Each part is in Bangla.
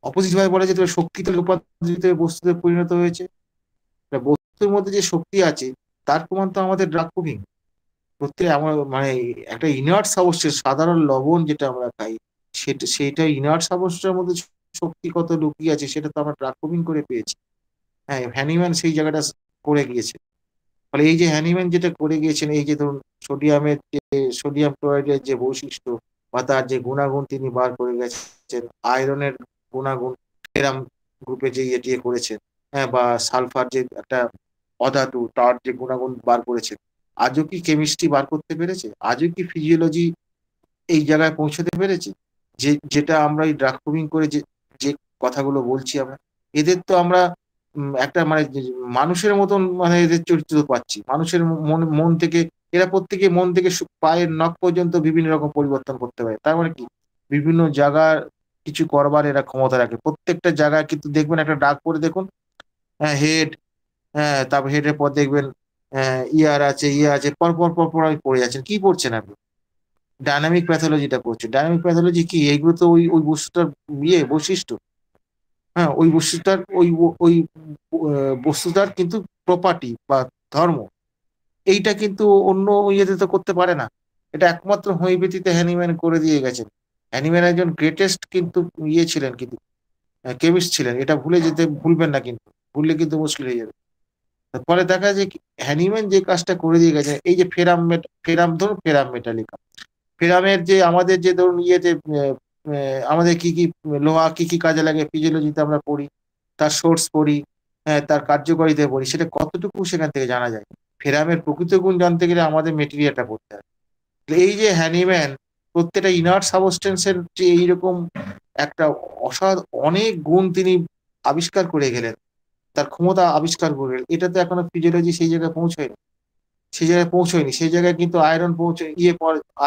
অপোজিট ভাবে বলা যেতে পারে শক্তিতে রূপান্তরিত হয়ে বস্তুতে পরিণত হয়েছে। বস্তুর মধ্যে যে শক্তি আছে তার প্রমাণ তো আমাদের ড্রাগ কুকিং। প্রত্যেক আমার মানে একটা ইনার্ট সাবস্টেন্স, সাধারণ লবণ যেটা আমরা খাই, সেটা ইনার্ট সাবস্টেন্সের মধ্যে শক্তি কত লুকিয়ে আছে সেটা তো আমরা ড্রাগ কুকিং করে পেয়েছি। হ্যাঁ, হ্যানিম্যান সেই জায়গাটা করে গিয়েছে। ফলে এই যে হ্যানিম্যান যেটা করে গিয়েছেন, এই যে ধরুন সোডিয়ামের যে সোডিয়াম ক্লোরাইডের যে বৈশিষ্ট্য বা তার যে গুণাগুণ তিনি বার করে গেছেন, আয়রনের গুণাগুণ এরাম গ্রুপে যে ইয়ে টিয়ে করেছেন, হ্যাঁ, বা সালফার যে একটা অধাতু তার যে গুণাগুণ বার করেছেন, আজও কি কেমিস্ট্রি বার করতে পেরেছে? আজও কি ফিজিওলজি এই জায়গায় পৌঁছতে পেরেছে? যেটা আমরা এই ড্রাগ কুকিং করে যে যে কথাগুলো বলছি আমরা, এদের তো আমরা একটা মানে মানুষের মতন মানে এদের চরিত্র পাচ্ছি। মানুষের মন মন থেকে এরা প্রত্যেকে মন থেকে পায়ের নখ পর্যন্ত বিভিন্ন রকম পরিবর্তন করতে পারে। তার মানে কি বিভিন্ন জায়গার কিছু করবার এরা ক্ষমতা রাখে। প্রত্যেকটা জায়গায় কিন্তু দেখবেন একটা ডাক পড়ে দেখুন, হ্যাঁ, হেড, হ্যাঁ, তারপর হেডের পর দেখবেন ইয়ার আছে, ইয়ে আছে, পর পর পর পর পড়ে যাচ্ছেন। কি পড়ছেন আপনি? ডায়নামিক প্যাথোলজিটা পড়ছে। ডায়নামিক প্যাথোলজি কি? এইগুলো তো ওই বস্তুটার ইয়ে বৈশিষ্ট্য। হ্যাঁ, ওই বস্তুটার ওই বস্তুটার কিন্তু প্রপার্টি বা ধর্ম, এইটা কিন্তু অন্য ইয়েতে তো করতে পারে না। এটা একমাত্র হোমিওপ্যাথিতে হ্যানিম্যান করে দিয়ে গেছেন। হ্যানিম্যান একজন গ্রেটেস্ট কিন্তু ইয়ে ছিলেন, কিন্তু কেমিস্ট ছিলেন। এটা ভুলবেন না কিন্তু। ভুললে কিন্তু মুশকিল হয়ে যাবে। ফলে দেখা যায় কি, হ্যানিম্যান যে কাজটা করে দিয়ে গেছে, এই যে ফেরাম ধরুন ফেরাম মেটালিকা, ফেরামের যে আমাদের যে ধরুন ইয়েতে আমাদের কি কি লোহা কি কি কাজে লাগে ফিজিওলজিতে আমরা পড়ি, তার সোর্স পড়ি, হ্যাঁ, তার কার্যকারিতা পড়ি, সেটা কতটুকু সেখান থেকে জানা যায়। ফেরামের প্রকৃত গুণ জানতে গেলে আমাদের মেটেরিয়ালটা পড়তে হয়। এই যে হ্যানিম্যান প্রত্যেকটা ইনার্ট সাবস্টেন্সের যে এইরকম একটা অনেক গুণ তিনি আবিষ্কার করে গেলেন, তার ক্ষমতা আবিষ্কার করে গেলেন, এটা তো এখনো ফিজিওলজি সেই জায়গায় পৌঁছয়নি। সেই জায়গায় পৌঁছয়নি, সেই জায়গায় কিন্তু আয়রন পৌঁছে ইয়ে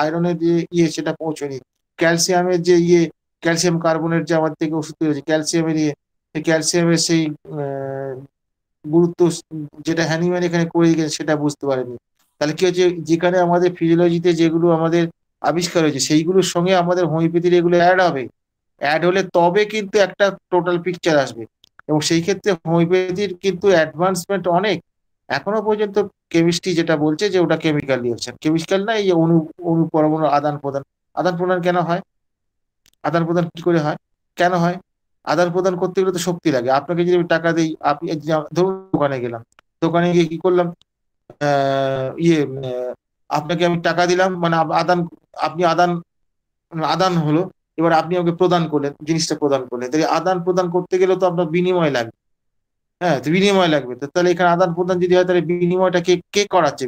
আয়রনের যে ইয়ে সেটা পৌঁছয়নি। ক্যালসিয়ামের যে ইয়ে, ক্যালসিয়াম কার্বনের যে আমার থেকে ওষুধ তৈরি হয়েছে ক্যালসিয়ামের ইয়ে, সেই ক্যালসিয়ামের সেই আহ, গুরুত্ব যেটা হ্যানিম্যান এখানে করে গেছে সেটা বুঝতে পারেনি। তাহলে কি হচ্ছে, যেখানে আমাদের ফিজিওলজিতে যেগুলো আমাদের আবিষ্কার হয়েছে সেইগুলোর সঙ্গে আমাদের হোমিওপ্যাথির এগুলো অ্যাড হবে। অ্যাড হলে তবে কিন্তু একটা টোটাল পিকচার আসবে। এবং সেই ক্ষেত্রে হোমিওপ্যাথির কিন্তু অ্যাডভান্সমেন্ট অনেক। এখনো পর্যন্ত কেমিস্ট্রি যেটা বলছে যে ওটা কেমিক্যাল রিয়েকশন, কেমিক্যাল না, এই যে অনু পরমাণু আদান প্রদান। আদান প্রদান কেন হয়? আদান প্রদান কি করে হয়? কেন হয়? আদান প্রদান করতে গেলে তো শক্তি লাগে। আপনাকে যদি আমি টাকা দিই, আপনি এই যে ধরুন দোকানে গেলাম, দোকানে গিয়ে কি করলাম, ইয়ে আপনাকে আমি টাকা দিলাম, মানে আপনি আদান হলো। এবার আপনি আমাকে প্রদান করলেন, জিনিসটা প্রদান করলেন, তাহলে আদান প্রদান করতে গেলে তো আপনার বিনিময় লাগবে। হ্যাঁ, তো বিনিময় লাগবে, তো তাহলে এখানে আদান প্রদান যদি হয় তাহলে বিনিময়টা কে কে করাচ্ছে?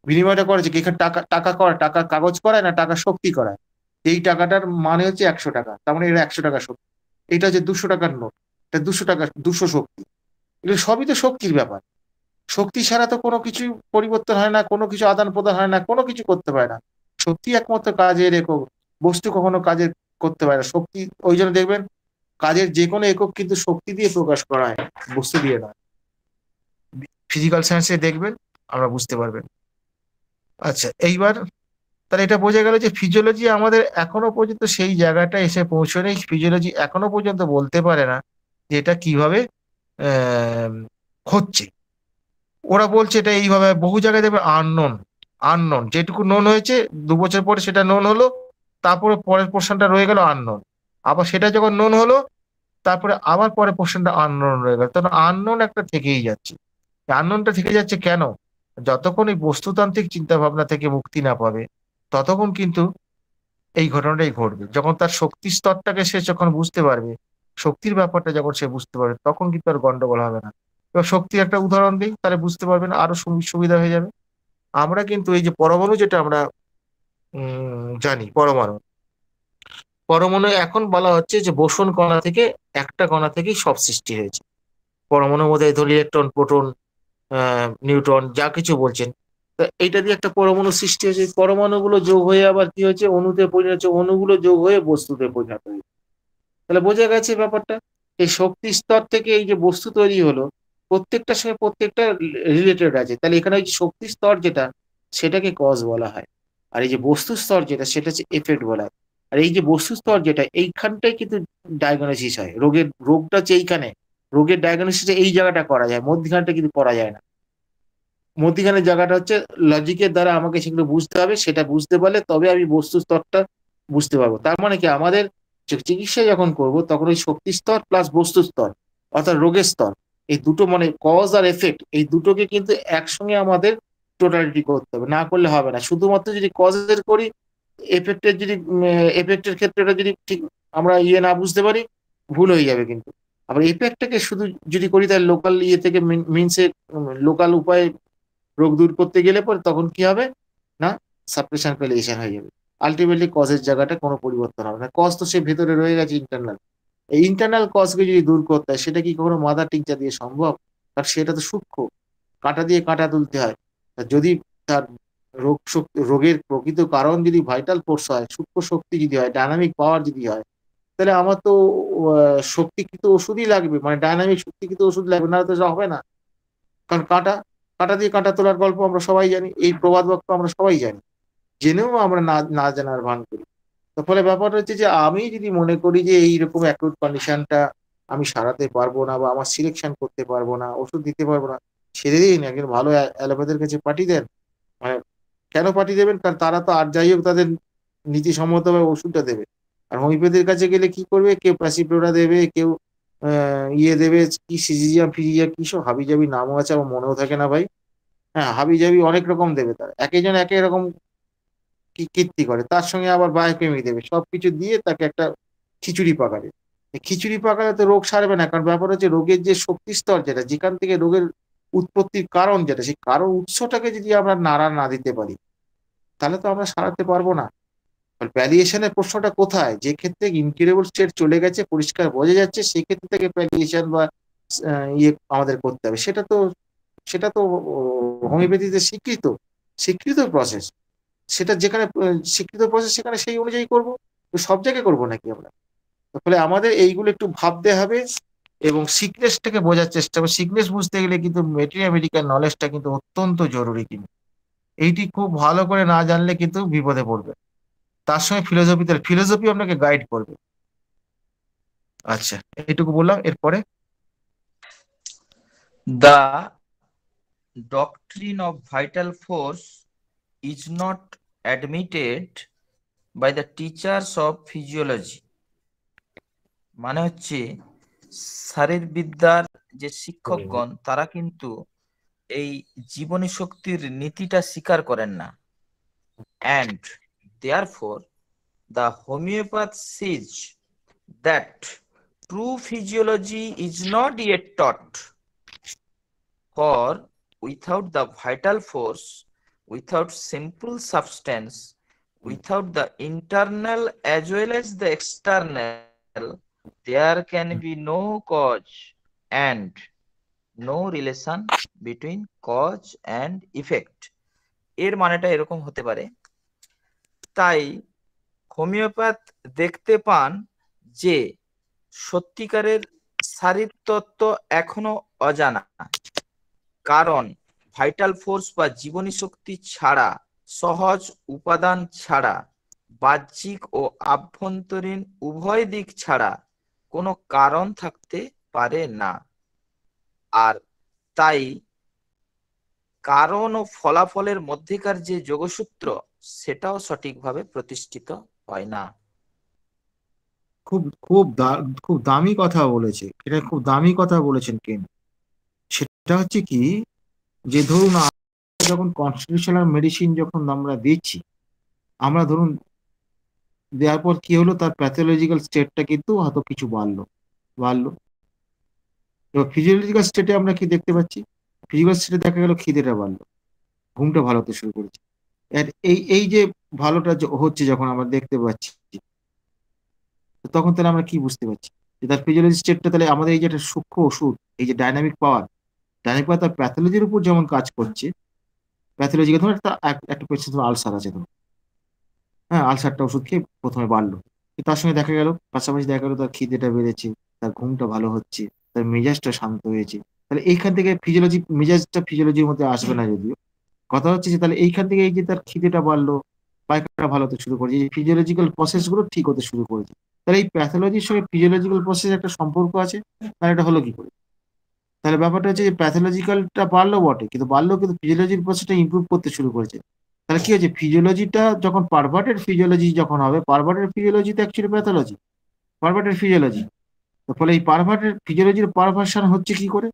বিনিময়টা করেছে কি? এখানে টাকা টাকা করা, টাকা কাগজ করায় না টাকা শক্তি করায়। এই টাকাটার মানে হচ্ছে 100 টাকা, তার মানে এটা 100 টাকা শক্তি। এটা হচ্ছে 200 টাকার নোট, এটা 200 টাকা, 200 শক্তি। এগুলো সবই তো শক্তির ব্যাপার। শক্তি ছাড়া তো কোনো কিছু পরিবর্তন হয় না, কোনো কিছু আদান প্রদান হয় না, কোনো কিছু করতে পারে না। শক্তি একমাত্র কাজের একক। বস্তু কখনো কাজের করতে পারে না শক্তি। ওই জন্য দেখবেন কাজের যে কোনো একক কিন্তু শক্তি দিয়ে প্রকাশ করা হয়, বস্তু দিয়ে নয়। ফিজিক্যাল সায়েন্সে দেখবেন, আমরা বুঝতে পারবেন। আচ্ছা, এইবার তাহলে এটা বোঝা গেল যে ফিজিওলজি আমাদের এখনো পর্যন্ত সেই জায়গাটা এসে পৌঁছয়নি। ফিজিওলজি এখনো পর্যন্ত বলতে পারে না যে এটা কিভাবে আহ, হচ্ছে। ওরা বলছে এটা এইভাবে, বহু জায়গায় দেখবে আননোন। আননোন যেটুকু নোন হয়েছে, 2 বছর পরে সেটা নোন হলো, তারপরে পরের পোর্শনটা রয়ে গেল আননোন। আবার সেটা যখন নোন হলো, তারপরে আবার পরের পোর্শনটা আননোন রয়ে গেল। তখন আননোন একটা থেকেই যাচ্ছে। আননোনটা থেকে যাচ্ছে কেন? যতক্ষণ এই বস্তুতান্ত্রিক চিন্তা ভাবনা থেকে মুক্তি না পাবে, ততক্ষণ কিন্তু এই ঘটনাটাই ঘটবে। যখন তার শক্তি স্তরটাকে সে যখন বুঝতে পারবে, শক্তির ব্যাপারটা যখন সে বুঝতে পারবে, তখন কিন্তু আর গন্ডগোল হবে না। এবার শক্তির একটা উদাহরণ দিই, তাহলে বুঝতে পারবেন, আরো সুবিধা হয়ে যাবে। আমরা কিন্তু এই যে পরমাণু যেটা আমরা জানি, পরমাণু, পরমাণু এখন বলা হচ্ছে যে বোসন কণা থেকে, একটা কণা থেকেই সব সৃষ্টি হয়েছে। পরমাণুর মধ্যে ধরি ইলেকট্রন, প্রোটন, নিউট্রন, যা কিছু বলছেন, তা এইটা দিয়ে একটা পরমাণু সৃষ্টি হয়েছে। পরমাণুগুলো যোগ হয়ে আবার কি হয়েছে, অণুতে পরিণত হচ্ছে, অণুগুলো যোগ হয়ে বস্তুতে পরিণত হয়েছে। তাহলে বোঝা গেছে ব্যাপারটা। এই শক্তি স্তর থেকে এই যে বস্তু তৈরি হলো, প্রত্যেকটার সঙ্গে প্রত্যেকটা রিলেটেড আছে। তাহলে এখানে ওই যে শক্তি স্তর যেটা, সেটাকে কজ বলা হয়। আর এই যে বস্তু স্তর যেটা, সেটা হচ্ছে এফেক্ট বলা হয়। আর এই যে বস্তুস্তর যেটা, এইখানটাই কিন্তু ডায়াগনোসিস হয় রোগটা হচ্ছে এইখানে, রোগের ডায়াগনোসিস এই জায়গাটা করা যায়, মধ্যখানটা কিন্তু করা যায় না। মধ্যিখানের জায়গাটা হচ্ছে লজিকের দ্বারা আমাকে সেগুলো বুঝতে হবে, সেটা বুঝতে পারলে তবে আমি বস্তু স্তরটা বুঝতে পারবো। তার মানে কি, আমাদের চিকিৎসা যখন করব তখন ওই শক্তি স্তর প্লাস বস্তু স্তর অর্থাৎ রোগের স্তর, এই দুটো মানে কজ আর এফেক্ট, এই দুটোকে কিন্তু একসঙ্গে আমাদের টোটালিটি করতে হবে, না করলে হবে না। শুধুমাত্র যদি কজের করি, এফেক্টের ক্ষেত্রেটা যদি ঠিক আমরা না বুঝতে পারি, ভুল হয়ে যাবে কিন্তু। আবার এফেক্টটাকে শুধু যদি করি, তাহলে লোকাল থেকে মিনসে লোকাল উপায়ে রোগ দূর করতে গেলে পরে তখন কি হবে না, সাপ্রেশন প্যালিয়েশন হয়ে যাবে। আলটিমেটলি কজের জায়গাটা কোনো পরিবর্তন হবে না, কজ তো সে ভেতরে রয়ে গেছে ইন্টারনাল। এই ইন্টারনাল কজকে যদি দূর করতে হয়, সেটা কি কখনো মাদার টিংচার দিয়ে সম্ভব? কারণ সেটা তো সূক্ষ্ম, কাঁটা দিয়ে কাঁটা তুলতে হয়। যদি তার রোগের প্রকৃত কারণ যদি ভাইটাল ফোর্স হয়, সূক্ষ্ম শক্তি যদি হয়, ডায়নামিক পাওয়ার যদি হয়, তাহলে আমার তো শক্তিকৃত ওষুধই লাগবে, মানে ডায়নামিক শক্তিকৃত ওষুধ লাগবে, না তো হবে না। কারণ কাঁটা কাঁটা দিয়ে কাঁটা তোলার গল্প আমরা সবাই জানি, এই প্রবাদ বাক্য আমরা সবাই জানি, জেনেও আমরা না না জানার ভান করি। তো ফলে ব্যাপারটা হচ্ছে যে, আমি যদি মনে করি যে এইরকম অ্যাকুট কন্ডিশনটা আমি সারাতে পারবো না, বা আমার সিলেকশন করতে পারবো না, ওষুধ দিতে পারবো না, ছেড়ে দিন, একজন ভালো অ্যালোপ্যাথের কাছে পাঠিয়ে দেন। মানে কেন পাঠিয়ে দেবেন? কারণ তারা তো আর যাই হোক তাদের নীতিসম্মতভাবে ওষুধটা দেবে। আর হোমিওপ্যাথির কাছে গেলে কি করবে, কেউ প্যাসিফ্লোরা দেবে, কেউ দেবে, কি সিজিজিয়াম ফিজিজিয়াম কি সব হাবিজাবি নামও আছে, আমার মনেও থাকে না ভাই। হ্যাঁ, হাবিজাবি অনেক রকম দেবে, তারা এক একজন এক এক রকম কীর্তি করে, তার সঙ্গে আবার বায়োকেমি দেবে, সবকিছু দিয়ে তাকে একটা খিচুড়ি পাকাবে। খিচুড়ি পাকালে তো রোগ সারবে না, কারণ ব্যাপার হচ্ছে রোগের যে শক্তি স্তর যেটা, যেখান থেকে রোগের উৎপত্তির কারণ যেটা, সেই কারণ উৎসটাকে যদি আমরা নাড়া না দিতে পারি, তাহলে তো আমরা সারাতে পারবো না। প্যালিয়েশনের প্রশ্নটা কোথায়, যে ক্ষেত্রে ইনকিউরেবল স্টেট চলে গেছে, পরিষ্কার বোঝা যাচ্ছে, সেই ক্ষেত্রে থেকে প্যালিয়েশন বা আমাদের করতে হবে। সেটা তো হোমিওপ্যাথিতে স্বীকৃত স্বীকৃত প্রসেস। সেটা যেখানে স্বীকৃত প্রসেস, সেখানে সেই অনুযায়ী করবো। তো সব জায়গায় করবো নাকি আমরা? ফলে আমাদের এইগুলো একটু ভাবতে হবে, এবং সিকনেসটাকে বোঝার চেষ্টা করবো। সিকনেস বুঝতে গেলে কিন্তু মেডিকেল নলেজটা কিন্তু অত্যন্ত জরুরি, কিন্তু এইটি খুব ভালো করে না জানলে কিন্তু বিপদে পড়বে। তার সঙ্গে ফিলোসফি আপনাকে গাইড করবে। আচ্ছা, এইটুকু বললাম। এরপরে The doctrine of vital force is not admitted by the teachers of physiology. মানে হচ্ছে শারীরবিদ্যার যে শিক্ষকগণ, তারা কিন্তু এই জীবনী শক্তির নীতিটা স্বীকার করেন না। And therefore the homeopath says that true physiology is not yet taught, for without the vital force, without simple substance, without the internal as well as the external, there can be no cause and no relation between cause and effect. এর মানেটা এরকম হতে পারে, তাই হোমিওপ্যাথ দেখতে পান যে সত্যিকারের শারীরতত্ত্ব এখনো অজানা, কারণ ভাইটাল ফোর্স বা জীবনী শক্তি ছাড়া, সহজ উপাদান ছাড়া, বাহ্যিক ও আভ্যন্তরীণ উভয় দিক ছাড়া কোনো কারণ থাকতে পারে না। আর তাই কারণ ও ফলাফলের মধ্যেকার যে যোগসূত্র, সেটাও সঠিকভাবে প্রতিষ্ঠিত হয় না। খুব খুব খুব দামি কথা বলেছে, এটা খুব দামি কথা বলেছেন কেন। সেটা হচ্ছে কি, যে ধরুন যখন কনস্টিটিউশনাল মেডিসিন যখন আমরা দিচ্ছি, আমরা ধরুন দেওয়ার পর কি হলো, তার প্যাথোলজিক্যাল স্টেটটা কিন্তু হয়তো কিছু বাড়লো। এবার ফিজিওলজিক্যাল স্টেটে আমরা কি দেখতে পাচ্ছি, ফিজিক্যাল স্টেটে দেখা গেল খিদেটা বাড়লো, ঘুমটা ভালো হতে শুরু করেছে। আর এই যে ভালোটা হচ্ছে যখন আমরা দেখতে পাচ্ছি, তখন তাহলে আমরা কি বুঝতে পারছি, যে তার ফিজিওলজি স্টেটটা, তাহলে আমাদের এই যে একটা সূক্ষ্ম ওষুধ, এই যে ডাইনামিক পাওয়ার তার প্যাথোলজির উপর যেমন কাজ করছে, প্যাথোলজিকে ধরুন একটা পেশেন্ট আলসার আছে, ধরুন হ্যাঁ, আলসারটা ওষুধ খেয়ে প্রথমে বাড়লো, তার সঙ্গে দেখা গেল পাশাপাশি দেখা গেল তার খিদেটা বেড়েছে, তার ঘুমটা ভালো হচ্ছে, তার মেজাজটা শান্ত হয়েছে। তাহলে এইখান থেকে মেজাজটা ফিজিওলজির মধ্যে আসবে না যদিও, কথা হচ্ছে যে তাহলে এইখান থেকে এই যে তার খিদেটা বাড়লো, পায়খানা ভালো হতে শুরু করেছে, এই ফিজিওলজিক্যাল প্রসেস গুলো ঠিক হতে শুরু করেছে। তাহলে এই প্যাথোলজির সঙ্গে ফিজিওলজিক্যাল প্রসেস একটা সম্পর্ক আছে, আর এটা হলো কি করে? তাহলে ব্যাপারটা হচ্ছে যে প্যাথোলজিক্যালটা বাড়লো বটে, কিন্তু বাড়লেও কিন্তু ফিজিওলজির প্রসেসটা ইমপ্রুভ করতে শুরু করেছে। তাহলে কি হচ্ছে, ফিজিওলজিটা যখন পারভার্টেড ফিজিওলজি যখন হবে, পারভার্টেড ফিজিওলজি তো অ্যাকচুয়ালি প্যাথোলজি, পারভার্টেড ফিজিওলজি। তো ফলে এই পারভার্টেড ফিজিওলজির পারভার্সন হচ্ছে কি করে?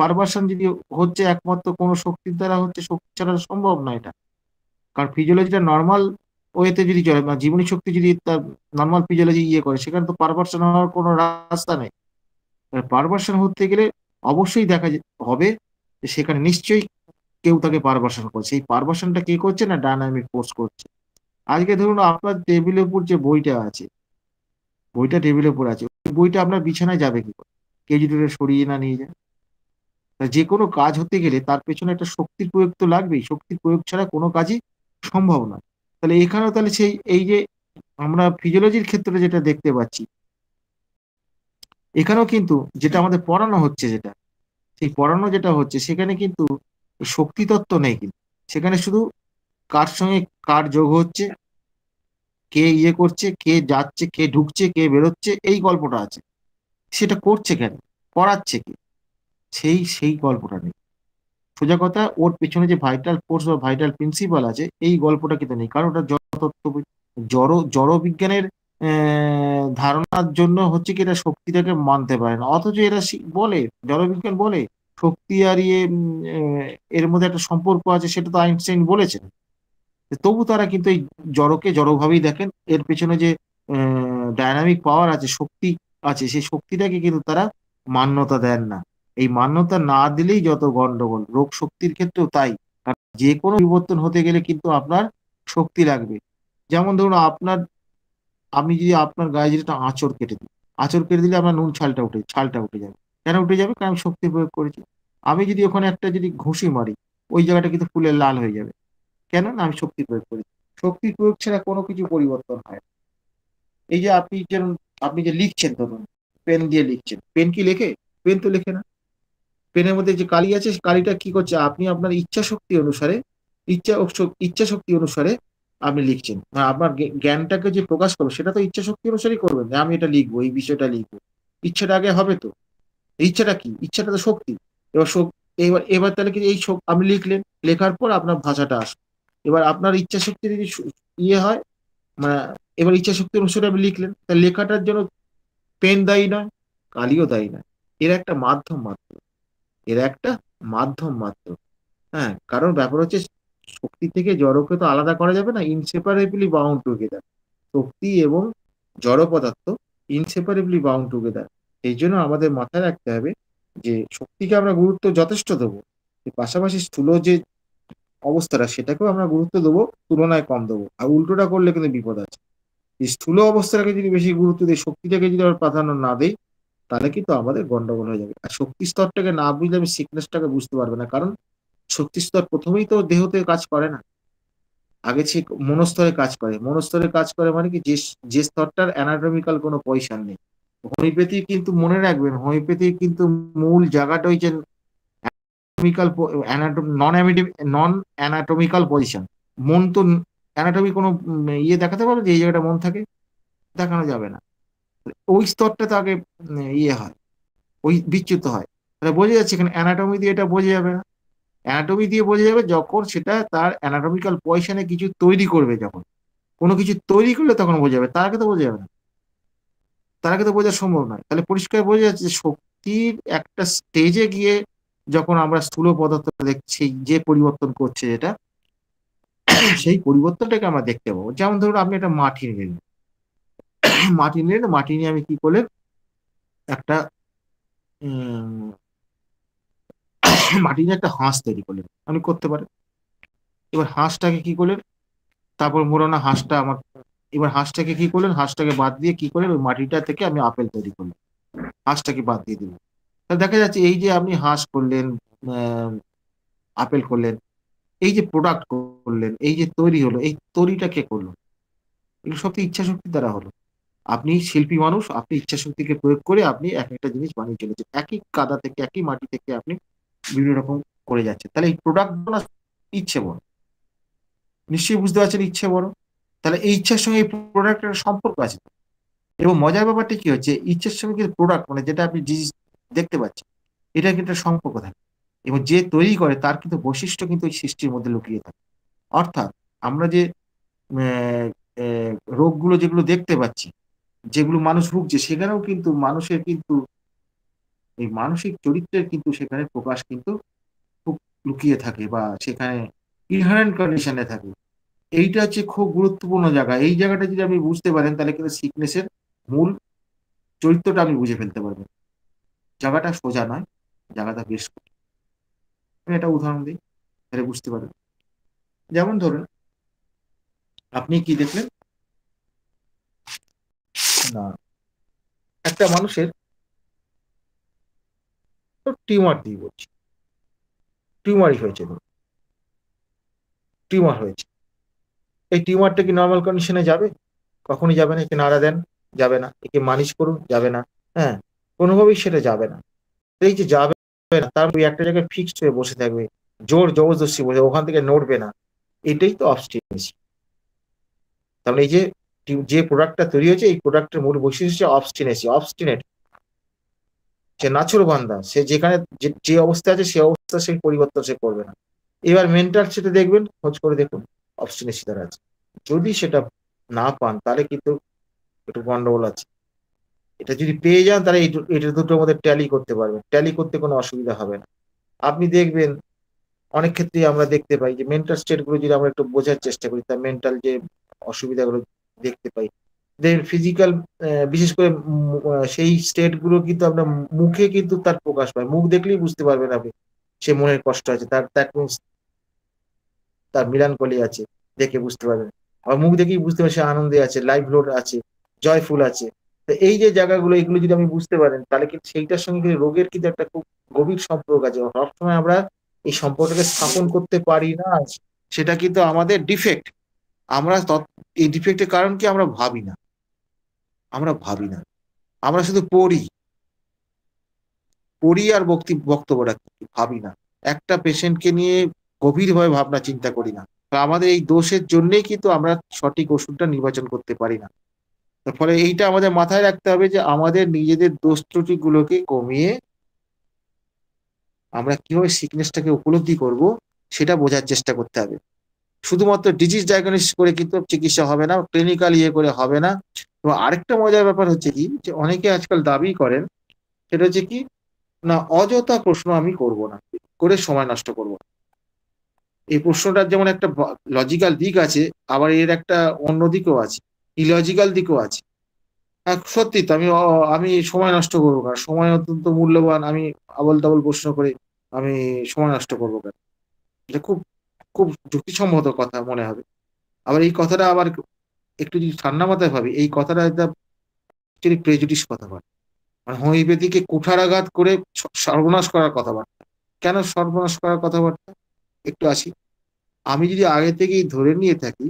পারভার্সন যদি হচ্ছে একমাত্র কোনো শক্তির দ্বারা হচ্ছে, শক্তি ছাড়া সম্ভব না এটা। কারণ ফিজিওলজিটা নর্মাল ওয়েতে যদি চলে, মানে জীবনী শক্তি যদি তার নর্মাল ফিজিওলজি ইয়ে করে, সেখানে তো পারভার্সন হওয়ার কোনো রাস্তা নেই। পারভার্সন হতে গেলে অবশ্যই হবে যে সেখানে নিশ্চয়ই কেউ তাকে পারভার্সন করছে। এই পারভার্সনটা কে করছে? না ডায়নামিক ফোর্স করছে। আজকে ধরুন আপনার টেবিলের উপর যে বইটা আছে, বইটা টেবিলের উপর আছে, ওই বইটা আপনার বিছানায় যাবে কি করে? কেউ যদি ওটা সরিয়ে না নিয়ে যায়। তা যে কোনো কাজ হতে গেলে তার পেছনে একটা শক্তির প্রয়োগ তো লাগবেই, শক্তির প্রয়োগ ছাড়া কোনো কাজই সম্ভব না। তাহলে এখানেও তাহলে সেই এই যে আমরা ফিজিওলজির ক্ষেত্রে যেটা দেখতে পাচ্ছি, এখানেও কিন্তু যেটা আমাদের পড়ানো হচ্ছে, যেটা সেই পড়ানো যেটা হচ্ছে, সেখানে কিন্তু শক্তি তত্ত্ব নেই, কিন্তু সেখানে শুধু কার সঙ্গে কার যোগ হচ্ছে, কে ইয়ে করছে, কে যাচ্ছে, কে ঢুকছে, কে বেরোচ্ছে, এই গল্পটা আছে। সেটা করছে কেন, করাচ্ছে কে, সেই গল্পটা নেই। সোজা কথা, ওর পেছনে যে ভাইটাল ফোর্স বা ভাইটাল প্রিন্সিপাল আছে, এই গল্পটা কিন্তু নেই। কারণ ওটা জড়তত্ত্ব, জড় বিজ্ঞানের ধারণার জন্য হচ্ছে কি, এটা শক্তিটাকে মানতে পারে না। অথচ এরা বলে, জড়বিজ্ঞান বলে শক্তি আর এর মধ্যে একটা সম্পর্ক আছে, সেটা তো আইনস্টাইন বলেছেন। তবু তারা কিন্তু এই জড়কে জড়ভাবেই দেখেন। এর পেছনে যে ডায়নামিক পাওয়ার আছে, শক্তি আছে, সেই শক্তিটাকে কিন্তু তারা মান্যতা দেন না। এই মান্যতা না দিলেই যত গন্ডগোল, রোগ শক্তির ক্ষেত্রেও তাই। কারণ যে কোনো পরিবর্তন হতে গেলে কিন্তু আপনার শক্তি লাগবে। যেমন ধরুন আমি যদি আপনার গায়ে যদি একটা আঁচড় কেটে দিই, আঁচড় কেটে দিলে আপনার নুন ছালটা উঠে যাবে। কেন উঠে যাবে? কারণ আমি শক্তি প্রয়োগ করেছি। আমি যদি ওখানে একটা যদি ঘুষি মারি, ওই জায়গাটা কিন্তু ফুলে লাল হয়ে যাবে। কেন না? আমি শক্তি প্রয়োগ করি। শক্তি প্রয়োগ ছাড়া কোনো কিছু পরিবর্তন হয় না। এই যে আপনি যে লিখছেন, ধরুন পেন দিয়ে লিখছেন, পেন কি লেখে? পেন তো লেখে না। পেনের মধ্যে যে কালি আছে, সেই কালিটা কি করছে? আপনি আপনার ইচ্ছা শক্তি অনুসারে, ইচ্ছা শক্তি অনুসারে আপনি লিখছেন। আপনার জ্ঞানটাকে যে প্রকাশ করবে, সেটা তো ইচ্ছা শক্তি অনুসারেই করবেন, যে আমি এটা লিখবো, এই বিষয়টা লিখবো। ইচ্ছাটা আগে হবে তো। ইচ্ছাটা কি? ইচ্ছাটা তো শক্তি। এবার এবার এবার তাহলে কি, আপনি লিখলেন, লেখার পর আপনার ভাষাটা আসবে। এবার আপনার ইচ্ছা শক্তি যদি ইয়ে হয়, মানে এবার ইচ্ছা শক্তি অনুসারে আপনি লিখলেন, তাহলে লেখাটার জন্য পেন দায়ী নয়, কালিও দায়ী নয়। এর একটা মাধ্যম মাত্র, এর একটা মাধ্যম মাত্র। হ্যাঁ, কারণ ব্যাপার হচ্ছে, শক্তি থেকে জড়কে তো আলাদা করা যাবে না, ইনসেপারেবলি বাউন্ড টুগেদার। শক্তি এবং জড় পদার্থ ইনসেপারেবলি বাউন্ড টুগেদার। এই জন্য আমাদের মাথায় রাখতে হবে যে শক্তিকে আমরা গুরুত্ব যথেষ্ট দেবো, এর পাশাপাশি স্থূল যে অবস্থাটা, সেটাকেও আমরা গুরুত্ব দেবো, তুলনায় কম দেবো। আর উল্টোটা করলে কিন্তু বিপদ আছে। এই স্থূল অবস্থাটাকে যদি বেশি গুরুত্ব দিই, শক্তিটাকে যদি আমরা প্রাধান্য না দিই, তাহলে কিন্তু আমাদের গন্ডগোল হয়ে যাবে। আর শক্তি স্তরটাকে না বুঝলে আমি সিকনেসটাকে বুঝতে পারবে না। কারণ শক্তি স্তর প্রথমেই তো দেহতে কাজ করে না, আগে সে মনস্তরে কাজ করে। মনস্তরে কাজ করে মানে কি, যে স্তরটার অ্যানাটমিক্যাল কোনো পজিশন নেই। হোমিওপ্যাথি কিন্তু মনে রাখবেন, হোমিওপ্যাথি কিন্তু মূল জায়গাটা হচ্ছে নন অ্যানাটমিক্যাল পজিশন। মন তো অ্যানাটমি কোনো ইয়ে দেখাতে পারবে যে এই জায়গাটা মন থাকে? দেখানো যাবে না। ওই স্তরটা তো আগে ইয়ে হয়, ওই বিচ্যুত হয়। তাহলে বোঝা যাচ্ছে এখানে অ্যানাটমি দিয়ে এটা বোঝা যাবে না। অ্যানাটমি দিয়ে বোঝা যাবে যখন সেটা তার অ্যানাটমিক্যাল পজিশনে কিছু তৈরি করবে, যখন কোনো কিছু তৈরি করলে তখন বোঝা যাবে, তার আগে তো বোঝা যাবে না, তার আগে তো বোঝা সম্ভব নয়। তাহলে পরিষ্কার বোঝা যাচ্ছে যে শক্তির একটা স্টেজে গিয়ে যখন আমরা স্থূল পদার্থ দেখছি যে পরিবর্তন করছে, যেটা সেই পরিবর্তনটাকে আমরা দেখতে পাবো। যেমন ধরুন আপনি একটা মাটি নিলেন, মাটি নিয়ে আমি কি করলেন, একটা উম মাটি নিয়ে একটা হাঁস তৈরি করলেন, আপনি করতে পারেন। এবার হাঁসটাকে কি করলেন, তারপর মোড়ানো হাঁসটা আমার, এবার হাঁসটাকে কি করলেন, হাঁসটাকে বাদ দিয়ে কি করলেন, ওই মাটিটা থেকে আমি আপেল তৈরি করলাম, হাঁসটাকে বাদ দিয়ে দিলাম। তাহলে দেখা যাচ্ছে এই যে আপনি হাঁস করলেন, আহ, আপেল করলেন, এই যে প্রোডাক্ট করলেন, এই যে তৈরি হলো, এই তৈরিটা কে করলো? এগুলো সব তো ইচ্ছা শক্তির দ্বারা হলো। আপনি শিল্পী মানুষ, আপনি ইচ্ছা শক্তিকে প্রয়োগ করে আপনি এক একটা জিনিস বানিয়ে চলেছেন, একই কাদা থেকে, একই মাটি থেকে আপনি বিভিন্ন রকম করে যাচ্ছেন। তাহলে এই প্রোডাক্ট ইচ্ছে বল, নিশ্চয়ই বুঝতে পারছেন ইচ্ছে বড়। তাহলে এই ইচ্ছার সঙ্গে এই প্রোডাক্টের সম্পর্ক আছে। এবং মজার ব্যাপারটা কি হচ্ছে, ইচ্ছার সঙ্গে কিন্তু প্রোডাক্ট মানে যেটা আপনি জিনিস দেখতে পাচ্ছেন, এটা কিন্তু একটা সম্পর্ক থাকে। এবং যে তৈরি করে তার কিন্তু বৈশিষ্ট্য কিন্তু ওই সৃষ্টির মধ্যে লুকিয়ে থাকে। অর্থাৎ আমরা যে অ্যা অ্যা রোগগুলো যেগুলো দেখতে পাচ্ছি, যেগুলো মানুষ ভুগছে সেখানেও কিন্তু মানুষের কিন্তু এই মানসিক চরিত্রের কিন্তু সেখানে প্রকাশ কিন্তু খুব লুকিয়ে থাকে বা সেখানে ইনহারেন্ট কন্ডিশন এ থাকে। এইটা হচ্ছে খুব গুরুত্বপূর্ণ জায়গা। এই জায়গাটা যদি আপনি বুঝতে পারেন তাহলে কিন্তু সিকনেস এর মূল চরিত্রটা আপনি বুঝে ফেলতে পারবেন। জায়গাটা সোজা নয়, জায়গাটা বেশ কঠিন। আমি একটা উদাহরণ দিই, তাহলে বুঝতে পারবেন। যেমন ধরুন, আপনি কি দেখলেন? না, একটা মানুষের টিউমার দিয়ে বলছি। টিউমারই হয়েছে ধরুন, টিউমার হয়েছে। এই টিউমারটা কি নরমাল কন্ডিশনে যাবে? কখনই যাবে না। একে নাড়া দেন, যাবে না। একে মালিশ করুন, যাবে না। হ্যাঁ? কোনোভাবেই সেটা যাবে না। এই যে যাবে না, তার ওই একটা জায়গায় ফিক্সড হয়ে বসে থাকবে। জোর জবরদস্তি বসে ওখান থেকে নড়বে না। এটাই তো অবস্টিনেসি। তার মানে এই যে যে প্রোডাক্টটা তৈরি হয়েছে এই প্রোডাক্টের মূল বৈশিষ্ট্য হচ্ছে অবস্টিনেসি, অবস্টিনেট। সে নাছোড়বান্দা। সে যেখানে যে অবস্থায় আছে সে অবস্থা সে পরিবর্তন সে করবে না। এবার মেন্টাল সেটা দেখবেন, খোঁজ করে দেখুন অবস্টিনেসি তার আছে। যদি সেটা না পান তাহলে কিন্তু একটু গন্ডগোল আছে। এটা যদি পেয়ে যান তাহলে এটা দুটোর মধ্যে ট্যালি করতে পারবেন। ট্যালি করতে কোনো অসুবিধা হবে না। আপনি দেখবেন অনেক ক্ষেত্রেই আমরা দেখতে পাই যে মেন্টাল স্টেট গুলো যদি আমরা একটু বোঝার চেষ্টা করি, তার মেন্টাল যে অসুবিধাগুলো দেখতে পাই। দেখবেন ফিজিক্যাল বিশেষ করে সেই স্টেট গুলো কিন্তু আপনার মুখে কিন্তু তার প্রকাশ পায়। মুখ দেখলেই বুঝতে পারবেন আপনি সে মনের কষ্ট আছে। তার দ্যাট মিনস তার মিলানকলি আছে। দেখে বুঝতে পারবেন। আবার মুখ দেখেই বুঝতে পারবেন সে আনন্দে আছে, লাইভলিহুড আছে, জয়ফুল আছে। তো এই যে জায়গাগুলো এগুলো যদি আপনি বুঝতে পারেন তাহলে কিন্তু সেইটার সঙ্গে কিন্তু রোগের কিন্তু একটা খুব গভীর সম্পর্ক আছে। সবসময় আমরা এই সম্পর্কটাকে স্থাপন করতে পারি না। সেটা কিন্তু আমাদের ডিফেক্ট। আমরা এই ডিফেক্টের কারণ কি আমরা ভাবি না। আমরা ভাবি না। আমরা শুধু পড়ি। পড়ি আর বক্তব্য রাখি, ভাবি না। একটা পেশেন্টকে নিয়ে গভীরভাবে ভাবনা চিন্তা করি না। তো আমাদের এই দোষের জন্যেই কিন্তু আমরা সঠিক ওষুধটা নির্বাচন করতে পারি না। তার ফলে এইটা আমাদের মাথায় রাখতে হবে যে আমাদের নিজেদের দোষ ত্রুটিগুলোকে কমিয়ে আমরা কিভাবে সিকনেসটাকে উপলব্ধি করব সেটা বোঝার চেষ্টা করতে হবে। শুধুমাত্র ডিজিজ ডায়াগনোসিস করে কিন্তু চিকিৎসা হবে না, ক্লিনিক্যাল ইয়ে করে হবে না। এবং আরেকটা মজার ব্যাপার হচ্ছে কি যে অনেকে আজকাল দাবি করেন সেটা হচ্ছে কি না অযথা প্রশ্ন আমি করব না, করে সময় নষ্ট করব না। এই প্রশ্নটার যেমন একটা লজিক্যাল দিক আছে, আবার এর একটা অন্য দিকও আছে, ইলজিক্যাল দিকও আছে। সত্যি তো আমি সময় নষ্ট করব কেন? সময় অত্যন্ত মূল্যবান। আমি আবোল-তাবোল প্রশ্ন করে আমি সময় নষ্ট করব কেন? এটা খুব, খুব যুক্তিসম্মত কথা মনে হবে। আবার এই কথাটা আবার একটু যদি ঠান্ডা মাথায় ভাবি, এই কথাটা একটা অ্যাকচুয়ালি প্রেজুডিস কথাবার্তা। মানে হোমিওপ্যাথিকে কুঠারাঘাত করে সর্বনাশ করার কথাবার্তা। কেন সর্বনাশ করার কথাবার্তা? একটু আসি। আমি যদি আগে থেকেই ধরে নিয়ে থাকি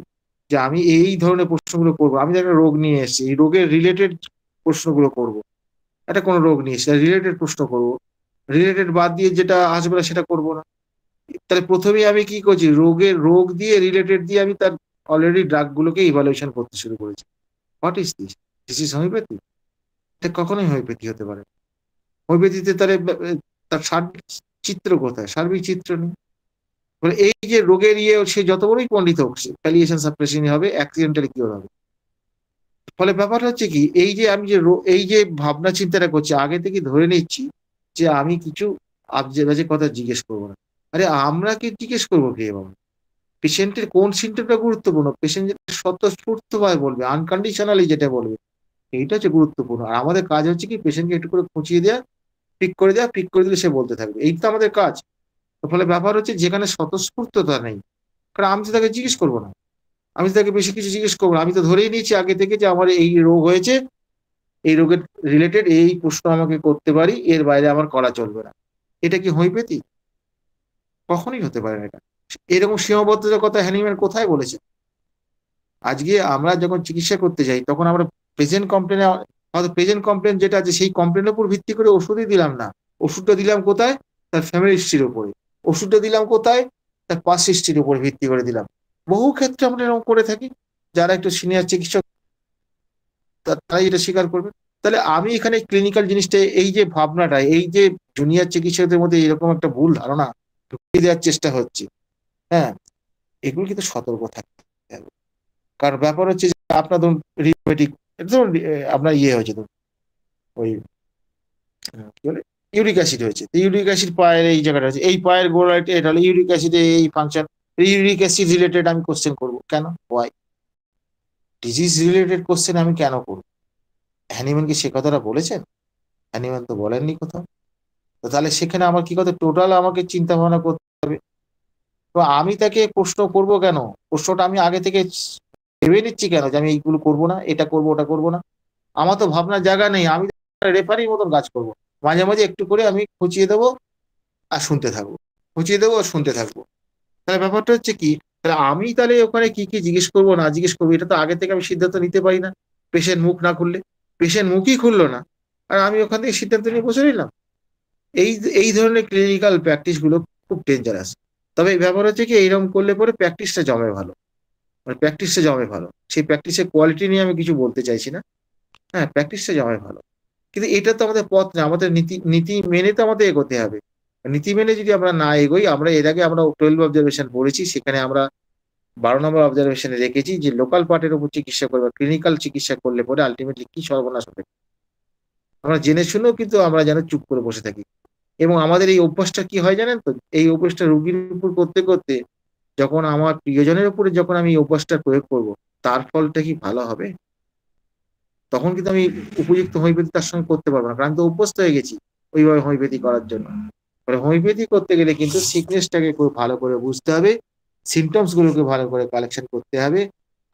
যে আমি এই ধরনের প্রশ্নগুলো করব। আমি একটা রোগ নিয়ে এসেছি। এই রোগের রিলেটেড প্রশ্নগুলো করব। একটা কোনো রোগ নিয়ে এসেছি, রিলেটেড প্রশ্ন করব। রিলেটেড বাদ দিয়ে যেটা আসবে না সেটা করব না। তাহলে ১ম এই আমি কি করছি? রোগ দিয়ে রিলেটেড দিয়ে আমি তার অলরেডি ড্রাগ গুলোকে ইভালুয়েশন করতে শুরু করেছি। What is this? This is homeopathy? এটা কখনোই হোমিওপ্যাথি হতে পারে না। হোমিওপ্যাথিতে তাহলে তার সার্বিক চিত্র কোথায়? সার্বিক চিত্র নেই। ফলে এই যে রোগের ইয়ে সে যত বড়ই পণ্ডিত হোক, প্যালিয়েশন সাপ্রেশন হবে, অ্যাক্সিডেন্টালি কিওর হবে। ফলে ব্যাপারটা হচ্ছে কি এই যে আমি যে এই যে ভাবনা চিন্তাটা করছি আগে থেকে ধরে নিচ্ছি যে আমি কিছু আজে বাজে কথা জিজ্ঞেস করবো না। আরে আমরা কি জিজ্ঞেস করবো কে বাবা? পেশেন্টের কোন সিমটমটা গুরুত্বপূর্ণ? পেশেন্ট যেটা স্বতঃস্ফূর্তভাবে বলবে, আনকন্ডিশনালি যেটা বলবে, এইটা হচ্ছে গুরুত্বপূর্ণ। আর আমাদের কাজ হচ্ছে কি পেশেন্টকে একটু করে খুঁচিয়ে দেওয়া, পিক করে দিলে সে বলতে থাকবে। এই তো আমাদের কাজ। ফলে ব্যাপার হচ্ছে যেখানে স্বতঃস্ফূর্ততা নেই, কারণ আমি তো তাকে জিজ্ঞেস করবো না। আমি তো তাকে বেশি কিছু জিজ্ঞেস করবো না। আমি তো ধরেই নিয়েছি আগে থেকে যে আমার এই রোগ হয়েছে, এই রোগের রিলেটেড এই প্রশ্ন আমাকে করতে পারি, এর বাইরে আমার করা চলবে না। এটা কি হোমিওপ্যাথি? কখনোই হতে পারে না এটা। এরকম সীমাবদ্ধতার কথা হ্যানিম্যান কোথায় বলেছে? আজকে আমরা যখন চিকিৎসা করতে যাই তখন আমরা প্রেজেন্ট কমপ্লেনে হয়তো প্রেজেন্ট কমপ্লেন যেটা আছে সেই কমপ্লেনের উপর ভিত্তি করে ওষুধই দিলাম না। ওষুধটা দিলাম কোথায়? তার ফ্যামিলি হিস্ট্রির উপরে। ওষুধটা দিলাম কোথায়? তার পাস্ট হিস্ট্রির উপর ভিত্তি করে দিলাম। বহু ক্ষেত্রে আমরা এরকম করে থাকি, যারা একটু সিনিয়র চিকিৎসক তারাই এটা স্বীকার করবে। তাহলে আমি এখানে ক্লিনিক্যাল জিনিসটা, এই যে ভাবনাটা, এই যে জুনিয়র চিকিৎসকদের মধ্যে এরকম একটা ভুল ধারণা ঢুকিয়ে দেওয়ার চেষ্টা হচ্ছে, হ্যাঁ, এগুলো কিন্তু সতর্ক থাকতে হবে। কারণ ব্যাপার হচ্ছে যে আপনার ধরুন রিউমেটিক, ধরুন আপনার ইয়ে হয়েছে, ধরুন ওই কি বলে ইউরিক অ্যাসিড হয়েছে, ইউরিক অ্যাসিড পায়ের এই জায়গাটা হচ্ছে, এই পায়ের গোড়ায় এটা হলো ইউরিক অ্যাসিডে এই ফাংশন, ইউরিক অ্যাসিড রিলেটেড আমি কোশ্চেন করবো কেন? ওয়াই? ডিজিজ রিলেটেড কোশ্চেন আমি কেন করবো? হ্যানিম্যান কি সে কথাটা বলেছেন? হ্যানিম্যান তো বলেননি কোথাও। তো তাহলে সেখানে আমার কি কথা, টোটাল আমাকে চিন্তা ভাবনা করতে হবে। তো আমি তাকে প্রশ্ন করব কেন? প্রশ্নটা আমি আগে থেকে ভেবে নিচ্ছি কেন যে আমি এইগুলো করবো না, এটা করবো, ওটা করবো না? আমার তো ভাবনার জায়গা নেই, আমি রেফারির মতন কাজ করব। মাঝে মাঝে একটু করে আমি খুঁচিয়ে দেবো আর শুনতে থাকবো, খুঁচিয়ে দেবো আর শুনতে থাকবো। তাহলে ব্যাপারটা হচ্ছে কি, তাহলে আমি তাহলে ওখানে কি কি জিজ্ঞেস করবো না জিজ্ঞেস করবো, এটা তো আগে থেকে আমি সিদ্ধান্ত নিতে পারি না। পেশেন্ট মুখ না খুললে, পেশেন্ট মুখই খুললো না, আর আমি ওখান থেকে সিদ্ধান্ত নিয়ে বসে নিলাম। এই এই ধরনের ক্লিনিক্যাল প্র্যাকটিস গুলো খুব ডেঞ্জারাস। তবে ব্যাপার হচ্ছে কি, এইরকম করলে পরে প্র্যাকটিসটা জমে ভালো, মানে প্র্যাকটিসটা জমে ভালো। সেই প্র্যাকটিসের কোয়ালিটি নিয়ে আমি কিছু বলতে চাইছি না, হ্যাঁ, প্র্যাকটিসটা জমে ভালো। কিন্তু এটা তো আমাদের পথ না, আমাদের নীতি নীতি মেনে তো আমাদের এগোতে হবে। নীতি মেনে যদি আমরা না এগোই, আমরা এর আগে আমরা 12 অবজারভেশন পড়েছি, সেখানে আমরা 12 নম্বর অবজারভেশনে রেখেছি যে লোকাল পার্টের উপর চিকিৎসা করবে, ক্লিনিক্যাল চিকিৎসা করলে পরে আলটিমেটলি কি সর্বনাশ হবে। আমরা জেনে শুনেও কিন্তু আমরা যেন চুপ করে বসে থাকি। এবং আমাদের এই অভ্যাসটা কি হয় জানেন তো, এই অভ্যাসটা রুগীর উপর করতে করতে, যখন আমার প্রিয়জনের উপরে যখন আমি এই অভ্যাসটা প্রয়োগ করব, তার ফলটা কি ভালো হবে? তখন কিন্তু আমি উপযুক্ত হোমিওপ্যাথি তার সঙ্গে করতে পারবো না, কারণ আমি তো অভ্যস্ত হয়ে গেছি ওইভাবে হোমিওপ্যাথি করার জন্য। হোমিওপ্যাথি করতে গেলে কিন্তু সিকনেসটাকে খুব ভালো করে বুঝতে হবে, সিমটমস গুলোকে ভালো করে কালেকশন করতে হবে।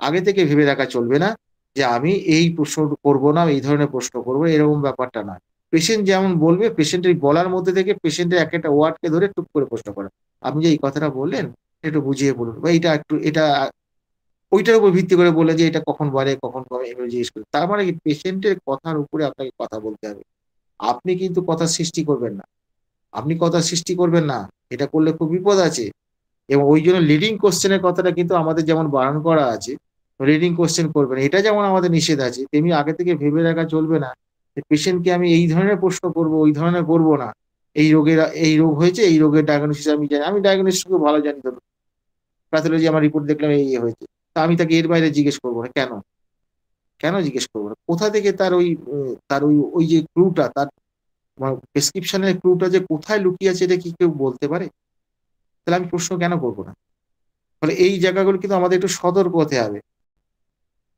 আগে থেকে ভেবে রাখা চলবে না যে আমি এই প্রশ্ন করবো না, এই ধরনের প্রশ্ন করবো, এরকম ব্যাপারটা নয়। পেশেন্ট যেমন বলবে, পেশেন্টের বলার মধ্যে থেকে পেশেন্টের এক একটা ওয়ার্ডকে ধরে টুক করে প্রশ্ন করা, আপনি যে এই কথাটা বললেন একটু বুঝিয়ে বলুন, বা এটা একটু এটা ওইটার উপর ভিত্তি করে বলে যে এটা কখন বাড়ে কখন কমে, এগুলো জিজ্ঞেস করি। তার মানে কি, পেশেন্টের কথার উপরে আপনাকে কথা বলতে হবে। আপনি কিন্তু কথা সৃষ্টি করবেন না, আপনি কথা সৃষ্টি করবেন না, এটা করলে খুব বিপদ আছে। এবং ওই জন্য লিডিং কোশ্চেনের কথাটা কিন্তু আমাদের যেমন বারণ করা আছে, লিডিং কোশ্চেন করবেন এটা যেমন আমাদের নিষেধ আছে, তেমনি আগে থেকে ভেবে রাখা চলবে না যে পেশেন্টকে আমি এই ধরনের প্রশ্ন করব, ওই ধরনের করবো না। এই রোগের, এই রোগ হয়েছে, এই রোগের ডায়াগনোসিস আমি জানি, আমি ডায়াগনোসিস খুব ভালো জানি, ধরুন প্যাথোলজি আমার রিপোর্ট দেখলাম এই হয়েছে, তা আমি তাকে এর বাইরে জিজ্ঞেস করবো না কেন? কেন জিজ্ঞেস করবো না? কোথা থেকে তার ওই তার ওই ওই যে ক্লুটা, তার প্রেসক্রিপশনের ক্লুটা যে কোথায় লুকিয়ে আছে, এটা কি কেউ বলতে পারে? তাহলে আমি প্রশ্ন কেন করবো না? ফলে এই জায়গাগুলো কিন্তু আমাদের একটু সতর্ক হতে হবে।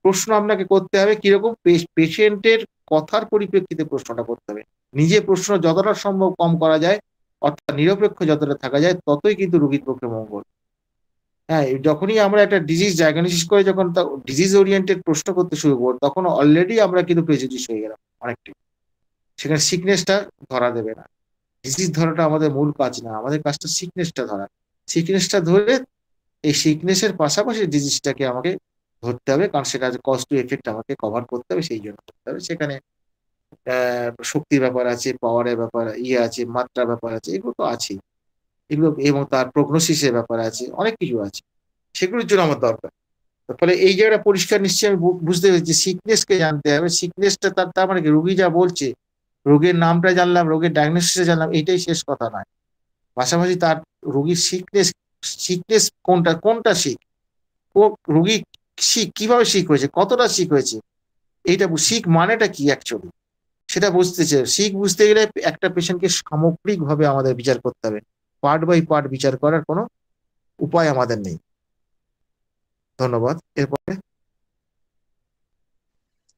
প্রশ্ন আপনাকে করতে হবে কিরকম, পেশেন্টের কথার পরিপ্রেক্ষিতে প্রশ্নটা করতে হবে। নিজে প্রশ্ন যতটা সম্ভব কম করা যায়, অর্থাৎ নিরপেক্ষ যতটা থাকা যায়, ততই কিন্তু রোগীর পক্ষে মঙ্গল। হ্যাঁ, যখনই আমরা একটা ডিজিজ ডায়াগনোসিস করে যখন ডিজিজ ওরিয়েন্টেড প্রশ্ন করতে শুরু করব, তখন অলরেডি আমরা কিন্তু প্রেজুডিস হয়ে গেলাম অনেকটাই। সেখানে সিকনেসটা ধরা দেবে না। ডিজিজ ধরাটা আমাদের মূল কাজ না, আমাদের কাজটা সিকনেসটা ধরা। সিকনেসটা ধরে এই সিকনেসের পাশাপাশি ডিজিজটাকে আমাকে ধরতে হবে, কারণ সেটা কজ টু এফেক্ট আমাকে কভার করতে হবে, সেই জন্য করতে হবে। সেখানে শক্তির ব্যাপার আছে, পাওয়ারের ব্যাপার ইয়ে আছে, মাত্রার ব্যাপার আছে, এগুলো তো আছেই। এগুলো এবং তার প্রগনোসিসের ব্যাপার আছে, অনেক কিছু আছে, সেগুলোর জন্য আমার দরকার। ফলে এই জায়গাটা পরিষ্কার নিশ্চয়ই আমি বুঝতে পেরেছি, সিকনেসকে জানতে হবে। সিকনেসটা তার মানে কি, রোগী যা বলছে, রোগের নামটা জানলাম, রোগের ডায়াগনোসিস জানলাম, এইটাই শেষ কথা নয়। পাশাপাশি তার রোগীর সিকনেস, সিকনেস কোনটা কোনটা শিখ, ও রোগী শিখ কিভাবে শিখ হয়েছে, কতটা শিখ হয়েছে, এইটা শিখ মানেটা কি অ্যাকচুয়ালি, সেটা বুঝতে চাই। শিখ বুঝতে গেলে একটা পেশেন্টকে সামগ্রিকভাবে আমাদের বিচার করতে হবে, পার্ট বাই পার্ট বিচার করার কোনো উপায় আমাদের নেই। ধন্যবাদ। এরপরে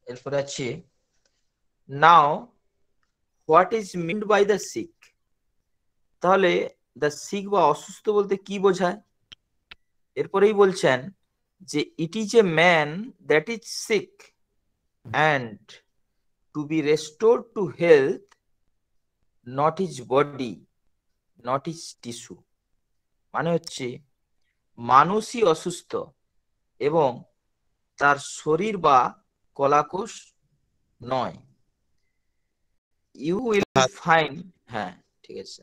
এরপরে আছে now what is meant by the sick. তাহলে দ্য সিক বা অসুস্থ বলতে কি বোঝায়? এরপরেই বলছেন যে it is a man that is sick and to be restored to health, not his body, not his tissue. মানে হচ্ছে মানুষই অসুস্থ এবং তার শরীর বা কলাকোষ নয়। ইউ উইল ফাইন্ড, হ্যাঁ ঠিক আছে,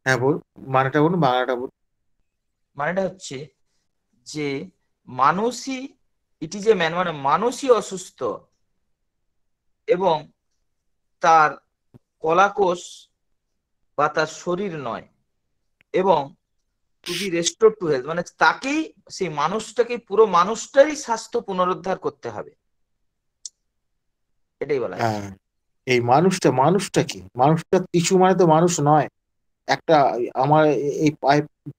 হ্যাঁ বল, মানেটা বলুন, বাংলাটা বলুন। মানেটা হচ্ছে যে মানুষই, ইট ইজ এ ম্যান, মানে মানুষই অসুস্থ এবং তার কলাকোষ বা তার শরীর নয়, এবং to be restore to health, মানে তাকেই, সেই মানুষটাকে, পুরো মানুষটারই স্বাস্থ্য পুনরুদ্ধার করতে হবে, এটাই বলা আছে। হ্যাঁ, এই মানুষটা কি, মানুষটা টিস্যু মানে তো মানুষ নয়। একটা আমার এই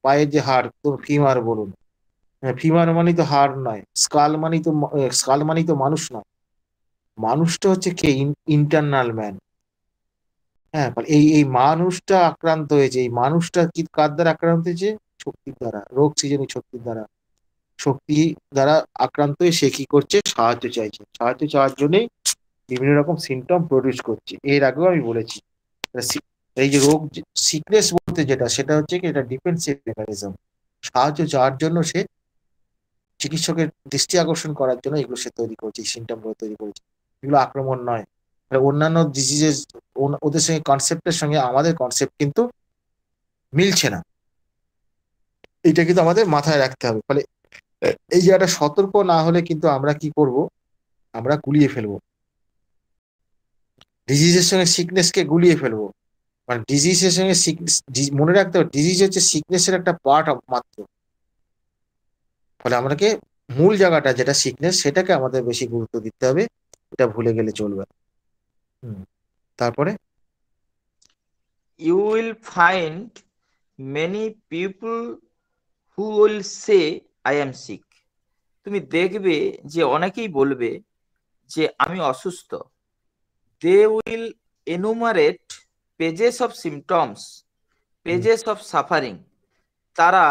পায়ের যে হাড়, তো ফিমার বলুন, ফিমার মানেই তো হাড় নয়, স্কাল মানেই তো মানুষ নয়। মানুষটা হচ্ছে কে, ইন্টারনাল ম্যান। হ্যাঁ, মানে এই মানুষটা আক্রান্ত হয়েছে, এই মানুষটা কি কার দ্বারা আক্রান্ত হয়েছে? শক্তির দ্বারা, রোগ সৃজনী শক্তির দ্বারা। শক্তি দ্বারা আক্রান্ত হয়ে সে কি করছে? সাহায্য চাইছে। সাহায্য চাওয়ার জন্যই বিভিন্ন রকম সিমটম প্রডিউস করছে। এর আগেও আমি বলেছি, এই যে রোগ, সিকনেস বলতে যেটা, সেটা হচ্ছে কি, এটা ডিফেন্সিভ মেকানিজম। সাহায্য চাওয়ার জন্য সে চিকিৎসকের দৃষ্টি আকর্ষণ করার জন্য এগুলো সে তৈরি করছে, সিমটম গুলো তৈরি করেছে। এগুলো আক্রমণ নয়। অন্যান্য ডিজিজেস, ওদের সঙ্গে কনসেপ্টের সঙ্গে আমাদের কনসেপ্ট কিন্তু মিলছে না। এটা কিন্তু আমাদের মাথায় রাখতে হবে। ফলে এই জায়গাটা সতর্ক না হলে কিন্তু আমরা কি করব? আমরা গুলিয়ে ফেলবো ডিজিজের সঙ্গে সিকনেসকে, গুলিয়ে ফেলবো। মানে ডিজিজের সঙ্গে সিকনেস, মনে রাখতে হবে ডিজিজ হচ্ছে সিকনেসের একটা পার্ট মাত্র। ফলে আমাদেরকে মূল জায়গাটা যেটা সিকনেস, সেটাকে আমাদের বেশি গুরুত্ব দিতে হবে। এটা ভুলে গেলে চলবে না। তারপরে You will find many people who will say I am sick. তুমি দেখবে যে অনেকেই বলবে যে আমি অসুস্থ। They will enumerate pages of symptoms, pages of suffering. তারা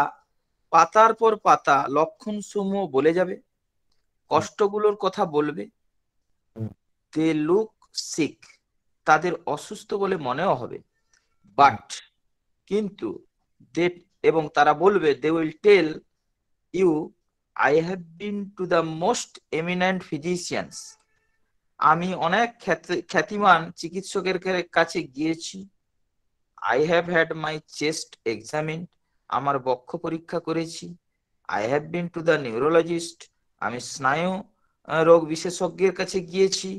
পাতার পর পাতা লক্ষণ সমূহ বলে যাবে, কষ্টগুলোর কথা বলবে। They look sick, তাদের অসুস্থ বলে মনেও হবে। বাট, কিন্তু, they, এবং তারা বলবে, they will tell you I have been to the most eminent physicians. আমি অনেক খ্যাতিমান চিকিৎসকের কাছে গিয়েছি। I have had my chest examined, আমার বক্ষ পরীক্ষা করেছি। I have been to the neurologist, আমি স্নায়ু রোগ বিশেষজ্ঞের কাছে গিয়েছি।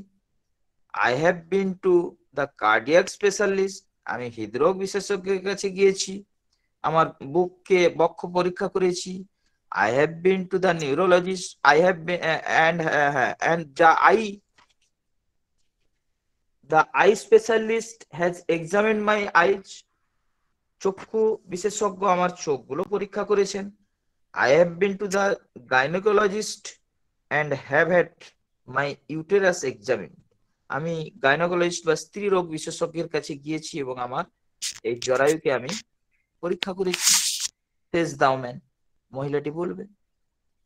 I have been to the cardiac specialist, আমি হৃদরোগ বিশেষজ্ঞের কাছে গিয়েছি, আমার বুককে বক্ষ পরীক্ষা করেছি। I have been to the neurologist, I have been and the eye specialist has examined my eyes, চক্ষু বিশেষজ্ঞ আমার চোখগুলো পরীক্ষা করেছেন। I have been to the gynecologist and have had my uterus examined, আমি গাইনোকোলজিস্ট বা স্ত্রী রোগ বিশেষজ্ঞের কাছে গিয়েছি এবং আমার এই জরায়ুকে আমি পরীক্ষা করেছি। তেজ দাও ম্যান, মহিলাটি বলবে।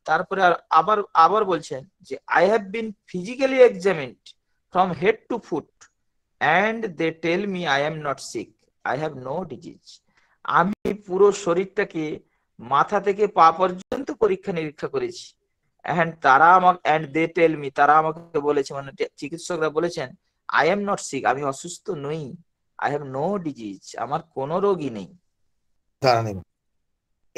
তারপরে আবার আবার বলছেন যে I have been physically examined from head to foot and they tell me I am not sick, I have no disease. আমি পুরো শরীরটাকে মাথা থেকে পা পর্যন্ত পরীক্ষা নিরীক্ষা করেছি। and they tell me, তারা আমাকে বলেছে, মানে চিকিৎসকরা বলেছেন, I am not sick, আমি অসুস্থ নই, I have no disease, আমার কোনো রোগই নেই। দাঁড়ান,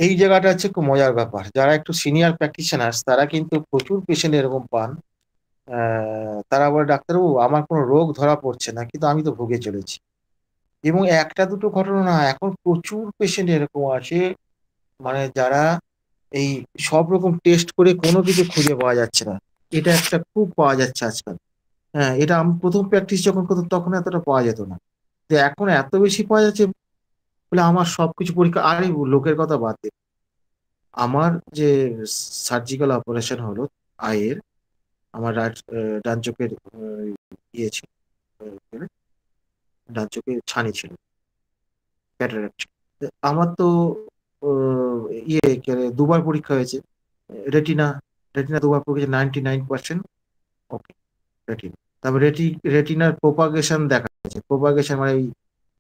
এই জায়গাটা হচ্ছে খুব মজার ব্যাপার। যারা একটু সিনিয়র প্র্যাকটিশনার্স, তারা কিন্তু প্রচুর পেশেন্ট এরকম পান। তারা বলে, ডাক্তারবাবু আমার কোনো রোগ ধরা পড়ছে না, কিন্তু আমি তো ভুগে চলেছি। এবং একটা দুটো ঘটনা না, এখন প্রচুর পেশেন্ট এরকম আছে, মানে যারা এই সব রকম টেস্ট করে কোনো কিছু খুঁজে পাওয়া যাচ্ছে না। এটা একটা খুব পাওয়া যাচ্ছে আজকাল। হ্যাঁ, এটা আমি প্রথম প্র্যাকটিস যখন করতাম তখন এতটা পাওয়া যেত না, তো এখন এত বেশি পাওয়া যাচ্ছে। বলে আমার সবকিছু পরীক্ষা, আরে লোকের কথা বাদ দে। আমার যে সার্জিক্যাল অপারেশন হলো আয়ের, আমার ডান চোখের ইয়ে ছিল, ডান চোখের ছানি ছিল, ক্যাটারাক্ট ছিল। আমার তো ইয়ে দুবার পরীক্ষা হয়েছে, রেটিনা রেটিনা দুবার পরীক্ষা, 99% ওকে রেটিনা। তারপর রেটিনার প্রোপাগেশন দেখা হয়েছে। প্রোপাগেশন মানে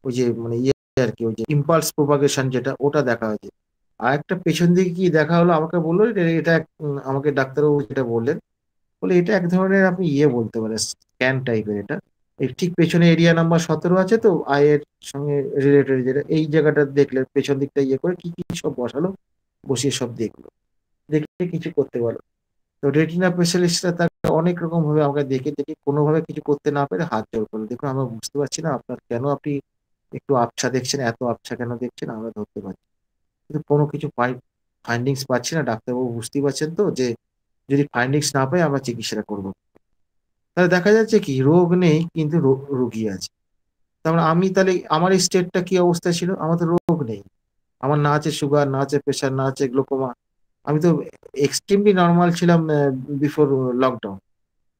ওই যে মানে ইয়ে আর কি, ওই যে ইম্পালস প্রোপাগেশন যেটা, ওটা দেখা হয়েছে। আর একটা পেছন দিকে কি দেখা হলো, আমাকে বললো এটা আমাকে ডাক্তারবাবু যেটা বললেন, বলে এটা এক ধরনের আপনি ইয়ে বলতে পারেন, স্ক্যান টাইপের। এটা এই ঠিক পেছনে এরিয়া নাম্বার 17 আছে তো, আয়ের সঙ্গে রিলেটেড, যেটা এই জায়গাটা দেখলে পেছন দিকটা ইয়ে করে কি কি সব বসালো, বসিয়ে সব দেখলো। দেখে কিছু করতে বলো। তো রেটিনা স্পেশালিস্টরা তাকে অনেক রকম ভাবে আমাকে দেখে দেখে কোনোভাবে কিছু করতে না পেরে হাত জোড় করলো, দেখুন আমরা বুঝতে পারছি না আপনার কেন আপনি একটু আবছা দেখছেন, এত আবছা কেন দেখছেন আমরা ধরতে পারছি, কিন্তু কোনো কিছু ফাইন্ডিংস পাচ্ছি না। ডাক্তারবাবু বুঝতেই পারছেন তো যে যদি ফাইন্ডিংস না পাই আমরা চিকিৎসাটা করবো। তাহলে দেখা যাচ্ছে কি রোগ নেই কিন্তু রোগী আছে। তার মানে আমি তাহলে আমার এই স্টেটটা কি অবস্থা ছিল, আমার তো রোগ নেই, আমার না আছে সুগার, না আছে প্রেশার, না আছে গ্লোকোমা, আমি তো এক্সট্রিমলি নর্মাল ছিলাম বিফোর লকডাউন।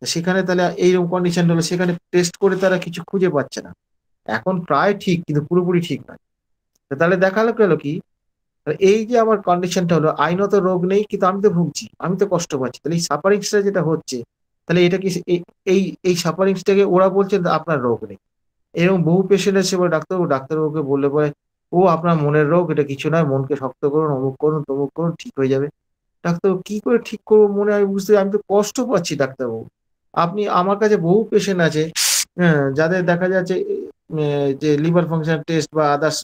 সেখানে তাহলে এইরকম কন্ডিশন হলো, সেখানে টেস্ট করে তারা কিছু খুঁজে পাচ্ছে না। এখন প্রায় ঠিক কিন্তু পুরোপুরি ঠিক নয়। তাহলে দেখালো গেল কি এই যে আমার কন্ডিশনটা হলো আইনত রোগ নেই কিন্তু আমি তো ভুগছি, আমি তো কষ্ট পাচ্ছি, তাহলে এই সাফারিংসটা যেটা হচ্ছে তাহলে এটা কি এই এই সাফারিংসটাকে ওরা বলছে আপনার রোগ নেই। এরকম বহু পেশেন্ট এসে বলে ডাক্তারবাবুকে বললে পরে ও আপনার মনের রোগ, এটা কিছু নয়, মনকে শক্ত করুন, অমুক করুন তমুক করুন ঠিক হয়ে যাবে। ডাক্তারবাবু কি করে ঠিক করবো মনে, আমি বুঝতে, আমি তো কষ্ট পাচ্ছি ডাক্তারবাবু। আপনি আমার কাছে বহু পেশেন্ট আছে হ্যাঁ যাদের দেখা যাচ্ছে যে লিভার ফাংশন টেস্ট বা আদার্স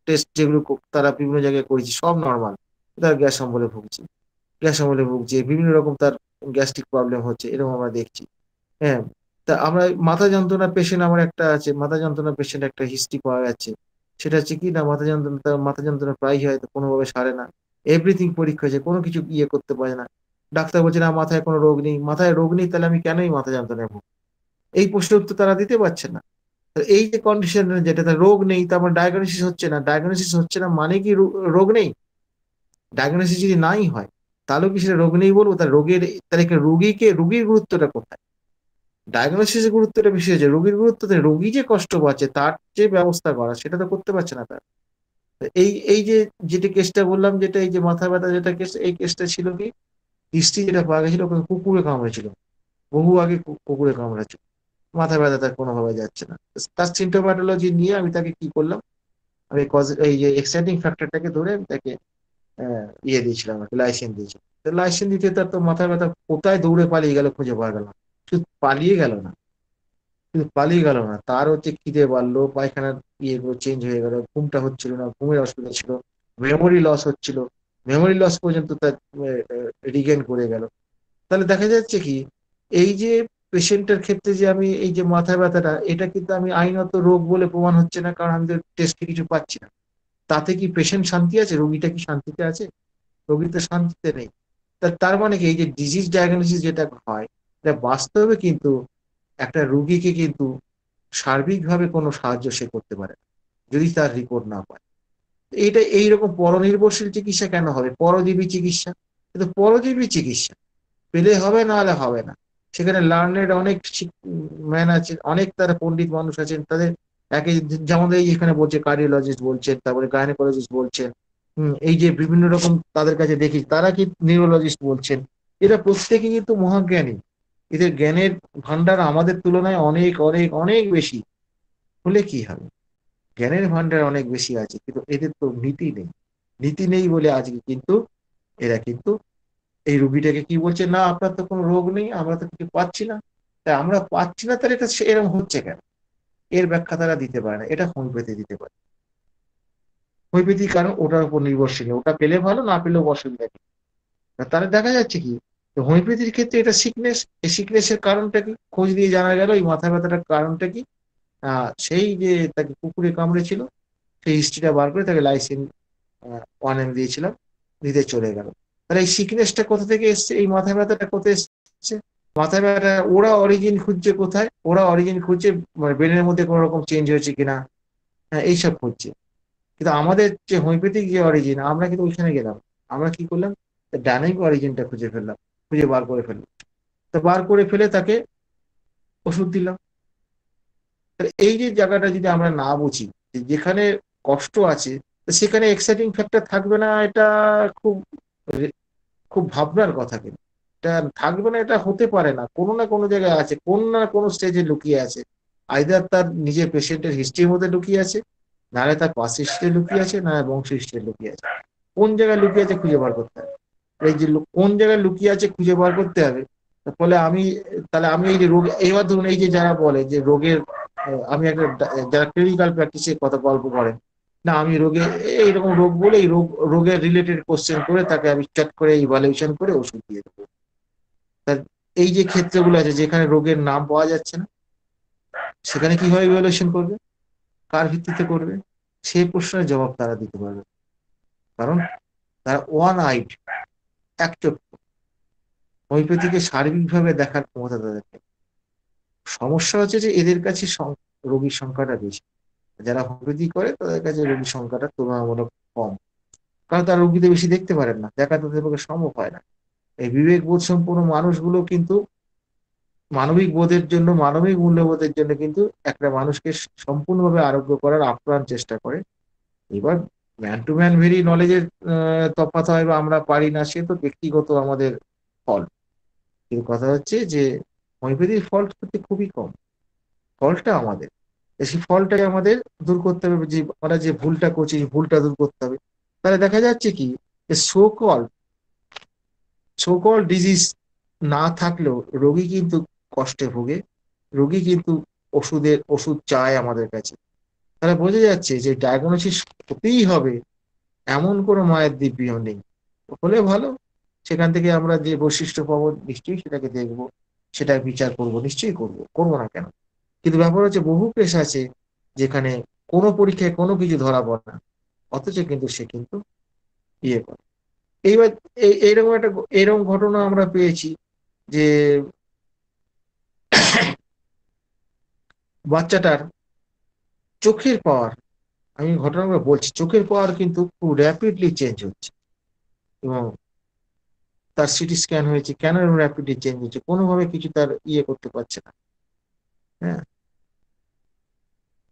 টেস্ট যেগুলো তারা বিভিন্ন জায়গায় করেছি সব নর্মাল, তার গ্যাস অম্বলে ভুগছে, গ্যাস অম্বলে ভুগছে, বিভিন্ন রকম তার গ্যাস্ট্রিক প্রবলেম হচ্ছে, এরকম আমরা দেখছি। হ্যাঁ, তা আমরা মাথা যন্ত্রণা পেশেন্ট আমার একটা আছে, মাথা যন্ত্রণা পেশেন্ট একটা হিস্ট্রি পাওয়া যাচ্ছে, সেটা হচ্ছে কি না মাথা যন্ত্রণা, তার মাথা যন্ত্রণা প্রায় হয় তো কোনোভাবে সারে না, এভরিথিং পরীক্ষা হয়েছে কোনো কিছু ইয়ে করতে পারে না। ডাক্তার বলছে না মাথায় কোনো রোগ নেই, মাথায় রোগ নেই তাহলে আমি কেনই মাথা যন্ত্রণায় ভুগি, এই প্রশ্নের উত্তর তারা দিতে পারছে না। তো এই যে কন্ডিশন যেটা তার রোগ নেই তার মানে ডায়াগনোসিস হচ্ছে না, ডায়াগনোসিস হচ্ছে না মানে কি রোগ নেই? ডায়াগনোসিস যদি নাই হয় তাহলেও কি সেটা রোগ নেই বলবো? তার রোগের তাহলে রোগীর গুরুত্বটা কোথায়? ডায়াগনোসিসের গুরুত্বটা বেশি হয়েছে, রোগীর গুরুত্বতে রোগী যে কষ্ট পাচ্ছে তার যে ব্যবস্থা করা সেটা তো করতে পারছে না তার। এই এই যে যেটা কেসটা বললাম, যেটা এই যে মাথা ব্যথা যেটা কেস, এই কেসটা ছিল কি হিস্ট্রি যেটা পাওয়া গেছিল ওখানে কুকুরে কামড়েছিল, বহু আগে কুকুরে কামড়েছিল, মাথা ব্যথা তার কোনোভাবে যাচ্ছে না। তার সিমটোম্যাটোলজি নিয়ে আমি তাকে কি করলাম, আমি এই যে এক্সাইটিং ফ্যাক্টরটাকে ধরে আমি তাকে ইয়ে দিয়েছিলাম আর কি, লাইসেন দিয়েছিলাম। লাইসেন দিতে তার তো মাথা ব্যথা কোথায় দৌড়ে পালিয়ে গেল খুঁজে পাওয়া গেল না, শুধু পালিয়ে গেল না, শুধু পালিয়ে গেল না, তার হচ্ছে খিদে বাড়লো, পায়খানার ইয়েগুলো চেঞ্জ হয়ে গেল, ঘুমটা হচ্ছিল না, ঘুমের অসুবিধা ছিল, মেমোরি লস হচ্ছিল, মেমোরি লস পর্যন্ত তার রিগেন করে গেল। তাহলে দেখা যাচ্ছে কি এই যে পেশেন্টের ক্ষেত্রে যে আমি এই যে মাথা ব্যথাটা এটা কিন্তু আমি আইনত রোগ বলে প্রমাণ হচ্ছে না, কারণ আমি তো টেস্টে কিছু পাচ্ছি না। তাতে কি পেশেন্ট শান্তি আছে? রোগীটা কি শান্তিতে আছে? রোগী তো শান্তিতে নেই। তার মানে কি এই যে ডিজিজ ডায়াগনোসিস যেটা হয় এটা বাস্তবে কিন্তু একটা রুগীকে কিন্তু সার্বিকভাবে কোনো সাহায্য সে করতে পারে না, যদি তার রিপোর্ট না পায়। এইটা এইরকম পরনির্ভরশীল চিকিৎসা কেন হবে? পরজীবী চিকিৎসা, কিন্তু পরজীবী চিকিৎসা পেলে হবে না হলে হবে না। সেখানে লার্নেড অনেক ম্যান আছে, অনেক তারা পণ্ডিত মানুষ আছেন, তাদের একে যেমন এই এখানে বলছে কার্ডিওলজিস্ট বলছেন, তারপরে গাইনোকোলজিস্ট বলছেন, এই যে বিভিন্ন রকম তাদের কাছে দেখি তারা কি নিউরোলজিস্ট বলছেন, এরা প্রত্যেকে কিন্তু মহাজ্ঞানী, এদের জ্ঞানের ভান্ডার আমাদের তুলনায় অনেক অনেক অনেক বেশি। হলে কি হবে, জ্ঞানের ভান্ডার অনেক বেশি আছে কিন্তু এদের তো নীতি নেই, নীতি নেই বলে আজকে কিন্তু এরা কিন্তু এই রুগীটাকে কি বলছে না আপনার তো কোনো রোগ নেই, আমরা তো কিছু পাচ্ছি না, তাই আমরা পাচ্ছি না তাহলে এটা এরকম হচ্ছে কেন, এর ব্যাখ্যা তারা দিতে পারে না, এটা হোমিওপ্যাথি দিতে পারে। হোমিওপ্যাথি কারণ ওটার উপর নির্ভরশীল, ওটা পেলে ভালো, না পেলেও অসুবিধা নেই। তাহলে দেখা যাচ্ছে কি হোমিওপ্যাথির ক্ষেত্রে এটা সিকনেস, এই সিকনেসের কারণটা কি খোঁজ দিয়ে জানা গেল এই মাথা ব্যথাটার কারণটা কি, সেই যে তাকে কুকুরে কামড়েছিল সেই হিস্ট্রিটা বার করে তাকে লাইসিন 1 mg দিয়েছিলাম, দিতে চলে গেল। তাহলে এই সিকনেসটা কোথা থেকে এসছে, এই মাথা ব্যথাটা কোথায় এসছে? মাথা ব্যথা ওরা অরিজিন খুঁজছে কোথায়, ওরা অরিজিন খুঁজছে মানে ব্রেনের মধ্যে কোনো রকম চেঞ্জ হয়েছে কিনা, হ্যাঁ এইসব খুঁজছে। কিন্তু আমাদের যে হোমিওপ্যাথিক যে অরিজিন আমরা কিন্তু ওইখানে গেলাম, আমরা কি করলাম ডাইনামিক অরিজিনটা খুঁজে ফেললাম, খুঁজে বার করে ফেললাম, তো বার করে ফেলে তাকে ওষুধ দিলাম। তাহলে এই যে জায়গাটা যদি আমরা না বুঝি যে যেখানে কষ্ট আছে সেখানে এক্সাইটিং ফ্যাক্টর থাকবে না, এটা খুব খুব ভাবনার কথা, কিন্তু এটা থাকবে না এটা হতে পারে না, কোনো না কোনো জায়গায় আছে, কোন না কোনো স্টেজে লুকিয়ে আছে, আইদার তার নিজের পেশেন্টের হিস্ট্রির মধ্যে লুকিয়ে আছে, নাহলে তার পাস হিস্ট্রি লুকিয়ে আছে, না বংশ হিস্ট্রি লুকিয়ে আছে। কোন জায়গায় লুকিয়ে আছে খুঁজে বার করতে হবে, এই যে কোন জায়গায় লুকিয়ে আছে খুঁজে বার করতে হবে। ফলে আমি তাহলে আমি এই যে রোগ এবার ধরুন এই যে যারা বলে যে রোগের আমি একটা যারা ক্লিনিক্যাল প্র্যাকটিসের কথা গল্প করেন না আমি রোগে এইরকম রোগ বলে এই রোগের রিলেটেড কোশ্চেন করে তাকে আমি চট করে ইভালুয়েশন করে ওষুধ দিয়ে দেবো। তার এই যে ক্ষেত্রগুলো আছে যেখানে রোগের নাম পাওয়া যাচ্ছে না, সেখানে কিভাবে ইভালুয়েশন করবে, কার ভিত্তিতে করবে, সেই প্রশ্নের জবাব তারা দিতে পারবে। কারণ তারা ওয়ান আইড, এক চক্ষু, হোমিওপ্যাথিকে সার্বিকভাবে দেখার ক্ষমতা তাদের নেই। সমস্যা হচ্ছে যে এদের কাছে রোগীর সংখ্যাটা বেশি, যারা হোমিওপ্যাথি করে তাদের কাছে রোগীর সংখ্যাটা তুলনামূলক কম, কারণ তারা রোগীদের বেশি দেখতে পারেন না, দেখা তাদের পক্ষে সম্ভব হয় না। এই বিবেক বোধ সম্পন্ন মানুষগুলো কিন্তু মানবিক বোধের জন্য, মানবিক মূল্যবোধের জন্য কিন্তু একটা মানুষকে সম্পূর্ণভাবে আরোগ্য করার আপ্রাণ চেষ্টা করে। এবার ম্যান টু ম্যান ভেরি নলেজের তফাৎ হয় বা আমরা পারি না, সে তো ব্যক্তিগত আমাদের ফল্ট। কিন্তু কথা হচ্ছে যে হোমিওপ্যাথির ফল্ট করতে খুবই কম, ফলটা আমাদের। সেই ফলটাকে আমাদের দূর করতে হবে, যে আমরা যে ভুলটা করছি এই ভুলটা দূর করতে হবে। তাহলে দেখা যাচ্ছে কি, সোকল সোকল ডিজিজ না থাকলেও রোগী কিন্তু কষ্টে ভোগে, রোগী কিন্তু ওষুধ চায় আমাদের কাছে। তাহলে বোঝা যাচ্ছে যে ডায়াগনোসিস হতেই হবে এমন কোনো মায়ের দিব্যি নেই। হলে ভালো, সেখান থেকে আমরা যে বৈশিষ্ট্য পাবো নিশ্চয়ই সেটাকে দেখবো, সেটা বিচার করব, নিশ্চয়ই করবো না কেন। কিন্তু ব্যাপার হচ্ছে বহু কেস আছে যেখানে কোনো পরীক্ষায় কোনো কিছু ধরা পড়ে না, অথচ কিন্তু সে কিন্তু ইয়ে করে। এইবার এইরকম ঘটনা আমরা পেয়েছি যে বাচ্চাটার চোখের পাওয়ার, আমি ঘটনাগুলো বলছি, চোখের পাওয়ার কিন্তু খুব র্যাপিডলি চেঞ্জ হচ্ছে, এবং তার সিটি স্ক্যান হয়েছে, কেন এরকম র্যাপিডলি চেঞ্জ হচ্ছে, কোনোভাবে কিছু তার ইয়ে করতে পারছে না, হ্যাঁ,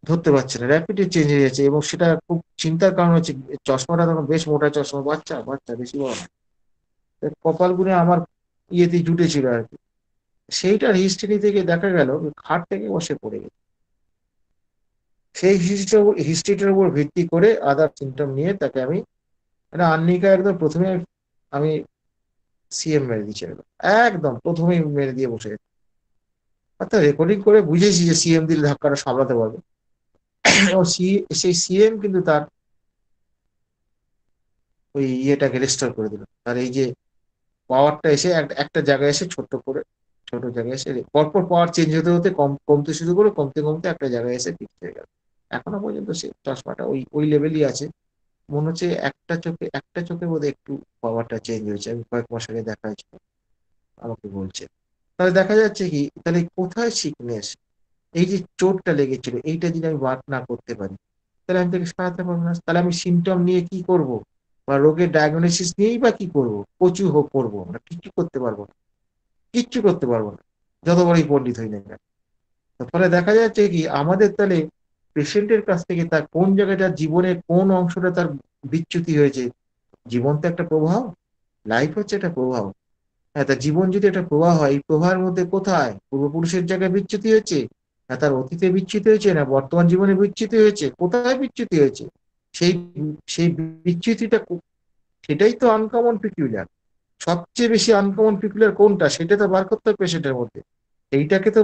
ধরতে পারছে না, র্যাপিডলি চেঞ্জ হয়ে যাচ্ছে। এবং সেটা খুব চিন্তার কারণ হচ্ছে চশমাটা তখন বেশ মোটা চশমা, বাচ্চা বাচ্চা বেশি বড় না। কপাল গুনে আমার ইয়েতে জুটেছিল আর কি। সেইটার হিস্ট্রি থেকে দেখা গেল খাট থেকে বসে পড়ে গেছে। সেই হিস্ট্রিটার উপর ভিত্তি করে আদার সিমটম নিয়ে তাকে আমি মানে আন্নিকা একদম প্রথমে আমি সিএম মেরে দিয়েছিল, একদম প্রথমেই মেরে দিয়ে বসে গেছে। অর্থাৎ রেকর্ডিং করে বুঝেছি যে সিএম দিলে ধাক্কাটা সামলাতে পারবে। এবং সেই সিএম কিন্তু তার ওই ইয়েটাকে রেস্টোর করে দিল, তার এই যে পাওয়ারটা এসে একটা জায়গায় এসে ছোট্ট করে, ছোট জায়গায় এসে পরপর পাওয়ার চেঞ্জ হতে হতে কমতে শুরু করে, কমতে কমতে একটা জায়গায় এসে ফিক্স হয়ে গেল। এখনো পর্যন্ত সে চশমাটা ওই ওই লেভেলই আছে। মনে হচ্ছে একটা চোখে বোধহয় একটু পাওয়ারটা চেঞ্জ হয়েছে, আমি কয়েক মাস আগে দেখা হয়েছিল, আমাকে বলছে। তাহলে দেখা যাচ্ছে কি, তাহলে কোথায় সিকনেস, এই যে চোটটা লেগেছিল এইটা যদি আমি বার না করতে পারি, তাহলে আমি তাকে সারাতে পারবো না। তাহলে আমি সিমটম নিয়ে কি করব, বা রোগের ডায়াগনোসিস নিয়েই বা কি করবো, প্রচুর হোক করবো, আমরা কিচ্ছু করতে পারবো না, কিচ্ছু করতে পারবো না, যত বড়ই পণ্ডিত হই না কেন। ফলে দেখা যাচ্ছে কি আমাদের তাহলে পেশেন্টের কাছ থেকে তার কোন জায়গাটা জীবনের কোন অংশটা তার বিচ্যুতি হয়েছে। জীবন তো একটা প্রবাহ, লাইফ হচ্ছে একটা প্রবাহ। হ্যাঁ, তার জীবন যদি একটা প্রবাহ হয়, এই প্রবাহের মধ্যে কোথায় পূর্বপুরুষের জায়গায় বিচ্যুতি হয়েছে, না তার অতীতে বিচ্যুতি হয়েছে, না বর্তমান জীবনে বিচ্যুতি হয়েছে, কোথায় বিচ্যুতি হয়েছে, সেই সেই বিচ্যুতিটা সেটাই তো আনকমন পিকুলিয়ার। সবচেয়ে বেশি আনকমন পিকুলিয়ার কোনটা সেটা তো বার করতে হবে পেশেন্টের মধ্যে, এইটাকে তো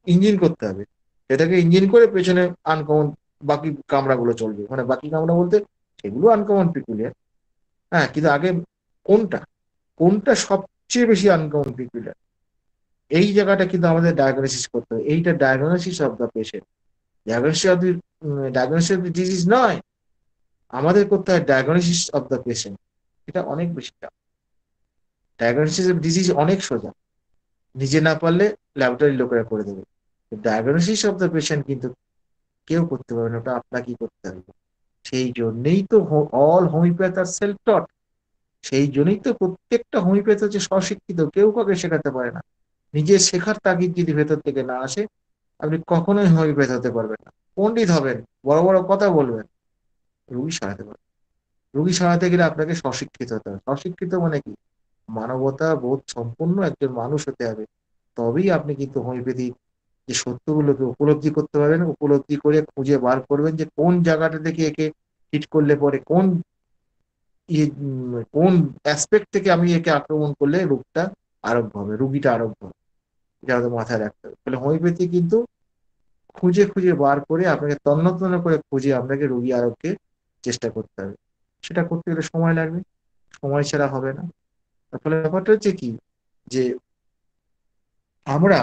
ইঞ্জিন করতে হবে। এটাকে ইঞ্জিন করে পেছনে আনকমন বাকি কামরাগুলো চলবে, মানে বাকি কামরা বলতে সেগুলো আনকমন পিকুলিয়ার। হ্যাঁ, কিন্তু আগে কোনটা কোনটা সবচেয়ে বেশি আনকমন পিকুলিয়ার, এই জায়গাটা কিন্তু আমাদের ডায়াগনোসিস করতে হবে। এইটা diagnosis of the patient, diagnosis of the diagnosis of the disease নয়, আমাদের করতে হয় ডায়াগনোসিস অফ দ্য পেশেন্ট। এটা অনেক বেশি, ডায়াগনোসিস অফ ডিজিজ অনেক সোজা, নিজে না পারলে ল্যাবরেটরি লোকেরা করে দেবে। ডায়াগনোসিস অফ দ্য পেশেন্ট কিন্তু কেউ করতে পারবে না, ওটা আপনাকেই করতে হবে। সেই জন্যই তো অল হোমিওপ্যাথ আর সেলফ টট। সেই জন্যই তো প্রত্যেকটা হোমিওপ্যাথ হচ্ছে স্বশিক্ষিত, কেউ কাউকে শেখাতে পারে না। নিজের শেখার তাগিদ যদি ভেতর থেকে না আসে, আপনি কখনোই হোমিওপ্যাথ হতে পারবেন না। পণ্ডিত হবেন, বড় বড় কথা বলবেন, রুগী সারাতে পারবেন। রুগী সারাতে গেলে আপনাকে স্বশিক্ষিত হতে হবে। স্বশিক্ষিত মানে কি, মানবতা বোধ সম্পন্ন একজন মানুষ হতে হবে। তবেই আপনি কিন্তু হোমিওপ্যাথি যে সত্যগুলোকে উপলব্ধি করতে পারবেন, উপলব্ধি করে খুঁজে বার করবেন যে কোন জায়গাটা থেকে একে হিট করলে পরে কোন অ্যাসপেক্ট থেকে আমি একে আক্রমণ করলে রোগটা আরোগ্য হবে, রুগীটা আরোগ্য হবে। এটা আমাদের মাথায় রাখতে হবে। তাহলে হোমিওপ্যাথি কিন্তু খুঁজে খুঁজে বার করে আপনাকে তন্ন তন্ন করে খুঁজে আপনাকে রোগী আরোগ্যে চেষ্টা করতে হবে। সেটা করতে গেলে সময় লাগবে, সময় ছাড়া হবে না। তার ফলে ব্যাপারটা হচ্ছে কি, যে আমরা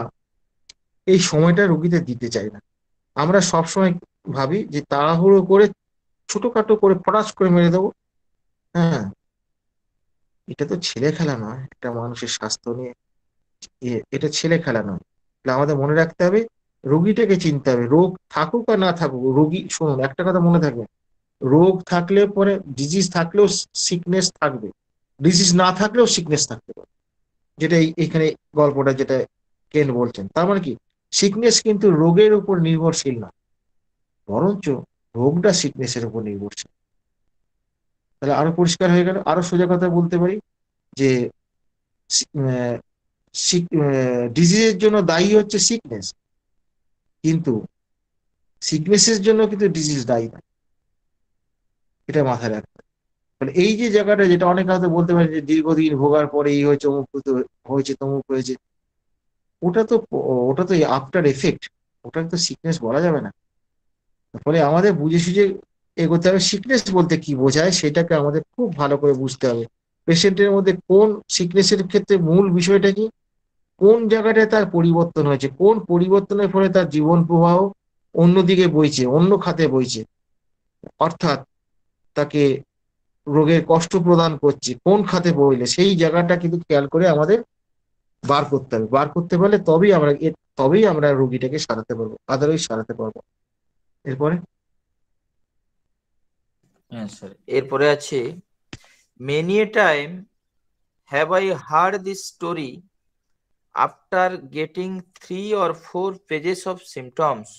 এই সময়টা রোগীদের দিতে চাই না। আমরা সবসময় ভাবি যে তাড়াহুড়ো করে ছোটখাটো করে ফটাস করে মেরে দেবো। হ্যাঁ, এটা তো ছেলে খেলা নয় একটা মানুষের স্বাস্থ্য নিয়ে। এটা ছেলে খেলা নয়। তাহলে আমাদের মনে রাখতে হবে, রোগীটাকে চিনতে হবে। রোগ থাকুক আর না থাকুক, রোগী, শুনুন একটা কথা মনে থাকবে, রোগ থাকলে পরে, ডিজিজ থাকলেও সিকনেস থাকবে, ডিজিজ না থাকলেও সিকনেস থাকতে পারে। যেটা এখানে গল্পটা যেটা কেন বলছেন, তার মানে কি, সিকনেস কিন্তু রোগের উপর নির্ভরশীল না, বরঞ্চ রোগটা সিকনেসের উপর নির্ভরশীল। তাহলে আরো পরিষ্কার হয়ে গেল। আরো সোজা কথা বলতে পারি যে ডিজিজের জন্য দায়ী হচ্ছে সিকনেস, কিন্তু সিকনেসের জন্য কিন্তু ডিজিজ দায়ী না। এটা মাথায় রাখতে হবে। মানে এই যে জায়গাটা, যেটা অনেক হয়তো বলতে পারে যে দীর্ঘদিন ভোগার পরে এই হয়েছে, অমুক হয়েছে, তমুক হয়েছে, ওটা তো ওটা তো আফটার এফেক্ট, ওটা তো সিকনেস বলা যাবে না। ফলে আমাদের বুঝে সুঝে এগোতে হবে। সিকনেস বলতে কি বোঝায় সেটাকে আমাদের খুব ভালো করে বুঝতে হবে। পেশেন্টের মধ্যে কোন সিকনেসের ক্ষেত্রে মূল বিষয়টা কি, কোন জায়গাটায় তার পরিবর্তন হয়েছে, কোন পরিবর্তনের ফলে তার জীবন প্রবাহ অন্যদিকে বইছে, অন্য খাতে বইছে, অর্থাৎ তাকে রোগের কষ্ট প্রদান করছে, কোন খাতে বইলে, সেই জায়গাটা কিন্তু খেয়াল করে আমাদের বার করতে হবে। বার করতে পারলে তবেই আমরা রোগীটাকে সারাতে পারবো, আদারওয়াইজ সারাতে পারবো। এরপরে হ্যাঁ স্যার, এরপরে আছে many a time have I hard this story after getting 3 or 4 pages of symptoms.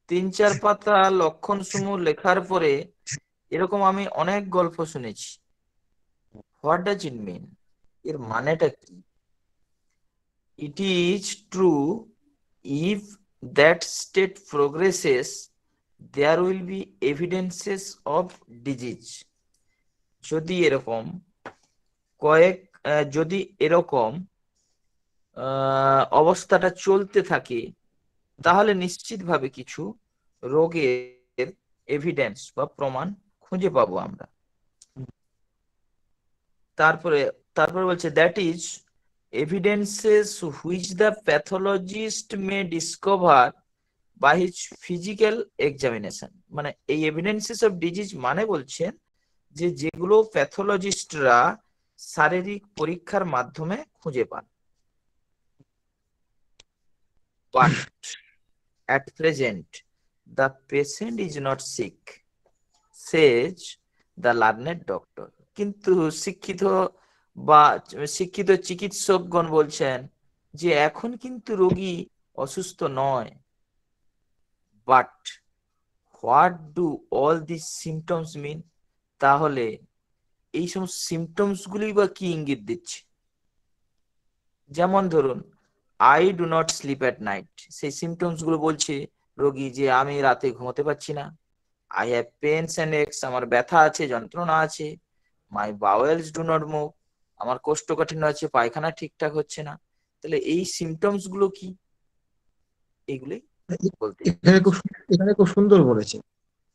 3-4 পাতা লক্ষণ সমূহ লেখার পরে এরকম আমি অনেক গল্প শুনেছি। What does it mean? এর মানেটা কি? It is true, if that state progresses there will be evidences of disease. যদি এরকম যদি এরকম অবস্থাটা চলতে থাকে, তাহলে নিশ্চিতভাবে কিছু রোগের এভিডেন্স বা প্রমাণ খুঁজে পাবো আমরা। তারপরে তারপরে বলছে that is evidences which the pathologist may discover by his physical examination. মানে এই এভিডেন্সেস অফ ডিজিজ মানে বলছেন যে যেগুলো প্যাথোলজিস্টরা শারীরিক পরীক্ষার মাধ্যমে খুঁজে পান। But at present the patient is not sick, says the learned doctor. কিন্তু শিক্ষিত চিকিৎসকগণ বলছেন যে এখন কিন্তু রোগী অসুস্থ নয়। But what do all this symptoms mean? তাহলে এই সমস্ত সিমটমস গুলি বা কি ইঙ্গিত দিচ্ছে? যেমন ধরুন, I do not sleep at night, সেই সিমটমস গুলো বলছে রোগী যে আমি রাতে ঘুমোতে পারছি না। I have pains and aches, আমার ব্যথা আছে, যন্ত্রণা আছে। My bowels do not move, আমার কোষ্ঠকাঠিন্য আছে, পায়খানা ঠিকঠাক হচ্ছে না। তাহলে এই সিমটমস গুলো কি? এগুলি বলতে এখানে খুব এখানে খুব সুন্দর বলেছে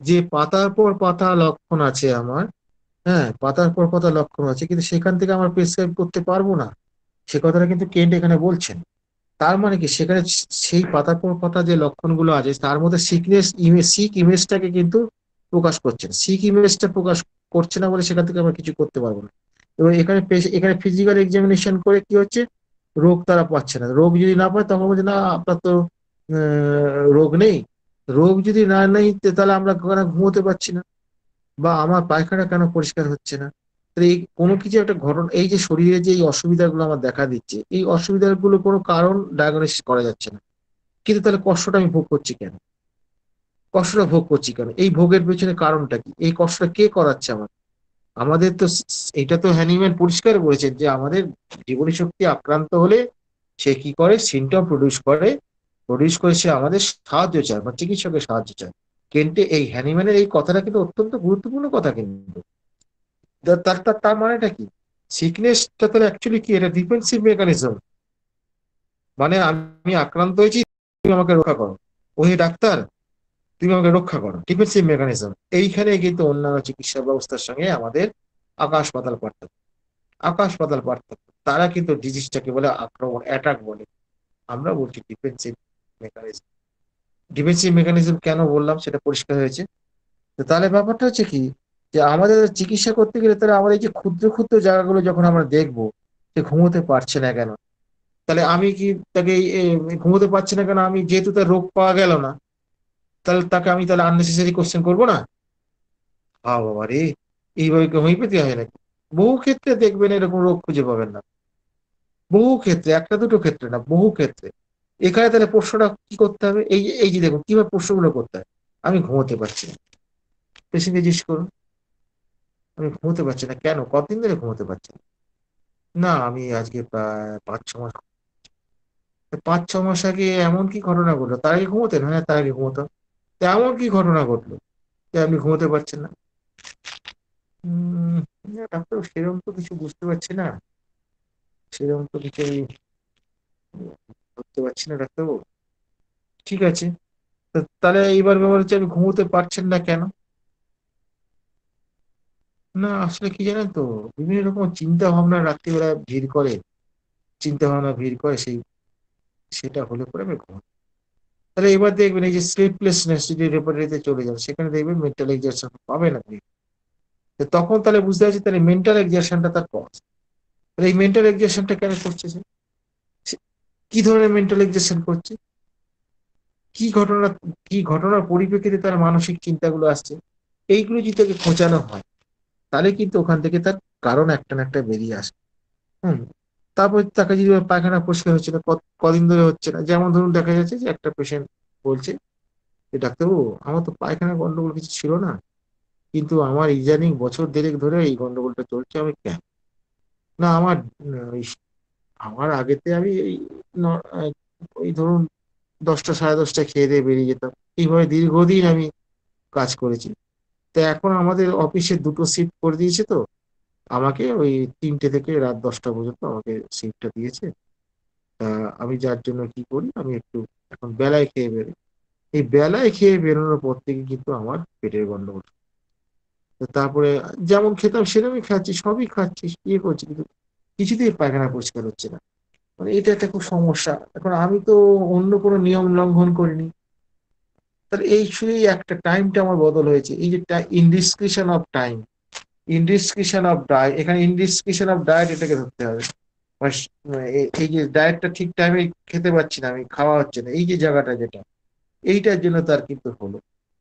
যে পাতার পর পাতা লক্ষণ আছে আমার। হ্যাঁ, পাতার পর পাতা লক্ষণ আছে, কিন্তু সেখান থেকে আমরা প্রেসক্রাইব করতে পারবো না, সে কথাটা কিন্তু কেন্ট এখানে বলছেন। তার মানে কি, সেখানে সেই পাতার পর পাতা যে লক্ষণগুলো আছে তার মধ্যে সিক ইমেজটাকে কিন্তু প্রকাশ করছেন। সিক ইমেজটা প্রকাশ করছে না বলে সেখান থেকে আমরা কিছু করতে পারবো না। এবং এখানে ফিজিক্যাল এক্সামিনেশন করে কি হচ্ছে, রোগ তারা পাচ্ছে না। রোগ যদি না পায় তখন বলছে না আপনার তো রোগ নেই। রোগ যদি না নেই তাহলে আমরা কেন ঘুমোতে পারছি না, বা আমার পায়খানা কেন পরিষ্কার হচ্ছে না। এই কোনো কিছু একটা ঘটনা, এই যে শরীরে যে এই অসুবিধাগুলো আমার দেখা দিচ্ছে, এই অসুবিধাগুলো কোনো কারণ ডায়াগনোসিস করা যাচ্ছে না। কিন্তু তাহলে কষ্টটা আমি ভোগ করছি কেন, কষ্টটা ভোগ করছি কেন, এই ভোগের পেছনে কারণটা কি, এই কষ্টটা কে করাচ্ছে আমার? আমাদের তো এটা তো হ্যানিম্যান পরিষ্কার বলেছেন যে আমাদের জীবনী শক্তি আক্রান্ত হলে সে কি করে, সিমটম প্রডিউস করে সে আমাদের সাহায্য চায় বা চিকিৎসকের সাহায্য চায়। কেন্টে এই হ্যানিম্যানের এই কথাটা কিন্তু অত্যন্ত গুরুত্বপূর্ণ কথা। কিন্তু তার তার তার মানেটা কি, সিকনেসটা তাহলে অ্যাকচুয়ালি কি, এটা ডিফেন্সিভ মেকানিজম। মানে আমি আক্রান্ত হয়েছি, তুমি আমাকে রক্ষা করো। ওহে ডাক্তার, তুমি আমাকে রক্ষা করো, ডিফেন্সিভ মেকানিজম। এইখানে কিন্তু অন্যান্য চিকিৎসা ব্যবস্থার সঙ্গে আমাদের আকাশ পাতাল পার্থক্য, আকাশ পাতাল পার্থক্য। তারা কিন্তু ডিজিজটাকে বলে আক্রমণ, অ্যাটাক বলে, আমরা বলছি ডিফেন্সিভ মেকানিজম। ডিফেন্সিভ মেকানিজম কেন বললাম সেটা পরিষ্কার হয়েছে। তো তাহলে ব্যাপারটা হচ্ছে কি, যে আমাদের চিকিৎসা করতে গেলে তাহলে আমাদের এই যে ক্ষুদ্র ক্ষুদ্র জায়গাগুলো যখন আমরা দেখবো যে ঘুমোতে পারছে না কেন, তাহলে আমি কি তাকে ঘুমোতে পারছে না কেন, আমি যেহেতু তার রোগ পাওয়া গেল না, তাহলে তাকে আমি তাহলে আননেসেসারি কোশ্চেন করবো না? বাবা রে, এইভাবে কি হোমিওপ্যাথি হয় নাকি? বহু ক্ষেত্রে দেখবেন এরকম রোগ খুঁজে পাবেন না, বহু ক্ষেত্রে, একটা দুটো ক্ষেত্রে না, বহু ক্ষেত্রে। এখানে তাহলে প্রশ্নটা কি করতে হবে, এই যে দেখুন কিভাবে প্রশ্নগুলো করতে হয়। আমি ঘুমোতে পারছি না, পেশেন্টকে জিজ্ঞেস করুন আমি ঘুমোতে পারছি না কেন, কতদিন ধরে ঘুমোতে পারছি না? না আমি আজকে প্রায় 5-6 মাস। 5-6 মাস আগে এমন কি ঘটনা ঘটলো, তার আগে ঘুমোতেন? হ্যাঁ তার আগে ঘুমোতাম। তো এমন কি ঘটনা ঘটলো যে আপনি ঘুমোতে পারছেন না? উম না, ডাক্তার সেরকম তো কিছু বুঝতে পারছি না, সেরকম তো কিছু আমি ধরতে পারছি না ডাক্তারবাবু। ঠিক আছে, তাহলে এইবার ব্যাপার হচ্ছে আমি ঘুমোতে পারছেন না কেন? না আসলে কি জানেন তো, বিভিন্ন রকম চিন্তা ভাবনা রাত্রিবেলা ভিড় করে, চিন্তা ভাবনা ভিড় করে, সেটা হলে পরে আমি ঘুম। তাহলে এবার দেখবেন এই যে স্লিপলেসনেস যদি রেপার্টরিতে চলে যাবে, সেখানে দেখবেন মেন্টাল এক্সারশন পাবেন আপনি। তো তখন তাহলে বুঝতে পারছি তাহলে মেন্টাল এক্সারশনটা তার কজ। তাহলে এই মেন্টাল এক্সারশনটা কেন করছে সে? সে কি ধরনের মেন্টাল এক্সারশন করছে? কি ঘটনা, কি ঘটনার পরিপ্রেক্ষিতে তার মানসিক চিন্তাগুলো আসছে, এইগুলো যদি তাকে খোঁচানো হয়, তাহলে কিন্তু ওখান থেকে তার কারণ একটা না একটা বেরিয়ে আসে। হুম। তারপর তাকে যদি পায়খানা পরিষ্কার হচ্ছে না, কদিন ধরে হচ্ছে না, যেমন ধরুন দেখা যাচ্ছে যে একটা পেশেন্ট বলছে যে ডাক্তারবাবু আমার তো পায়খানা গন্ডগোল কিছু ছিল না, কিন্তু আমার ইদানিং বছর দেড়েক ধরে এই গন্ডগোলটা চলছে, আমি কেন? না আমার আমার আগেতে আমি এই ওই ধরুন 10টা 10:30 খেয়ে দিয়ে বেরিয়ে যেতাম, এইভাবে দীর্ঘদিন আমি কাজ করেছি। তো এখন আমাদের অফিসে দুটো শিফট করে দিয়েছে, তো আমাকে ওই 3টে থেকে রাত 10টা পর্যন্ত আমাকে শিফটটা দিয়েছে। তা আমি যার জন্য কি করি, আমি একটু এখন বেলায় খেয়ে বেরোই। এই বেলায় খেয়ে বেরোনোর পর থেকে কিন্তু আমার পেটের গন্ডগোল। তো তারপরে যেমন খেতাম সেরকমই খাচ্ছি, সবই খাচ্ছি, ইয়ে করছি, কিন্তু কিছুতেই পায়খানা পরিষ্কার হচ্ছে না। মানে এটা একটা খুব সমস্যা। এখন আমি তো অন্য কোনো নিয়ম লঙ্ঘন করিনি, তাহলে এই শুধুই একটা টাইমটা আমার বদল হয়েছে, এই যে ইনডিসক্রিশন অফ টাইম, ইনডিসক্রিশন অফ ডায়েট, এখানে ইনডিসক্রিশন অফ ডায়েট এটাকে ধরতে হবে। মানে এই যে ডায়েটটা ঠিক টাইমে খেতে পাচ্ছি না, আমি খাওয়া হচ্ছে না, এই যে জায়গাটা যেটা, এইটার জন্য তার কিন্তু হলো।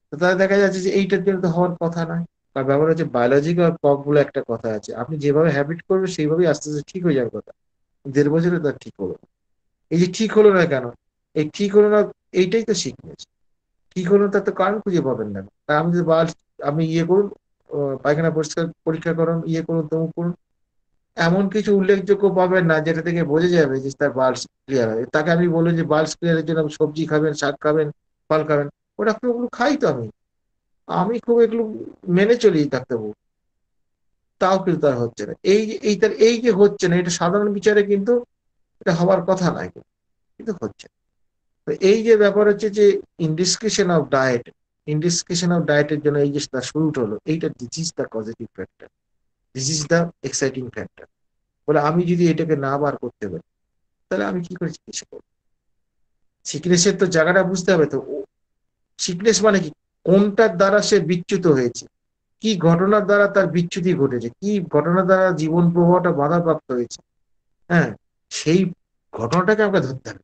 তো তাহলে দেখা যাচ্ছে যে এইটার জন্য তো হওয়ার কথা নয়। আর ব্যাপার হচ্ছে বায়োলজিক্যাল ক্লক বলে একটা কথা আছে, আপনি যেভাবে হ্যাবিট করবেন সেইভাবেই আস্তে আস্তে ঠিক হয়ে যাওয়ার কথা। 1.5 বছরে তার ঠিক হলো না। এই যে ঠিক হলো না কেন, এই ঠিক হলো না, এইটাই তো সিকনেস। ঠিক হলো না তার তো কারণ খুঁজে পাবেন না। তা আমি যদি আপনি ইয়ে করুন, পায়খানা পরিষ্কার পরীক্ষা করুন, ইয়ে করুন, তমুক করুন, এমন কিছু উল্লেখযোগ্য পাবেন না যেটা থেকে বোঝা যাবে যে তার বাল্বস ক্লিয়ার হবে। তাকে আমি বললাম যে বাল্বস ক্লিয়ারের জন্য আপনি সবজি খাবেন, শাক খাবেন, ফল খাবেন, ওটা ওগুলো খাই তো আমি, আমি খুব এগুলো মেনে চলি ডাক্তারবাবু, তাও কিন্তু তার হচ্ছে না। এই যে হচ্ছে না, এটা সাধারণ বিচারে কিন্তু এটা হওয়ার কথা নয়, কিন্তু হচ্ছে না। তো এই যে ব্যাপার হচ্ছে যে ইনডিসক্রিশন অফ ডায়েট, ইনডিসক্রিশন অফ ডায়েটের জন্য এই যে তার শুরুটা হলো, এইটা this is the positive factor, this is the exciting factor. বলে আমি যদি এটাকে না বার করতে পারি, তাহলে আমি কি করে চিকিৎসা করবো? সিকনেসের তো জায়গাটা বুঝতে হবে তো। সিকনেস মানে কি, কোনটার দ্বারা সে বিচ্যুত হয়েছে, কি ঘটনার দ্বারা তার বিচ্যুতি ঘটেছে, কি ঘটনার দ্বারা জীবন প্রবাহটা বাধাপ্রাপ্ত হয়েছে। হ্যাঁ, সেই ঘটনাটাকে আমাকে ধরতে হবে।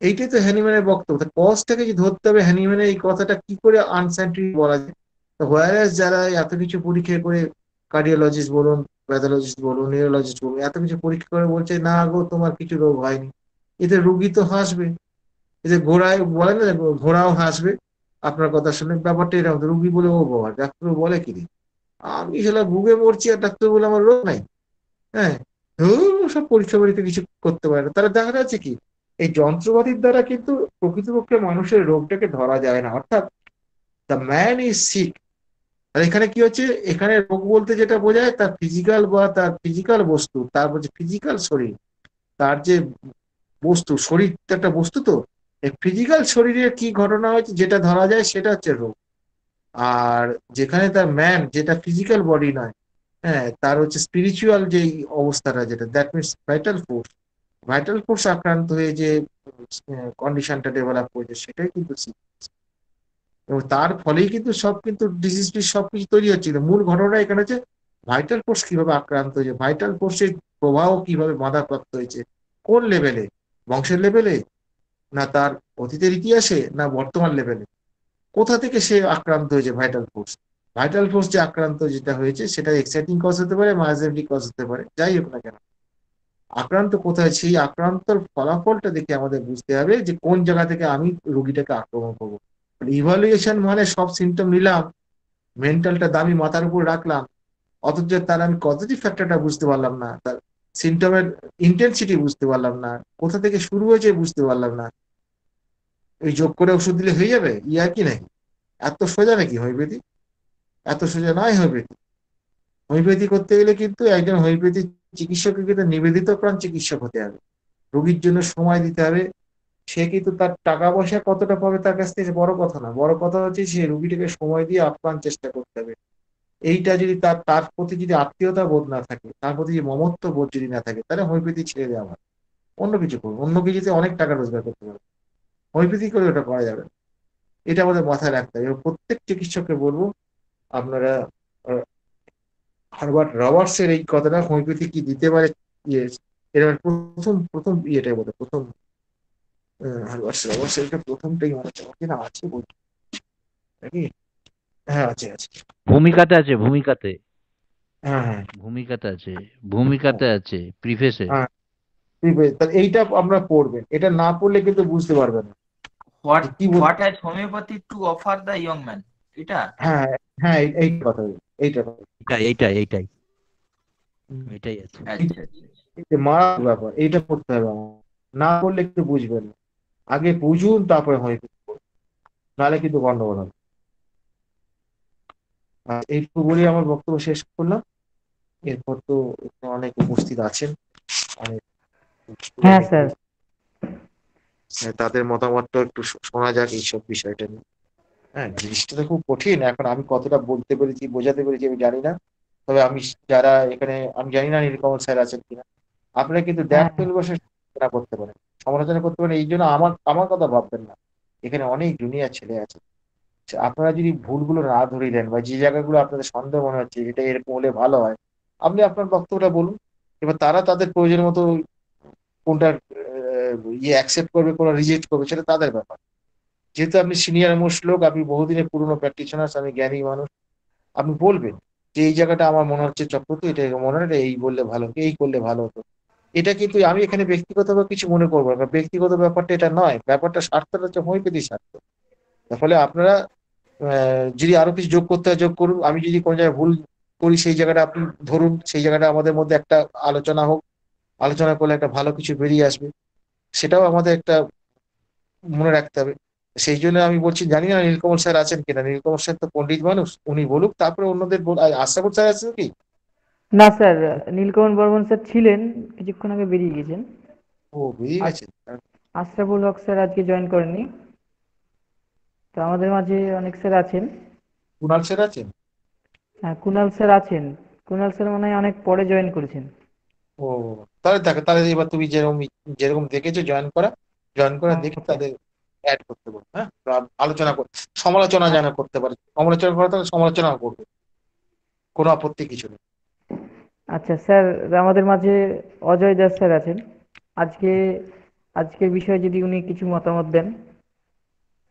এইটাই তো হ্যানিম্যানের বক্তব্য, কজটাকে যে ধরতে হবে। হ্যানিম্যানের এই কথাটা কি করে আনসাইন্টিফিক বলা যায়? হোয়ারাস যারা এত কিছু পরীক্ষা করে, কার্ডিওলজিস্ট বলুন, প্যাথোলজিস্ট বলুন, নিউরোলজিস্ট বলুন, এত কিছু পরীক্ষা করে বলছে না গো তোমার কিছু রোগ হয়নি, এতে রুগী তো হাসবে। এই যে ঘোড়ায় বলে না, ঘোড়াও হাসবে আপনার কথা শুনে, ব্যাপারটা এরকম। রুগী বলে ও বাবা, ডাক্তার বলে কি রে, আমি সেটা ভুগে মরছি আর ডাক্তার বলে আমার রোগ নাই। হ্যাঁ, সব পরীক্ষা পরীক্ষা কিছু করতে পারে না। তাহলে দেখা যাচ্ছে কি, এই যন্ত্রপাতির দ্বারা কিন্তু প্রকৃতপক্ষে মানুষের রোগটাকে ধরা যায় না, অর্থাৎ দ্য ম্যান ইজ সিক। আর এখানে কি হচ্ছে, এখানে রোগ বলতে যেটা বোঝায় তার ফিজিক্যাল বা তার ফিজিক্যাল বস্তু, তারপর যে ফিজিক্যাল শরীর, তার যে বস্তু, শরীর তো একটা বস্তু তো, এই ফিজিক্যাল শরীরের কি ঘটনা হয়েছে যেটা ধরা যায় সেটা হচ্ছে রোগ। আর যেখানে তার ম্যান, যেটা ফিজিক্যাল বডি নয়, হ্যাঁ, তার হচ্ছে স্পিরিচুয়াল যে অবস্থাটা, যেটা দ্যাট মিনস ভাইটাল ফোর্স আক্রান্ত হয়ে যে কন্ডিশনটা ডেভেলপ করেছে সেটাই কিন্তু sickness। এবং তার ফলেই কিন্তু ডিজিজ সবকিছু তৈরি হচ্ছিল। মূল ঘটনা এখানে হচ্ছে ভাইটাল ফোর্স কিভাবে আক্রান্ত হয়েছে, ভাইটাল ফোর্সের প্রবাহ কিভাবে বাধাপ্রাপ্ত হয়েছে, কোন লেভেলে, বংশের লেভেলে, না তার অতীতের ইতিহাসে, না বর্তমান লেভেলে, কোথা থেকে সে আক্রান্ত হয়েছে ভাইটাল ফোর্স যে আক্রান্ত যেটা হয়েছে সেটা এক্সাইটিং কজ হতে পারে, মায়াজেটিক কজ হতে পারে, যাই হোক না কেন, আক্রান্ত কোথায়, সেই আক্রান্তর ফলাফলটা দেখে আমাদের বুঝতে হবে যে কোন জায়গা থেকে আমি রোগীটাকে আক্রমণ করবো। ইভালুয়েশন মানে সব সিমটম নিলাম, মেন্টালটা দামি মাথার উপর রাখলাম, অথচ তার আমি পজিটিভ ফ্যাক্টরটা বুঝতে পারলাম না, তার সিমটমের ইন্টেন্সিটি বুঝতে পারলাম না, কোথা থেকে শুরু হয়েছে বুঝতে পারলাম না। ওই যোগ করে ওষুধ দিলে হয়ে যাবে, আর কি নাকি? এত সোজা নাকি হোমিওপ্যাথি? এত সোজা নয় হোমিওপ্যাথি। হোমিওপ্যাথি করতে গেলে কিন্তু একজন হোমিওপ্যাথি চিকিৎসককে কিন্তু নিবেদিত প্রাণ চিকিৎসক হতে হবে, রোগীর জন্য সময় দিতে হবে। সে কিন্তু তার টাকা পয়সা কতটা পাবে তার কাছ থেকে বড় কথা না, বড় কথা হচ্ছে সে রুগীটাকে সময় দিয়ে আপ্রাণ চেষ্টা করতে হবে। এইটা যদি তার তার প্রতি যদি আত্মীয়তা বোধ না থাকে, তার প্রতি যে মমত্ব বোধ যদি না থাকে, তাহলে হোমিওপ্যাথি ছেড়ে দেওয়া ভালো। অন্য কিছু করবো, অন্য কিছুতে অনেক টাকা রোজগার করতে পারবে, হোমিওপ্যাথি করে ওটা করা যাবে না। এটা আমাদের মাথায় রাখতে হবে। এবং প্রত্যেক চিকিৎসককে বলবো, আপনারা হারবার্ট রবার্টস এর এই কথাটা, হোমিওপ্যাথি কি দিতে পারে, ইয়ে, এর প্রথম প্রথম ইয়েটা বলে, প্রথম হারবার্ট রবার্টস এর এটা প্রথমটাই মনে হচ্ছে আমার, কিনা আছে বই নাকি? হ্যাঁ, আছে আছে। ভূমিকাতে আছে, ভূমিকাতে হ্যাঁ হ্যাঁ ভূমিকাতে আছে, ভূমিকাতে আছে, প্রিফেসে। হ্যাঁ, তাহলে এইটা আমরা পড়বেন, এটা না পড়লে কিন্তু বুঝতে পারবেন না হোয়াট যে কি বল। What has homeopathy to offer the young man, এটা হ্যাঁ হ্যাঁ, এই কথা, এইটা এইটাই এইটাই এটাই আছে। আচ্ছা আচ্ছা। এটা মারাত্মক ব্যাপার, এইটা পড়তে হবে আমার, না পড়লে কিন্তু বুঝবেন না। আগে বুঝুন তারপরে হোমিওপ্যাথি পড়ুন, নাহলে কিন্তু গন্ডগোল হবে। আর এইটুকু বলে আমার বক্তব্য শেষ করলাম। এরপর তো এখানে অনেক উপস্থিত আছেন, অনেক হ্যাঁ স্যার। তাদের মতামতটা একটু শোনা যাক এইসব বিষয়টা নিয়ে। হ্যাঁ, জিনিসটা তো খুব কঠিন, এখন আমি কতটা বলতে পেরেছি, বোঝাতে পেরেছি আমি জানি না। তবে আমি যারা এখানে, আমি জানি না নীলকমল স্যার আছেন কিনা, আপনারা কিন্তু হ্যাঁ বসে সমালোচনা করতে পারেন, সমালোচনা করতে পারেন। এই জন্য আমার আমার কথা ভাববেন না, এখানে অনেক জুনিয়র ছেলে আছে। আপনারা যদি ভুলগুলো না ধরে দেন, বা যে জায়গাগুলো আপনাদের সন্দেহ মনে হচ্ছে এটা এরকম হলে ভালো হয়, আপনি আপনার বক্তব্যটা বলুন। এবার তারা তাদের প্রয়োজন মতো কোনটা ইয়ে অ্যাকসেপ্ট করবে, কোনটা রিজেক্ট করবে, সেটা তাদের ব্যাপার। যেহেতু আপনি সিনিয়র মোস্ট লোক, আপনি বহুদিনের পুরনো প্র্যাকটিশনার্স, আমি জ্ঞানী মানুষ, আপনি বলবেন যে এই জায়গাটা আমার মনে হচ্ছে চক্রতো, এটা মনে হয় এই বললে ভালো হতো, এই করলে ভালো হতো। এটা কিন্তু আমি এখানে ব্যক্তিগতভাবে কিছু মনে করবো না, ব্যক্তিগত ব্যাপারটা এটা নয়, ব্যাপারটা স্বার্থটা হচ্ছে হোমিওপ্যাথি স্বার্থ। তার ফলে আপনারা যদি আরো কিছু যোগ করতে হয় যোগ করুন, আমি যদি কোনো জায়গায় ভুল করি সেই জায়গাটা আপনি ধরুন, সেই জায়গাটা আমাদের মধ্যে একটা আলোচনা হোক, আলোচনা করলে একটা ভালো কিছু বেরিয়ে আসবে, সেটাও আমাদের একটা মনে রাখতে হবে। সেই জন্য আমি বলছি, জানি না নীলকমল স্যার আছেন কিনা, নীলকমল স্যার তো পণ্ডিত মানুষ, উনি বলুক, তারপরে অন্যদের আশরাফুল স্যার আছেন কি? না স্যার, নীলকমল বর্মন স্যার ছিলেন, কিছুক্ষণ আগে বেরিয়ে গেছেন। ও, বেরিয়ে আর গেছে। আশরাফুল হক স্যার আজকে জয়েন করেননি। তো আমাদের মাঝে অনেক স্যার আছেন। কুণাল স্যার আছেন? হ্যাঁ, কুণাল স্যার আছেন। কুণাল স্যার মনে হয় অনেক পরে জয়েন করেছেন। ও, তাহলে দেখো, তাহলে এবার তুমি যেরকম যেরকম দেখেছো জয়েন করা হ্যাঁ দেখে স্যার। তাদের অ্যাড করতে বলো। হ্যাঁ, আলোচনা করতে, সমালোচনা যেন করতে পারে, সমালোচনা করা তাহলে সমালোচনা করবে, কোনো আপত্তি কিছু নেই। আচ্ছা স্যার, আমাদের মাঝে অজয় দাস স্যার আছেন। আজকে আজকের বিষয়ে যদি উনি কিছু মতামত দেন।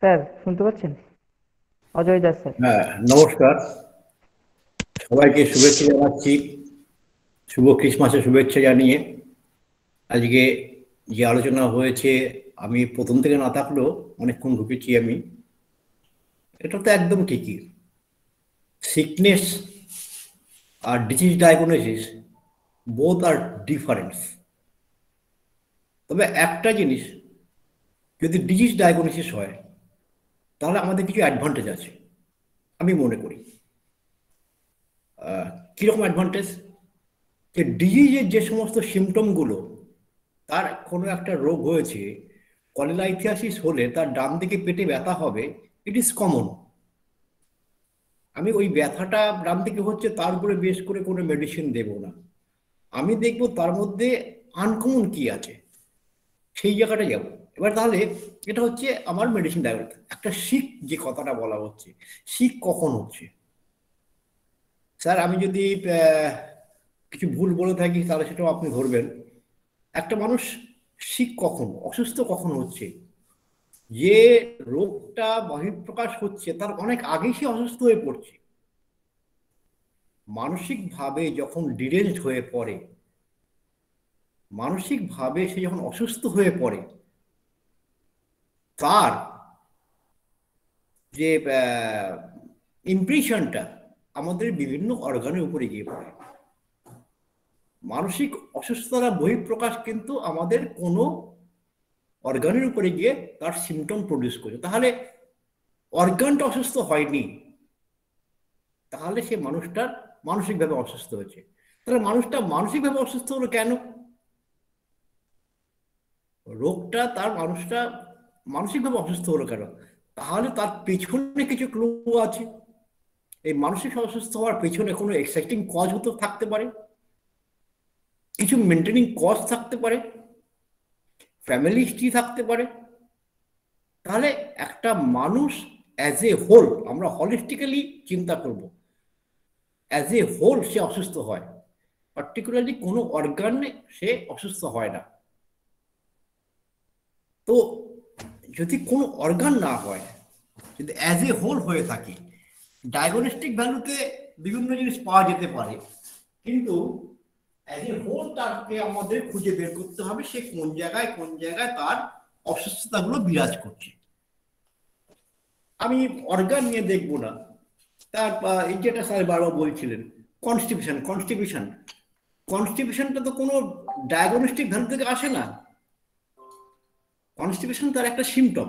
স্যার শুনতে পাচ্ছেন? অজয় দাস স্যার। হ্যাঁ, নমস্কার, সবাইকে শুভেচ্ছা জানাচ্ছি। শুভ ক্রিসমাসের শুভেচ্ছা জানিয়ে আজকে যে আলোচনা হয়েছে, আমি প্রথম থেকে না থাকলেও অনেকক্ষণ ঢুকেছি আমি। এটা তো একদম ঠিকই, সিকনেস আর ডিজিজ ডায়াগনোসিস বোথ আর ডিফারেন্স। তবে একটা জিনিস, যদি ডিজিজ ডায়াগনোসিস হয় তাহলে আমাদের কিছু অ্যাডভান্টেজ আছে আমি মনে করি। কীরকম অ্যাডভান্টেজ? যে ডিজিজের যে সমস্ত সিমটমগুলো, তার কোনো একটা রোগ হয়েছে, কলিলাইথিয়াসিস হলে তার ডান দিকে পেটে ব্যথা হবে, ইট ইজ কমন। আমি ওই ব্যথাটা ডান দিকে হচ্ছে তার উপরে বেশ করে কোনো মেডিসিন দেব না, আমি দেখবো তার মধ্যে আনকমন কি আছে, সেই জায়গাটা যাব। এবার তাহলে এটা হচ্ছে আমার মেডিসিন ডায়াবেটিস। একটা শিক যে কথাটা বলা হচ্ছে, শিক কখন হচ্ছে? স্যার আমি যদি কিছু ভুল বলে থাকি তাহলে সেটাও আপনি ধরবেন। একটা মানুষ শিক কখন, অসুস্থ কখন হচ্ছে? যে রোগটা বহিঃপ্রকাশ হচ্ছে তার অনেক আগেই সে অসুস্থ হয়ে পড়ছে। মানসিকভাবে যখন ডিরেঞ্জড হয়ে পড়ে, মানসিকভাবে সে যখন অসুস্থ হয়ে পড়ে, তার যে ইমপ্রেশনটা আমাদের বিভিন্ন অর্গানের উপরে গিয়ে পড়ে। মানসিক অসুস্থতার বহিঃপ্রকাশ কিন্তু আমাদের কোনো অর্গানের উপরে গিয়ে তার সিমটম প্রডিউস করে। তাহলে অর্গানটা অসুস্থ হয়নি, তাহলে সে মানুষটার মানসিকভাবে অসুস্থ হয়েছে। তাহলে মানুষটা মানসিকভাবে অসুস্থ হলো কেন? রোগটা তার মানুষটা মানসিকভাবে অসুস্থ হলো কেন? তাহলে তার পেছনে কিছু ক্লু আছে। এই মানসিক অসুস্থ হওয়ার পেছনে কোনো এক্সাইটিং কজ হতে থাকতে পারে, কিছু মেনটেনিং কজ থাকতে পারে, ফ্যামিলি হিস্ট্রি থাকতে পারে। তাহলে একটা মানুষ অ্যাজ এ হোল, আমরা হলিস্টিক্যালি চিন্তা করব, অ্যাজ এ হোল সে অসুস্থ হয়, পার্টিকুলারলি কোনো অর্গানে সে অসুস্থ হয় না। তো যদি কোনো অর্গান না হয়, যদি অ্যাজ এ হোল হয়ে থাকে, ডায়াগনস্টিক ভ্যালুতে বিভিন্ন জিনিস পাওয়া যেতে পারে, কিন্তু অ্যাজ এ হোল তাকে আমাদের খুঁজে বের করতে হবে সে কোন জায়গায় তার অসুস্থতাগুলো বিরাজ করছে। আমি অর্গান নিয়ে দেখবো না, তার এই যেটা স্যার বারবার বলছিলেন কনস্টিপেশনটা তো কোনো ডায়াগনস্টিক ভ্যালু থেকে আসে না। কনস্টিপেশন তার একটা সিমটম।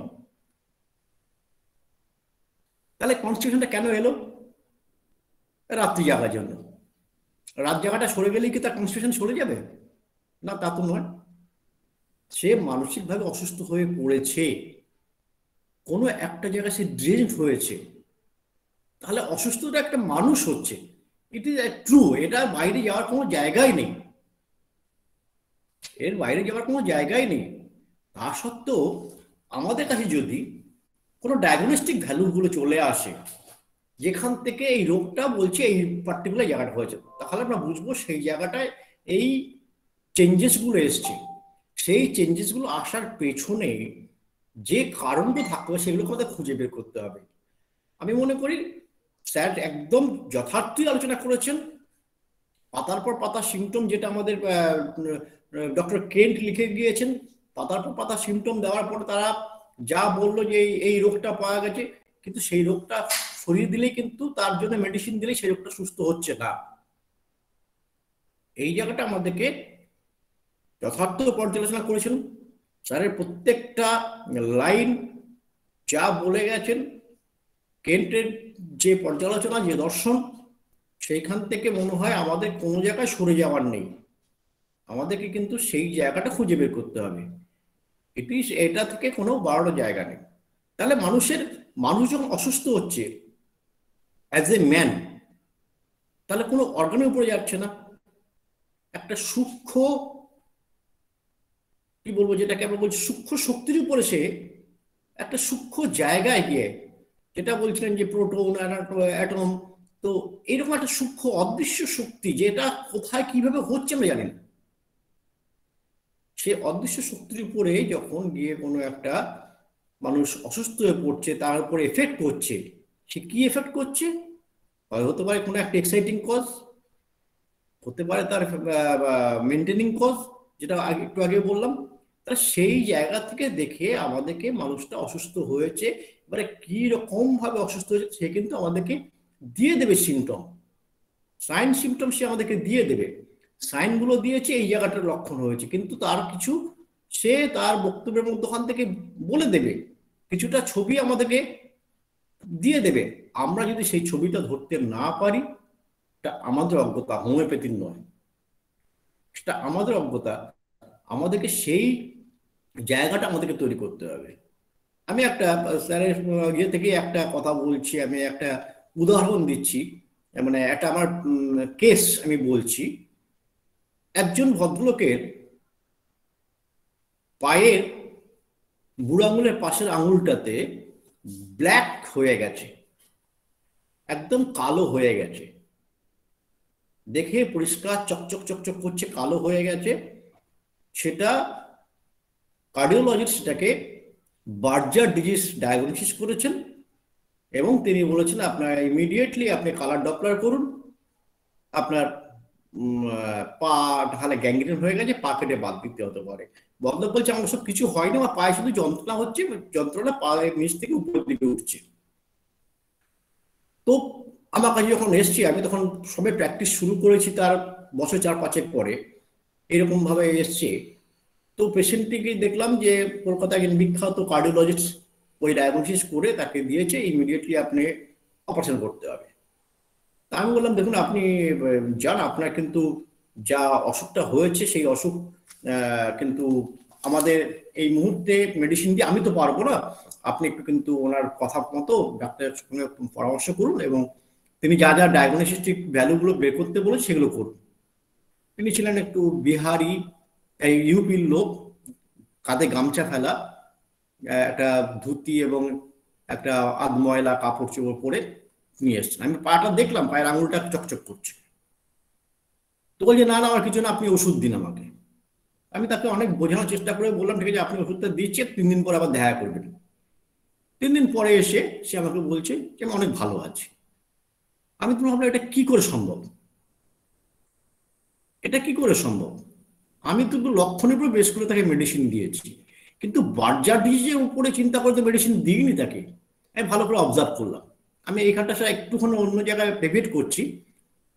তাহলে কনস্টিপেশনটা কেন এলো? রাত্রি জাগার জন্য। রাত জাগাটা সরে গেলেই কি তার কনস্টিপেশন সরে যাবে? না, তা তো নয়। সে মানসিকভাবে অসুস্থ হয়ে পড়েছে, কোনো একটা জায়গায় সে ড্রেনড হয়েছে, তাহলে অসুস্থতা একটা মানুষ হচ্ছে, ইট ইজ ট্রু। এটা বাইরে যাওয়ার কোনো জায়গাই নেই, এর বাইরে যাওয়ার কোনো জায়গাই নেই। তা সত্ত্বেও আমাদের কাছে যদি কোনো ডায়াগনস্টিক ভ্যালুগুলো চলে আসে যেখান থেকে এই রোগটা বলছে এই পার্টিকুলার জায়গাটা হয়েছে, তাহলে আমরা বুঝবো সেই জায়গাটায় এই চেঞ্জেসগুলো এসছে। সেই চেঞ্জেসগুলো আসার পেছনে যে কারণটা থাকবে সেগুলোকে আমাদের খুঁজে বের করতে হবে। আমি মনে করি স্যার একদম যথার্থই আলোচনা করেছেন। পাতার পর পাতা সিমটম, যেটা আমাদের ডক্টর কেন্ট লিখে গিয়েছেন, পাতার পর পাতা সিমটম দেওয়ার পর তারা যা বললো যে এই রোগটা পাওয়া গেছে, কিন্তু সেই রোগটা সরিয়ে দিলেই কিন্তু তার জন্য মেডিসিন দিলেই সেই রোগটা সুস্থ হচ্ছে না। এই জায়গাটা আমাদেরকে যথার্থ পর্যালোচনা করেছেন স্যারের প্রত্যেকটা লাইন, যা বলে গেছেন কেন্টের যে পর্যালোচনা, যে দর্শন, সেইখান থেকে মনে হয় আমাদের কোনো জায়গায় সরে যাওয়ার নেই, আমাদেরকে কিন্তু সেই জায়গাটা খুঁজে বের করতে হবে। এটা থেকে কোনো বাড়ানোর জায়গা নেই। তাহলে মানুষ যখন অসুস্থ হচ্ছে অ্যাজ এ ম্যান, তাহলে কোনো অর্গানের উপরে যাচ্ছে না, একটা সূক্ষ্ম, কি বলবো, যেটাকে আমরা বলছি সূক্ষ্ম শক্তির উপরে সে একটা সূক্ষ্ম জায়গায় গিয়ে, যেটা বলছিলেন যে প্রোটন, অ্যাটম, তো এরকম একটা সূক্ষ্ম অদৃশ্য শক্তি যেটা কোথায় কিভাবে হচ্ছে আমরা জানি না, সে অদৃশ্য শক্তির উপরে যখন গিয়ে কোনো একটা মানুষ অসুস্থ হয়ে পড়ছে, তার উপরে এফেক্ট করছে, সে কি এফেক্ট করছে? হতে পারে কোনো একটা এক্সাইটিং কজ, হতে পারে তার মেনটেনিং কজ, যেটা একটু আগে বললাম। তা সেই জায়গা থেকে দেখে আমাদেরকে মানুষটা অসুস্থ হয়েছে, এবারে কি রকম ভাবে অসুস্থ হয়েছে সে কিন্তু আমাদেরকে দিয়ে দেবে সিমটম, সাইন সিমটম সে আমাদেরকে দিয়ে দেবে। সাইনগুলো দিয়েছে এই জায়গাটার লক্ষণ হয়েছে, কিন্তু তার কিছু সে তার বক্তব্যের মধ্যে ওখান থেকে বলে দেবে, কিছুটা ছবি আমাদেরকে দিয়ে দেবে। আমরা যদি সেই ছবিটা ধরতে না পারি, এটা আমাদের অজ্ঞতা, হোমিওপ্যাথির নয়, সেটা আমাদের অজ্ঞতা। আমাদেরকে সেই জায়গাটা আমাদেরকে তৈরি করতে হবে। আমি একটা স্যারের ইয়ে থেকে একটা কথা বলছি, আমি একটা উদাহরণ দিচ্ছি, মানে একটা আমার কেস আমি বলছি। একজন ভদ্রলোকের পায়ের বুড়ো আঙুলের পাশের আঙুলটাতে ব্ল্যাক হয়ে গেছে, একদম কালো হয়ে গেছে, দেখে পরিষ্কার চকচক চকচক করছে, কালো হয়ে গেছে। সেটা কার্ডিওলজিস্ট সেটাকে বার্জার ডিজিজ ডায়াগনোসিস করেছেন এবং তিনি বলেছেন আপনার ইমিডিয়েটলি আপনি কালার ডপলার করুন, আপনার পা ঢালে গ্যাংগ্রিন হয়ে গেছে, পা কেটে বাদ দিতে হতে পারে। ভদ্রলোক বলছে আমার সব কিছু হয়নি, আমার পায়ে শুধু যন্ত্রণা হচ্ছে, যন্ত্রণা পায়ের নিচ থেকে উপরের দিকে উঠছে। তো আমার কাছে যখন এসছি, আমি তখন সবে প্র্যাকটিস শুরু করেছি, তার বছর 4-5 পরে এরকম ভাবে এসছে। তো পেশেন্টটিকে দেখলাম যে কলকাতায় একজন বিখ্যাত কার্ডিওলজিস্ট ওই ডায়াগনোসিস করে তাকে দিয়েছে ইমিডিয়েটলি আপনি অপারেশন করতে হবে। তা আমি বললাম দেখুন আপনি যান, আপনার কিন্তু যা অসুখটা হয়েছে সেই অসুখ কিন্তু আমাদের এই মুহূর্তে মেডিসিন দিয়ে আমি তো পারবো না, আপনি একটু কিন্তু ওনার কথা মতো ডাক্তারের সঙ্গে পরামর্শ করুন এবং তিনি যা যা ডায়াগনোস্টিক ভ্যালুগুলো বের করতে বলে সেগুলো করুন। তিনি ছিলেন একটু বিহারি, এই ইউপির লোক, কাঁধে গামছা ফেলা, একটা ধুতি এবং একটা আধ ময়লা কাপড় চোপড় পরে নিয়ে এসছেন। আমি পাটা দেখলাম, পায়ের আঙুলটা চকচক করছে। তো বলছে না না আমার কিছু না, আপনি ওষুধ দিন আমাকে। আমি তাকে অনেক বোঝানোর চেষ্টা করে বললাম ঠিক আছে আপনি ওষুধটা দিচ্ছে, 3 দিন পরে আবার দেখা করবেন। 3 দিন পরে এসে সে আমাকে বলছে যে আমি অনেক ভালো আছি। আমি তো ভাবলাম এটা কি করে সম্ভব, এটা কি করে সম্ভব? আমি তো লক্ষণের উপর বেশ করে তাকে মেডিসিন দিয়েছি, কিন্তু বার্জার ডিজিজের উপরে চিন্তা করে তো মেডিসিন দিইনি তাকে। আমি ভালো করে অবজার্ভ করলাম। আমি এইখানটা স্যার একটুখানি অন্য জায়গায় ডেভিয়েট করছি,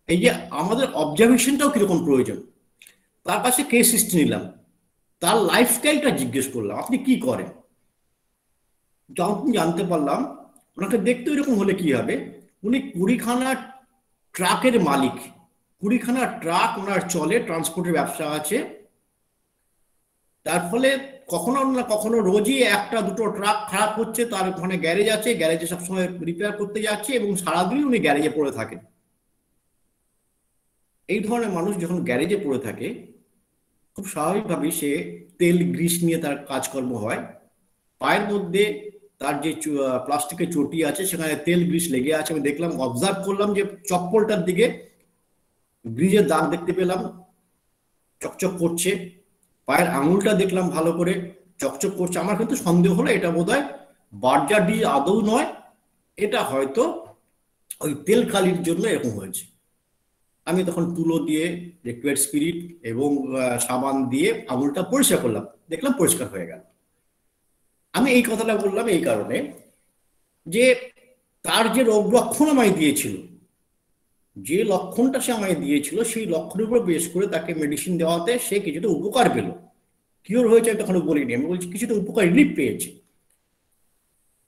এই যে আমাদের অবজারভেশনটাও কিরকম প্রয়োজন। তার কাছে কেস হিস্ট্রি নিলাম, তার লাইফস্টাইলটা জিজ্ঞেস করলাম আপনি কি করেন। যখন জানতে পারলাম ওনাকে দেখতে এরকম হলে কি হবে, উনি 20খানা ট্রাকের মালিক, 20খানা ট্রাক ওনার চলে, ট্রান্সপোর্টের ব্যবসা আছে। তার ফলে কখনো না কখনো রোজই 1-2 ট্রাক খারাপ হচ্ছে, তার ওখানে গ্যারেজ আছে, গ্যারেজে সবসময় রিপেয়ার করতে যাচ্ছে এবং সারাদিন উনি গ্যারেজে পড়ে থাকেন। এই ধরনের মানুষ যখন গ্যারেজে পড়ে থাকে খুব স্বাভাবিকভাবেই সে তেল গ্রিস নিয়ে তার কাজকর্ম হয়। পায়ের মধ্যে তার যে প্লাস্টিকের চটি আছে সেখানে তেল গ্রিস লেগে আছে। আমি দেখলাম, অবজার্ভ করলাম যে চপ্পলটার দিকে গ্রিজের দাগ দেখতে পেলাম, চকচক করছে। পায়ের আঙুলটা দেখলাম ভালো করে চকচক করছে। আমার কিন্তু সন্দেহ হলো এটা বোধহয় বার্জার ডিজিজ আদৌ নয়, এটা হয়তো ওই তেল কালির জন্য এরকম হয়েছে। আমি তখন তুলো দিয়ে, লিকুইড স্পিরিট এবং সাবান দিয়ে আঙুলটা পরিষ্কার করলাম, দেখলাম পরিষ্কার হয়ে গেল। আমি এই কথাটা বললাম এই কারণে যে তার যে রোগ লক্ষণ আমায় দিয়েছিল, যে লক্ষণটা সে আমায় দিয়েছিল সেই লক্ষণের উপর বেশ করে তাকে মেডিসিন দেওয়াতে সে কিছুটা উপকার পেল। কিওর হয়েছে আমি তখন বলিনি, আমি বলছি কিছুটা উপকার রিলিফ পেয়েছে।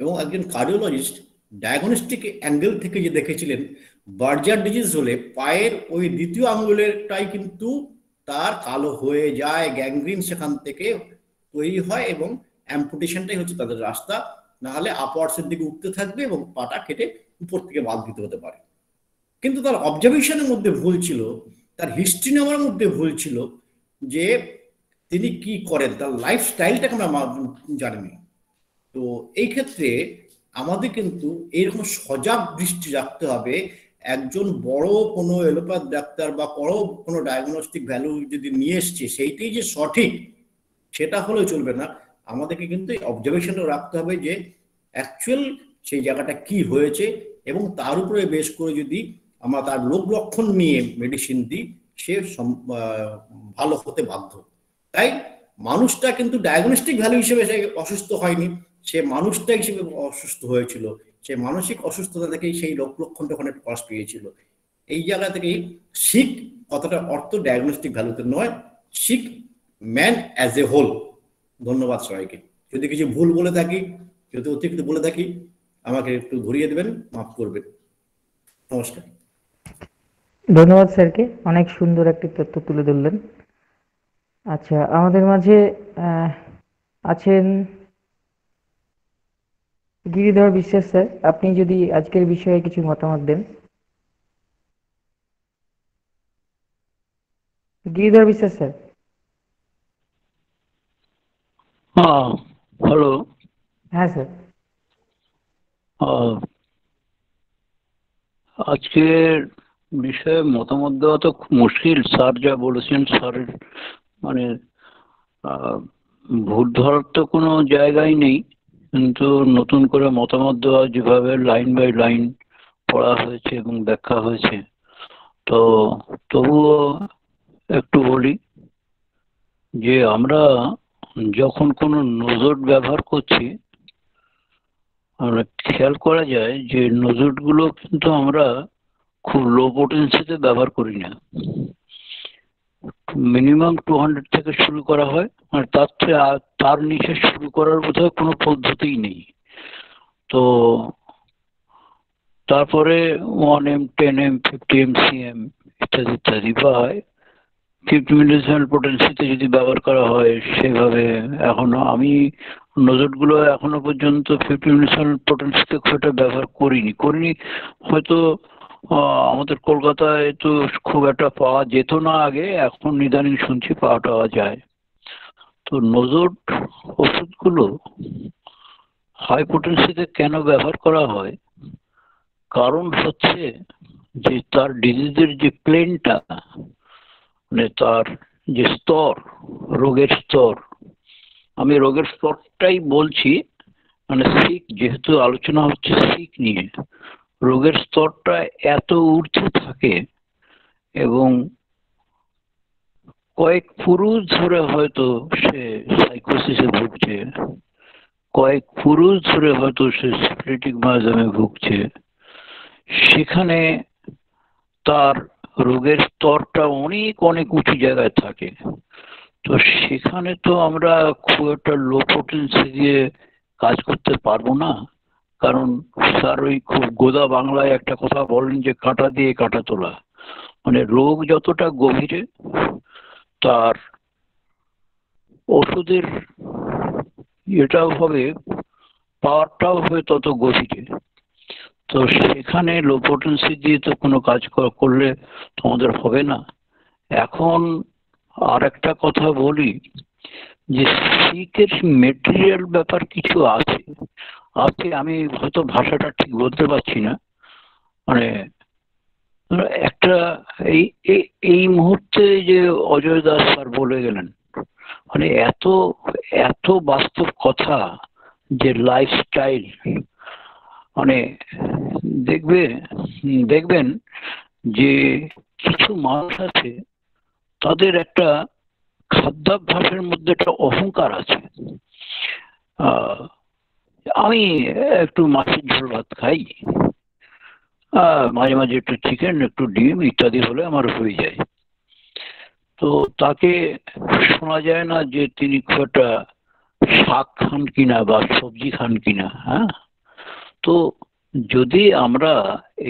এবং একজন কার্ডিওলজিস্ট ডায়াগনস্টিক অ্যাঙ্গেল থেকে যে দেখেছিলেন বার্জার ডিজিজ হলে পায়ের ওই দ্বিতীয় আঙুলেরটাই কিন্তু তার কালো হয়ে যায়, গ্যাংগ্রিন সেখান থেকে তৈরি হয় এবং অ্যাম্পুটেশনটাই হচ্ছে তাদের রাস্তা, না হলে আপওয়ার্ডসের দিকে উঠতে থাকবে এবং পাটা কেটে উপর থেকে বাদ দিতে হতে পারে। কিন্তু তার অবজারভেশনের মধ্যে ভুল ছিল, তার হিস্ট্রি নেওয়ার মধ্যে ভুল ছিল, যে তিনি কি করেন তার লাইফস্টাইলটাকে আমরা জানিনি। তো এই ক্ষেত্রে আমাদের কিন্তু এইরকম সজাগ দৃষ্টি রাখতে হবে। একজন বড় কোনো এলোপ্যাথ ডাক্তার বা বড় কোনো ডায়াগনস্টিক ভ্যালু যদি নিয়ে এসছে সেইটাই যে সঠিক সেটা হলেও চলবে না। আমাদেরকে কিন্তু এই অবজারভেশনটা রাখতে হবে যে অ্যাকচুয়াল সেই জায়গাটা কি হয়েছে এবং তার উপরে বেশ করে যদি আমরা তার রোগ লক্ষণ নিয়ে মেডিসিন দিই সে ভালো হতে বাধ্য। তাই মানুষটা কিন্তু ডায়াগনস্টিক ভ্যালু হিসেবে সে অসুস্থ হয়নি, সে মানুষটা হিসেবে অসুস্থ হয়েছিল, সে মানসিক অসুস্থতা থেকেই সেই রোগ লক্ষণটা ওখানে প্রকাশ পেয়েছিল। এই জায়গা থেকেই সিক কথাটা অর্থ ডায়াগনস্টিক ভ্যালুতে নয়, sick man as a whole. ধন্যবাদ সবাইকে। যদি কিছু ভুল বলে থাকি, যদি অতিরিক্ত বলে থাকি আমাকে একটু ধরিয়ে দেবেন, মাফ করবেন। নমস্কার। ধন্যবাদ স্যারকে, অনেক সুন্দর একটি তথ্য তুলে ধরলেন। আচ্ছা, আমাদের মাঝে আছেন গিরিধর বিশ্বাস স্যার, আপনি যদি আজকের বিষয়ে কিছু মতামত দেন। গিরিধর বিশ্বাস স্যার। হ্যালো। হ্যাঁ স্যার। আজকের বিষয়ে মতামত দেওয়া তো খুব মুশকিল। স্যার যা বলেছেন, স্যারের মানে ভুল ধরার তো কোনো জায়গাই নেই, কিন্তু নতুন করে মতামত দেওয়া, যেভাবে লাইন বাই লাইন পড়া হয়েছে এবং ব্যাখ্যা হয়েছে, তো তবুও একটু বলি যে আমরা যখন কোনো নোজট ব্যবহার করছি, আমরা খেয়াল করা যায় যে নোজটগুলো কিন্তু আমরা খুব লো পোটেন্সিতে ব্যবহার করি না। মিনিমাম 200 থেকে শুরু করা হয়, আর তার নিচে শুরু করার বোধহয় কোনো পদ্ধতিই নেই। তো তারপরে 1M, 10M, 50M, CM ইত্যাদি ইত্যাদি, বা 50 মিলিসিমেল পোটেন্সিতে যদি ব্যবহার করা হয় সেভাবে। এখনো আমি নোজটগুলো এখনো পর্যন্ত 50 মিলিসিমেল পোটেন্সিতে খুব একটা ব্যবহার করিনি। হয়তো আমাদের কলকাতায় তো খুব একটা পাওয়া যেত না আগে, এখন ইদানিং শুনছি পাওয়া যায়। তো নোজট ওষুধগুলো হাই পোটেন্সিতে কেন ব্যবহার করা হয়? কারণ হচ্ছে যে তার ডিজিজের যে প্লেনটা, মানে তার যে স্তর, রোগের স্তর, আমি রোগের স্তরটাই বলছি, মানে সিক, যেহেতু আলোচনা হচ্ছে সিক নিয়ে, রোগের স্তরটা এত ঊর্ধ্বে থাকে এবং কয়েক পুরুষ ধরে হয়তো সে সাইকোসিসে ভুগছে, কয়েক পুরুষ ধরে হয়তো সে সিফিলিটিক মায়াজমে ভুগছে, সেখানে তার রোগের স্তরটা অনেক অনেক উঁচু জায়গায় থাকে। তো সেখানে তো আমরা খুব একটা লো পোটেন্সি দিয়ে কাজ করতে পারবো না, কারণ স্যার ওই খুব গোদা বাংলায় একটা কথা বলেন যে কাঁটা দিয়ে কাঁটা তোলা, মানে রোগ যতটা গভীরে তার ওষুধের এটাও হবে, পাওয়ারটাও হবে তত গভীরে। তো সেখানে লো পোটেন্সি দিয়ে তো কোনো কাজ করলে তোমাদের হবে না। এখন আর একটা কথা বলি যে সিকের মেটেরিয়াল ব্যাপার কিছু আছে, আমি হয়তো ভাষাটা ঠিক বলতে পারছি না, মানে একটা এই মুহূর্তে যে অজয় দাস স্যার বলে গেলেন, মানে এত এত বাস্তব কথা যে লাইফস্টাইল, মানে দেখবেন যে কিছু মানুষ আছে তাদের একটা খাদ্যাভ্যাসের মধ্যে একটা অহংকার আছে। আমি একটু মাছের ঝোল ভাত খাই, মাঝে মাঝে একটু চিকেন, একটু ডিম ইত্যাদি হলে আমার হয়ে যায়। তো তাকে শোনা যায় না যে তিনি খুব একটা শাক খান কিনা বা সবজি খান কিনা। হ্যাঁ, তো যদি আমরা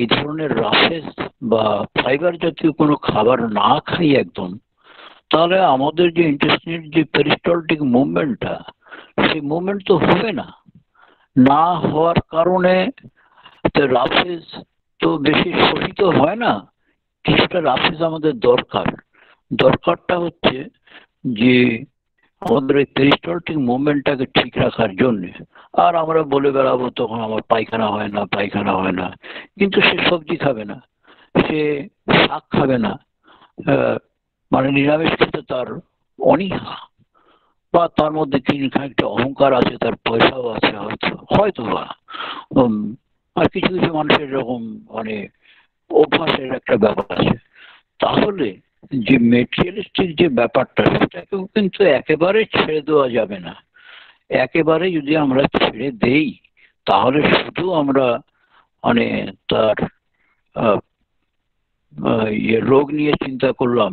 এই ধরনের রাফেজ বা ফাইবার জাতীয় কোনো খাবার না খাই একদম, তাহলে আমাদের যে ইন্টেস্টিনের যে পেরিস্টালটিক মুভমেন্টটা, সেই মুভমেন্ট তো হবে না। না হওয়ার কারণে রাফেজ তো বেশি শোষিত হয় না। কিছুটা রাফেজ আমাদের দরকারটা হচ্ছে যে আমাদের এই পেরিস্টালটিক মুভমেন্টটাকে ঠিক রাখার জন্য। আর আমরা বলে বেড়াবো তখন আমার পায়খানা হয় না, কিন্তু সে সবজি খাবে না, সে শাক খাবে না, মানে নিরামিষ খেতে তার অনীহা, বা তার মধ্যে একটা অহংকার আছে, তার পয়সাও আছে হয়তো বা, আর কিছু কিছু মানুষের এরকম মানে অভ্যাসের একটা ব্যাপার আছে। তাহলে যে মেটেরিয়ালিস্টিক যে ব্যাপারটা, সেটাকেও কিন্তু একেবারে ছেড়ে দেওয়া যাবে না। একেবারে যদি আমরা ছেড়ে দেই, তাহলে শুধু আমরা মানে তার রোগ নিয়ে চিন্তা করলাম,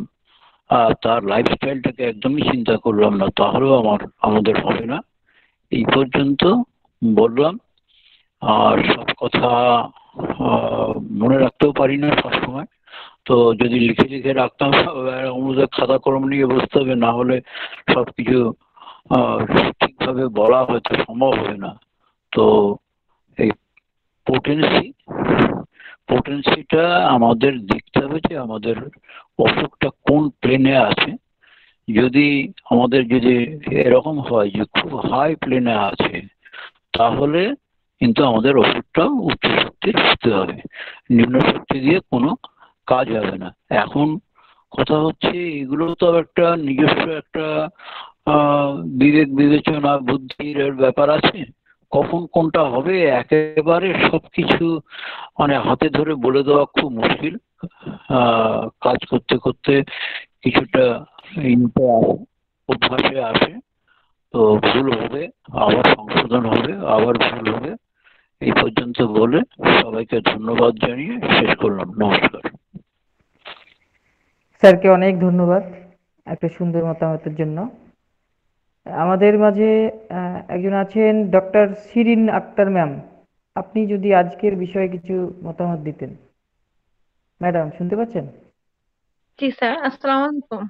তার লাইফস্টাইলটাকে একদমই চিন্তা করলাম না, তাহলেও আমাদের হবে না। এই পর্যন্ত বললাম। আর সব কথা মনে রাখতেও পারি না সবসময়, তো যদি লিখে রাখতাম, আমাদের খাতা কলম নিয়ে বসতে হবে, না হলে সবকিছু ঠিক সঠিকভাবে বলা হয়তো সম্ভব হবে না। তো এই পোটেন্সিটা আমাদের দেখতে হবে যে আমাদের অসুখটা কোন প্লেনে আছে। যদি এরকম হয় যে খুব হাই প্লেনে আছে, তাহলে কিন্তু আমাদের ওষুধটা উচ্চ শক্তির হতে হবে, নিম্ন শক্তি দিয়ে কোনো কাজ হবে না। এখন কথা হচ্ছে এগুলো তো একটা নিজস্ব একটা বিবেক বিবেচনা বুদ্ধির ব্যাপার আছে। কখন কোনটা হবে একেবারে সবকিছু মানে হাতে ধরে বলে দেওয়া খুব মুশকিল। কাজ করতে করতে কিছুটা অভ্যাসে আসে, তো ভুল হবে, আবার সংশোধন হবে, আবার ভুল হবে। এই পর্যন্ত বলে সবাইকে ধন্যবাদ জানিয়ে শেষ করলাম। নমস্কার। স্যারকে অনেক ধন্যবাদ একটা সুন্দর মতামতের জন্য। আমাদের মাঝে একজন আছেন ডক্টর শিরিন আক্তার ম্যাম। আপনি যদি আজকের বিষয়ে কিছু মতামত দিতেন। ম্যাডাম শুনতে পাচ্ছেন? জি স্যার, আসসালামু আলাইকুম।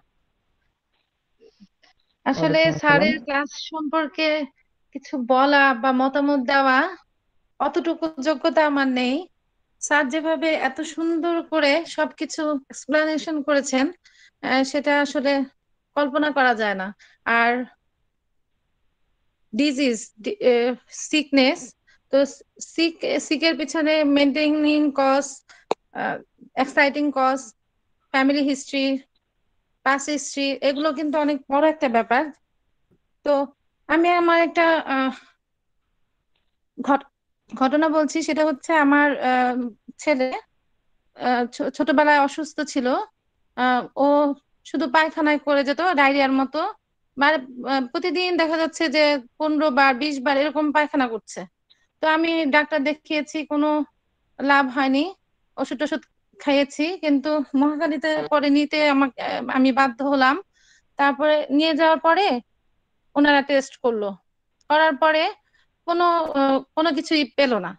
আসলে ওয়ালাইকুম আসসালাম। স্যারের ক্লাস সম্পর্কে কিছু বলা বা মতামত দেওয়া অতটুকু যোগ্যতা আমার নেই। স্যার যেভাবে এত সুন্দর করে সবকিছু এক্সপ্লানেশন করেছেন, সেটা আসলে কল্পনা করা যায় না। আর ডিজিজ, সিকনেস, তো সিকের পিছনে maintaining cause, exciting cause, family history, past history, এগুলো কিন্তু অনেক বড় একটা ব্যাপার। তো আমি আমার একটা ঘটনা বলছি। সেটা হচ্ছে আমার ছেলে ছোটবেলায় অসুস্থ ছিল। ও শুধু পায়খানায় করে যেত ডায়রিয়ার মতো, মানে প্রতিদিন দেখা যাচ্ছে যে 15 বার 20 বার এরকম পায়খানা করছে। তো আমি ডাক্তার দেখিয়েছি, কোনো লাভ হয়নি, ওষুধ টষুধ খাইয়েছি, কিন্তু মহাখালীতে পরে নিতে আমি বাধ্য হলাম। তারপরে নিয়ে যাওয়ার পরে ওনারা টেস্ট করলো, করার পরে কোনো কিছুই পেলো না।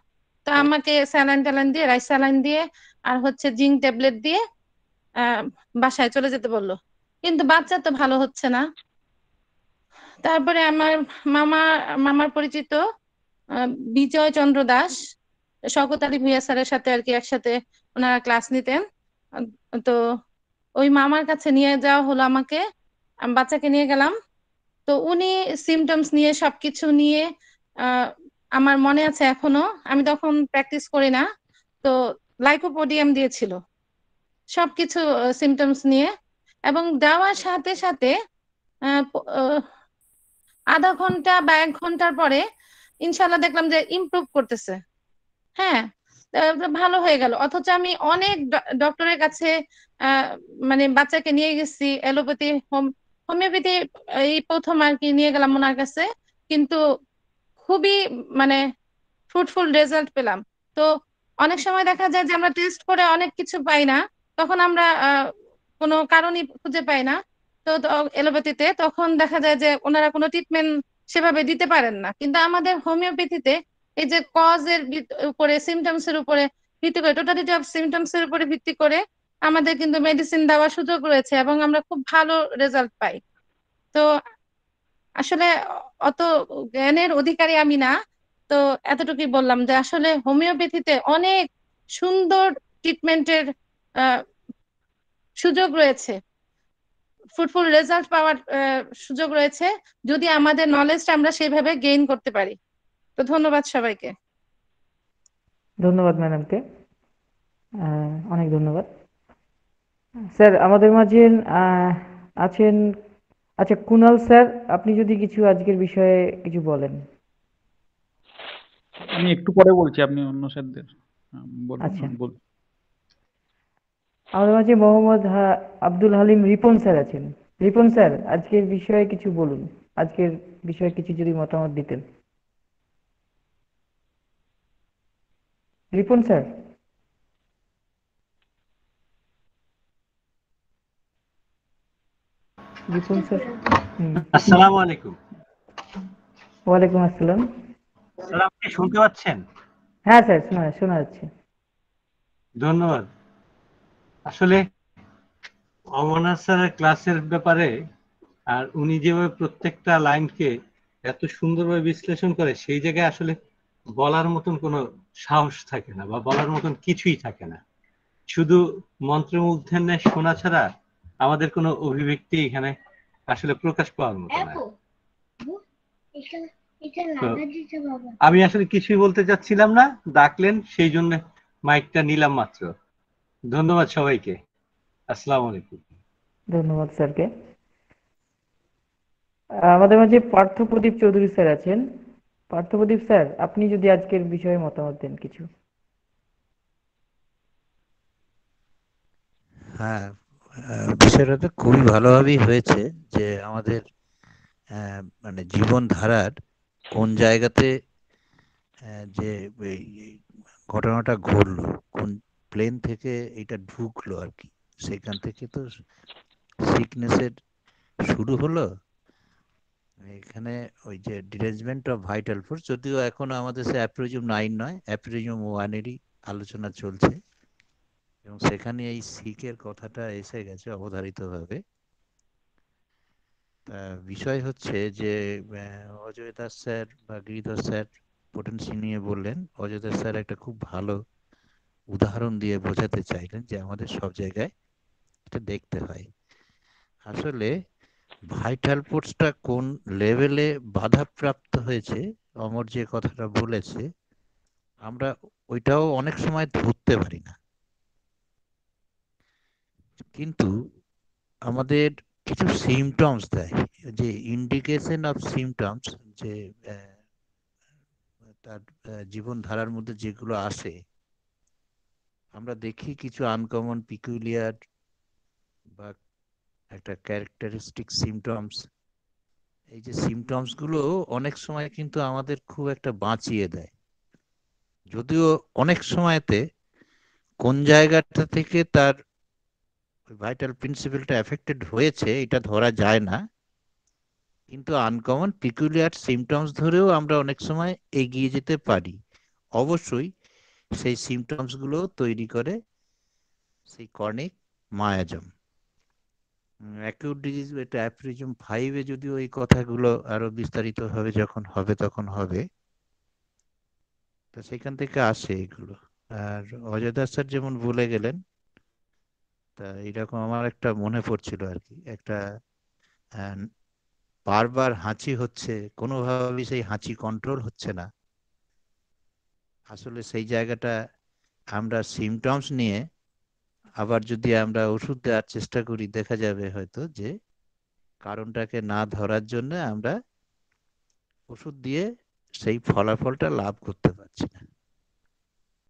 তো আমাকে স্যালাইন ট্যালাইন দিয়ে, রাইস স্যালাইন দিয়ে আর হচ্ছে জিঙ্ক ট্যাবলেট দিয়ে বাসায় চলে যেতে বললো, কিন্তু বাচ্চা তো ভালো হচ্ছে না। তারপরে আমার মামার পরিচিত বিজয় চন্দ্র দাস, শওকত আলী ভুঁইয়া স্যারের সাথে আর কি একসাথে ওনারা ক্লাস নিতেন। তো ওই মামার কাছে নিয়ে যাওয়া হলো আমাকে, আমি বাচ্চাকে নিয়ে গেলাম। তো উনি সিমটমস নিয়ে সবকিছু নিয়ে আমার মনে আছে এখনো, আমি তখন প্র্যাকটিস করি না, তো লাইকোপোডিয়াম দিয়েছিল সবকিছু সিমটমস নিয়ে, এবং দেওয়ার সাথে সাথে আধা ঘন্টা বা 1 ঘন্টার পরে ইনশাল্লাহ দেখলাম যে ইমপ্রুভ করতেছে। হ্যাঁ, ভালো হয়ে গেল। অথচ আমি অনেক ডক্টরের কাছে মানে বাচ্চাকে নিয়ে গেছি, অ্যালোপ্যাথি হোমিওপ্যাথি এই প্রথম আর কি নিয়ে গেলাম ওনার কাছে, কিন্তু খুবই মানে ফ্রুটফুল রেজাল্ট পেলাম। তো অনেক সময় দেখা যায় যে আমরা টেস্ট করে অনেক কিছু পাই না, তখন আমরা কোনো কারণই খুঁজে পাই না। তো এলোপ্যাথিতে তখন দেখা যায় যে ওনারা কোনো ট্রিটমেন্ট সেভাবে দিতে পারেন না, কিন্তু আমাদের হোমিওপ্যাথিতে এই যে কজের উপরে, সিমটমস এর উপরে ভিত্তি করে, টোটালিটি অফ সিমটমস এর উপরে ভিত্তি করে আমাদের কিন্তু মেডিসিন দেওয়ার সুযোগ রয়েছে, এবং আমরা খুব ভালো রেজাল্ট পাই। তো আসলে অত জ্ঞানের অধিকারী আমি না, তো এতটুকুই বললাম যে আসলে হোমিওপ্যাথিতে অনেক সুন্দর ট্রিটমেন্টের সুযোগ রয়েছে, ফ্রুটফুল রেজাল্ট পাওয়ার সুযোগ রয়েছে, যদি আমাদের নলেজটা আমরা সেভাবে গেইন করতে পারি। তো ধন্যবাদ সবাইকে। ধন্যবাদ ম্যাডামকে, অনেক ধন্যবাদ। স্যার আমাদের মাঝে আছেন, আচ্ছা কুনাল স্যার, আপনি যদি কিছু আজকের বিষয়ে কিছু বলেন। আমি একটু পরে বলছি, আপনি অন্য স্যারদের বলুন। আচ্ছা, আমি বলছি। আমাদের মাঝে মোহাম্মদ আব্দুল হালিম রিপন স্যার আছেন। রিপন স্যার আজকের বিষয়ে কিছু বলুন, আজকের বিষয়ে কিছু যদি মতামত দিতেন। রিপন স্যার। রিপন স্যার। আসসালামু আলাইকুম। ওয়ালাইকুম আসসালাম। স্যার আপনি শুনতে পাচ্ছেন? হ্যাঁ স্যার, শোনা যাচ্ছে। ধন্যবাদ। আসলে অমরনাথ স্যারের ক্লাসের ব্যাপারে আর উনি যেভাবে প্রত্যেকটা লাইনকে এত সুন্দরভাবে বিশ্লেষণ করে, সেই জায়গায় আসলে বলার মতন কোনো সাহস থাকে না বা বলার মতন কিছুই থাকে না। শুধু মন্ত্রমুগ্ধের ন্যায় শোনা ছাড়া আমাদের কোনো অভিব্যক্তি এখানে আসলে প্রকাশ পাওয়ার মতো না। তো আমি আসলে কিছুই বলতে চাচ্ছিলাম না, ডাকলেন সেই জন্য মাইকটা নিলাম মাত্র। ধন্যবাদ সবাইকে। আসসালামু আলাইকুম। ধন্যবাদ স্যারকে। আমাদের মাঝে পার্থপ্রদীপ চৌধুরী স্যার আছেন। পার্থপ্রদীপ স্যার, আপনি যদি আজকের বিষয়ে মতামত দেন কিছু। হ্যাঁ, বিষয়টা তো খুবই ভালোভাবেই হয়েছে যে আমাদের মানে জীবনধারার কোন জায়গাতে যে এই ঘটনাটা ঘটলো, কোন প্লেন থেকে এটা ঢুকলো আর কি, সেখান থেকে তো সিকনেসের শুরু হলো। এখানে ওই যে ডিরেঞ্জমেন্ট অফ ভাইটাল ফোর্স, যদিও এখনো আমাদের সে অ্যাপ্রোজিউম 9 নয়, অ্যাপ্রোজিউম 1-এরই আলোচনা চলছে, এবং সেখানে এই সিকের কথাটা এসে গেছে অবধারিতভাবে। তা বিষয় হচ্ছে যে অজয় দাস স্যার বা গিরিধর স্যার পোটেনসি নিয়ে বললেন। অজয় দাস স্যার একটা খুব ভালো উদাহরণ দিয়ে বোঝাতে চাইলেন যে আমাদের সব জায়গায় এটা দেখতে হয়। আসলে ভাইটাল ফোর্সটা কোন লেভেলে বাধাপ্রাপ্ত হয়েছে, অমর যে কথাটা বলেছে, আমরা ওইটাও অনেক সময় ধরতে পারি না। কিন্তু আমাদের কিছু সিমটমস দেয়, যে ইন্ডিকেশন অফ সিমটমস, যে তার জীবনধারার মধ্যে যেগুলো আসে, আমরা দেখি কিছু আনকমন পিকুলিয়ার বা একটা ক্যারেক্টারিস্টিক সিমটমস। এই যে সিমটমস গুলো অনেক সময় কিন্তু আমাদের খুব একটা বাঁচিয়ে দেয়, যদিও অনেক সময়তে কোন জায়গাটা থেকে তার ভাইটাল প্রিন্সিপালটা এফেক্টেড হয়েছে এটা ধরা যায় না। কিন্তু আনকমন পিকুলিয়ার সিমটমস ধরেও আমরা অনেক সময় এগিয়ে যেতে পারি। অবশ্যই সেই সিমটমস গুলো তৈরি করে সেই কর্নিক মায়াজম। অ্যাকিউট ডিজিজ, এটা অ্যাপ্রিজম 5-এ যদিও এই কথাগুলো আরো বিস্তারিত ভাবে যখন হবে তখন হবে, তো সেখান থেকে আসে এগুলো। আর অজয় দাস স্যার যেমন বলে গেলেন, তা এরকম আমার একটা মনে পড়ছিল আর কি, একটা আহ, বারবার হাঁচি হচ্ছে, কোনোভাবেই সেই হাঁচি কন্ট্রোল হচ্ছে না। আসলে সেই জায়গাটা আমরা সিমটমস নিয়ে আবার যদি আমরা ওষুধ দেওয়ার চেষ্টা করি, দেখা যাবে হয়তো যে কারণটাকে না ধরার জন্য আমরা ওষুধ দিয়ে সেই ফলাফলটা লাভ করতে পারছি না।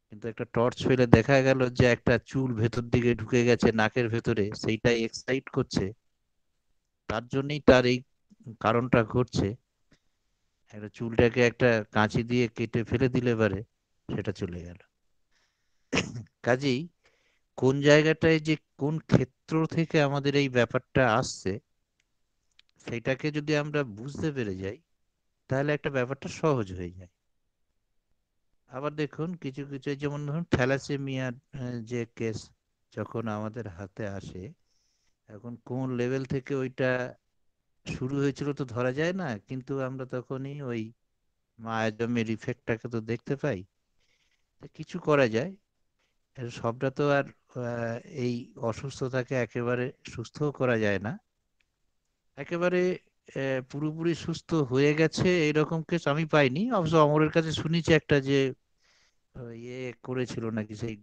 কিন্তু একটা টর্চ ফেলে দেখা গেল যে একটা চুল ভেতর দিকে ঢুকে গেছে নাকের ভেতরে, সেইটাই এক্সাইট করছে, তার জন্যই তার এই কারণটা ঘটছে। একটা চুলটাকে একটা কাঁচি দিয়ে কেটে ফেলে দিলে পারে সেটা চলে গেল। কাজেই কোন জায়গাটায় যে কোন ক্ষেত্র থেকে আমাদের এই ব্যাপারটা আসছে, সেটাকে যদি আমরা বুঝতে পেরে যাই, তাহলে একটা ব্যাপারটা সহজ হয়ে যায়। আবার দেখুন কিছু কিছু, যেমন ধরুন থ্যালাসেমিয়ার যে কেস যখন আমাদের হাতে আসে, এখন কোন লেভেল থেকে ওইটা শুরু হয়েছিল তো ধরা যায় না, কিন্তু আমরা তখনই ওই মায়াজমের ইফেক্টটাকে তো দেখতে পাই। তা কিছু করা যায়, সবটা তো আর এই অসুস্থতাকে একেবারে সুস্থও করা যায় না। একেবারে পুরোপুরি সুস্থ হয়ে গেছে এরকম কেস আমি পাইনি। অবশ্য অমরের কাছে শুনেছি একটা, যে ইয়ে করেছিল নাকি সেই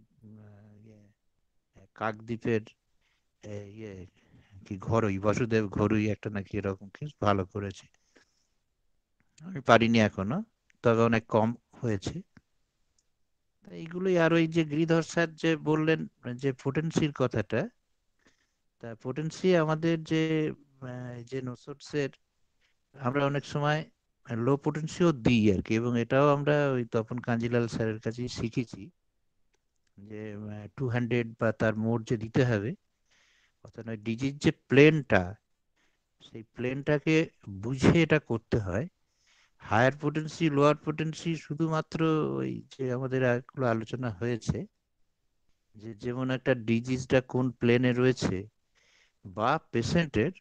ইয়ে, কাকদ্বীপের ইয়ে কি ঘরুই, বাসুদেব ঘরুই একটা নাকি এরকম কেস ভালো করেছে। আমি পারিনি এখনো, তবে অনেক কম হয়েছে। তা এইগুলোই। আর ওই যে গিরিধর স্যার যে বললেন যে পোটেন্সির কথাটা, তা পোটেন্সি আমাদের যে যে নোসোটসের আমরা অনেক সময় লো পোটেন্সিও দিই আর কি, এবং এটাও আমরা ওই তপন কাঞ্জিলাল স্যারের কাছেই শিখেছি, যে 200 বা তার মোর যে দিতে হবে। অর্থাৎ ওই ডিজির যে প্লেনটা, সেই প্লেনটাকে বুঝে এটা করতে হয়। হায়ার পোটেন্সি লোয়ার পোটেন্সি শুধুমাত্র ওই যে আমাদের এগুলো আলোচনা হয়েছে, যে যেমন একটা ডিজিজটা কোন প্লেনে রয়েছে, বা পেশেন্টের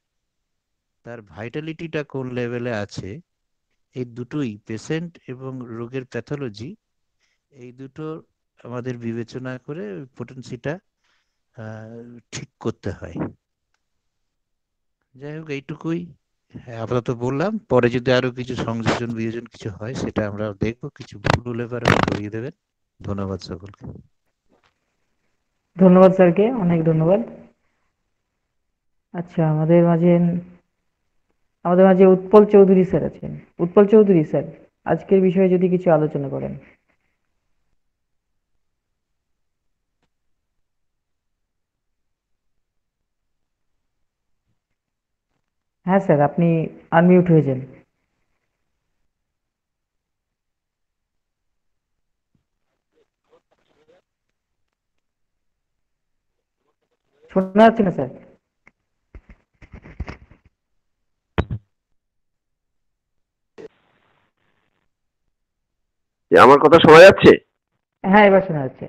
তার ভাইটালিটিটা কোন লেভেলে আছে, এই দুটোই, পেশেন্ট এবং রোগের প্যাথোলজি, এই দুটো আমাদের বিবেচনা করে পোটেন্সিটা ঠিক করতে হয়। যাই হোক, এইটুকুই আপাতত বললাম। পরে যদি আরো কিছু সংযোজন বিয়োজন কিছু হয় সেটা আমরা দেখবো, কিছু ভুল হলে পরে ধরিয়ে দেবেন। ধন্যবাদ সকলকে। ধন্যবাদ স্যারকে, অনেক ধন্যবাদ। আচ্ছা, আমাদের মাঝে উৎপল চৌধুরী স্যার আছেন। উৎপল চৌধুরী স্যার, আজকের বিষয়ে যদি কিছু আলোচনা করেন। হ্যাঁ স্যার, আপনি আনমিউট হয়ে যান। শোনা যাচ্ছে না স্যার। আমার কথা শোনা যাচ্ছে? হ্যাঁ, এবার শোনা যাচ্ছে।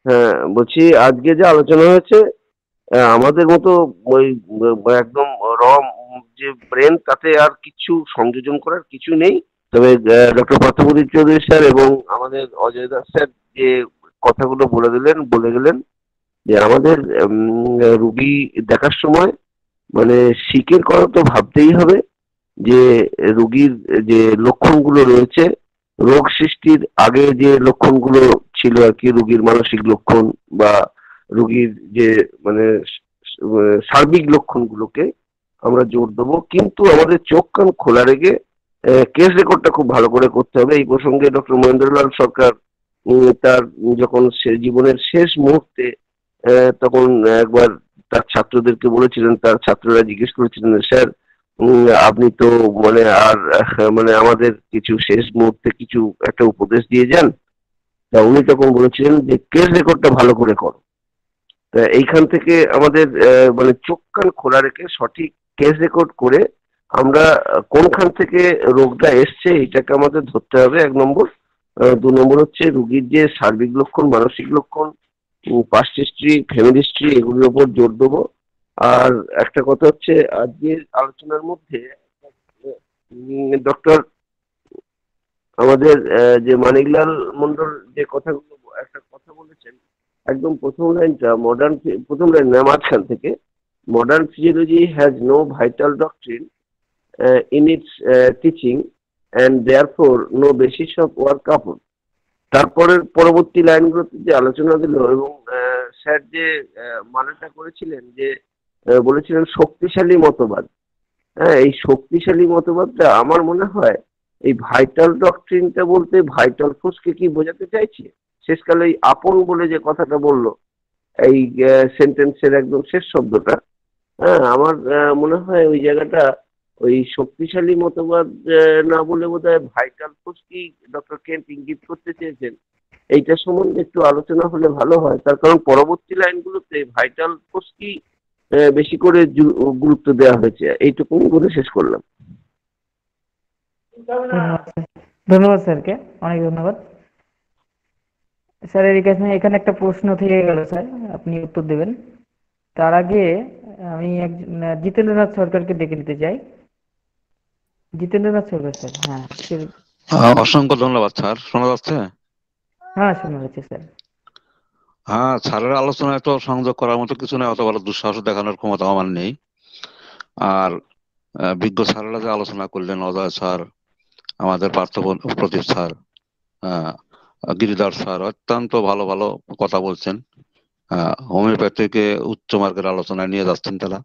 হ্যাঁ, বলছি আজকে যে আলোচনা হয়েছে, আমাদের মতো ওই একদম র যে ব্রেন, তাতে আর কিছু সংযোজন করার কিছু নেই। তবে ডক্টর পার্থপ্রদীপ চৌধুরী স্যার এবং আমাদের অজয় দাস স্যার যে কথাগুলো বলে গেলেন যে আমাদের রুগী দেখার সময় মানে সিকের কথা তো ভাবতেই হবে যে রুগীর যে লক্ষণগুলো রয়েছে, রোগ সৃষ্টির আগে যে লক্ষণগুলো ছিল আর কি, রুগীর মানসিক লক্ষণ বা রুগীর যে মানে সার্বিক লক্ষণগুলোকে আমরা জোর দেবো, কিন্তু আমাদের চোখ কান খোলা রেখে কেস রেকর্ডটা খুব ভালো করে করতে হবে। এই প্রসঙ্গে ডক্টর মহেন্দ্রলাল সরকার তার যখন জীবনের শেষ মুহূর্তে তখন একবার তার ছাত্রদেরকে বলেছিলেন, তার ছাত্ররা জিজ্ঞেস করেছিলেন, স্যার আপনি তো মানে আর মানে আমাদের কিছু শেষ মুহূর্তে কিছু একটা উপদেশ দিয়ে যান। তা উনি তখন বলেছিলেন যে কেস রেকর্ডটা ভালো করে করো। তা এইখান থেকে আমাদের মানে চোখ কান খোলা রেখে সঠিক কেস রেকর্ড করে আমরা কোনখান থেকে রোগটা এসছে এটাকে আমাদের ধরতে হবে, 1 নম্বর। 2 নম্বর হচ্ছে রুগীর যে সার্বিক লক্ষণ, মানসিক লক্ষণ, পাস্ট হিস্ট্রি, ফ্যামিলি হিস্ট্রি, এগুলোর উপর জোর দেবো। আর একটা কথা হচ্ছে, আজকের আলোচনার মধ্যে ডক্টর আমাদের যে মানিকলাল মন্ডল যে কথাগুলো একটা কথা বলেছেন, একদম প্রথম লাইনটা প্রথম লাইন না, মাঝখান থেকে, modern physiology has no vital doctrine in its teaching and therefore no basis of work upon. তারপরের পরবর্তী লাইনগুলোতে যে আলোচনা দিল এবং স্যার যে মানেটা করেছিলেন যে বলেছিলেন শক্তিশালী মতবাদ। হ্যাঁ, এই শক্তিশালী মতবাদটা আমার মনে হয় এই ভাইটাল ডক্ট্রিনটা বলতে ভাইটাল ফোর্সকে কি বোঝাতে চাইছে, শেষকালে এই আপন বলে যে কথাটা বললো এই সেন্টেন্সের একদম শেষ শব্দটা, হ্যাঁ আমার মনে হয় ওই জায়গাটা ওই শক্তিশালী মতবাদ না বলে বোধহয় ভাইটাল ফোর্স কি ডক্টর কেন্ট ইঙ্গিত করতে চেয়েছেন, এইটা সম্বন্ধে একটু আলোচনা হলে ভালো হয়। তার কারণ পরবর্তী লাইনগুলোতে ভাইটাল ফোর্স কি বেশি করে গুরুত্ব দেওয়া হয়েছে। এইটুকু বলে শেষ করলাম। ধন্যবাদ স্যারকে, অনেক ধন্যবাদ স্যার। এখানে একটা প্রশ্ন থেকে গেল স্যার, আপনি উত্তর দেবেন। তার আগে আমি জিতেন্দ্রনাথ সরকারকে ডেকে নিতে চাই। জিতেন্দ্রনাথ সরকার স্যার। হ্যাঁ, অসংখ্য ধন্যবাদ স্যার। শোনা যাচ্ছে? হ্যাঁ, শোনা যাচ্ছে স্যার। হ্যাঁ, স্যারের আলোচনায় তো সংযোগ করার মতো কিছু নেই, অত বড় দুঃসাহস দেখানোর ক্ষমতা আমার নেই। আর বিজ্ঞ স্যারেরা যে আলোচনা করলেন, অজয় স্যার, আমাদের পার্থপ্রদীপ স্যার, গিরিধর স্যার, অত্যন্ত ভালো ভালো কথা বলছেন। হোমিওপ্যাথিকে উচ্চ মার্গের আলোচনায় নিয়ে যাচ্ছেন তারা।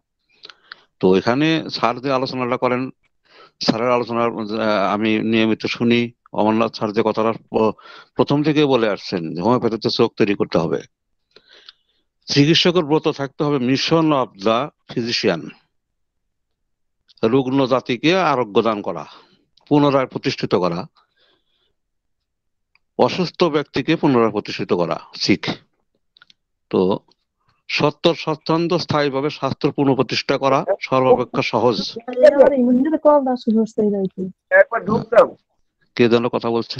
তো এখানে স্যার যে আলোচনাটা করেন, স্যারের আলোচনার আমি নিয়মিত শুনি। অমরনাথ স্যার যে কথাটা প্রথম থেকে বলে আসছেন, হোমিওপ্যাথিতে চোখ তৈরি করতে হবে, চিকিৎসকের ব্রত থাকতে হবে মিশন অফ দ্য ফিজিশিয়ান, রুগ্ন জাতিকে আরোগ্য দান করা, পুনরায় প্রতিষ্ঠিত করা, অসুস্থ ব্যক্তিকে পুনরায় প্রতিষ্ঠিত করা শিখ। তো সত্তর স্বচ্ছন্দ স্থায়ীভাবে স্বাস্থ্য পুনঃপ্রতিষ্ঠা করা সর্বাপেক্ষা সহজ। কে যেন কথা বলছে?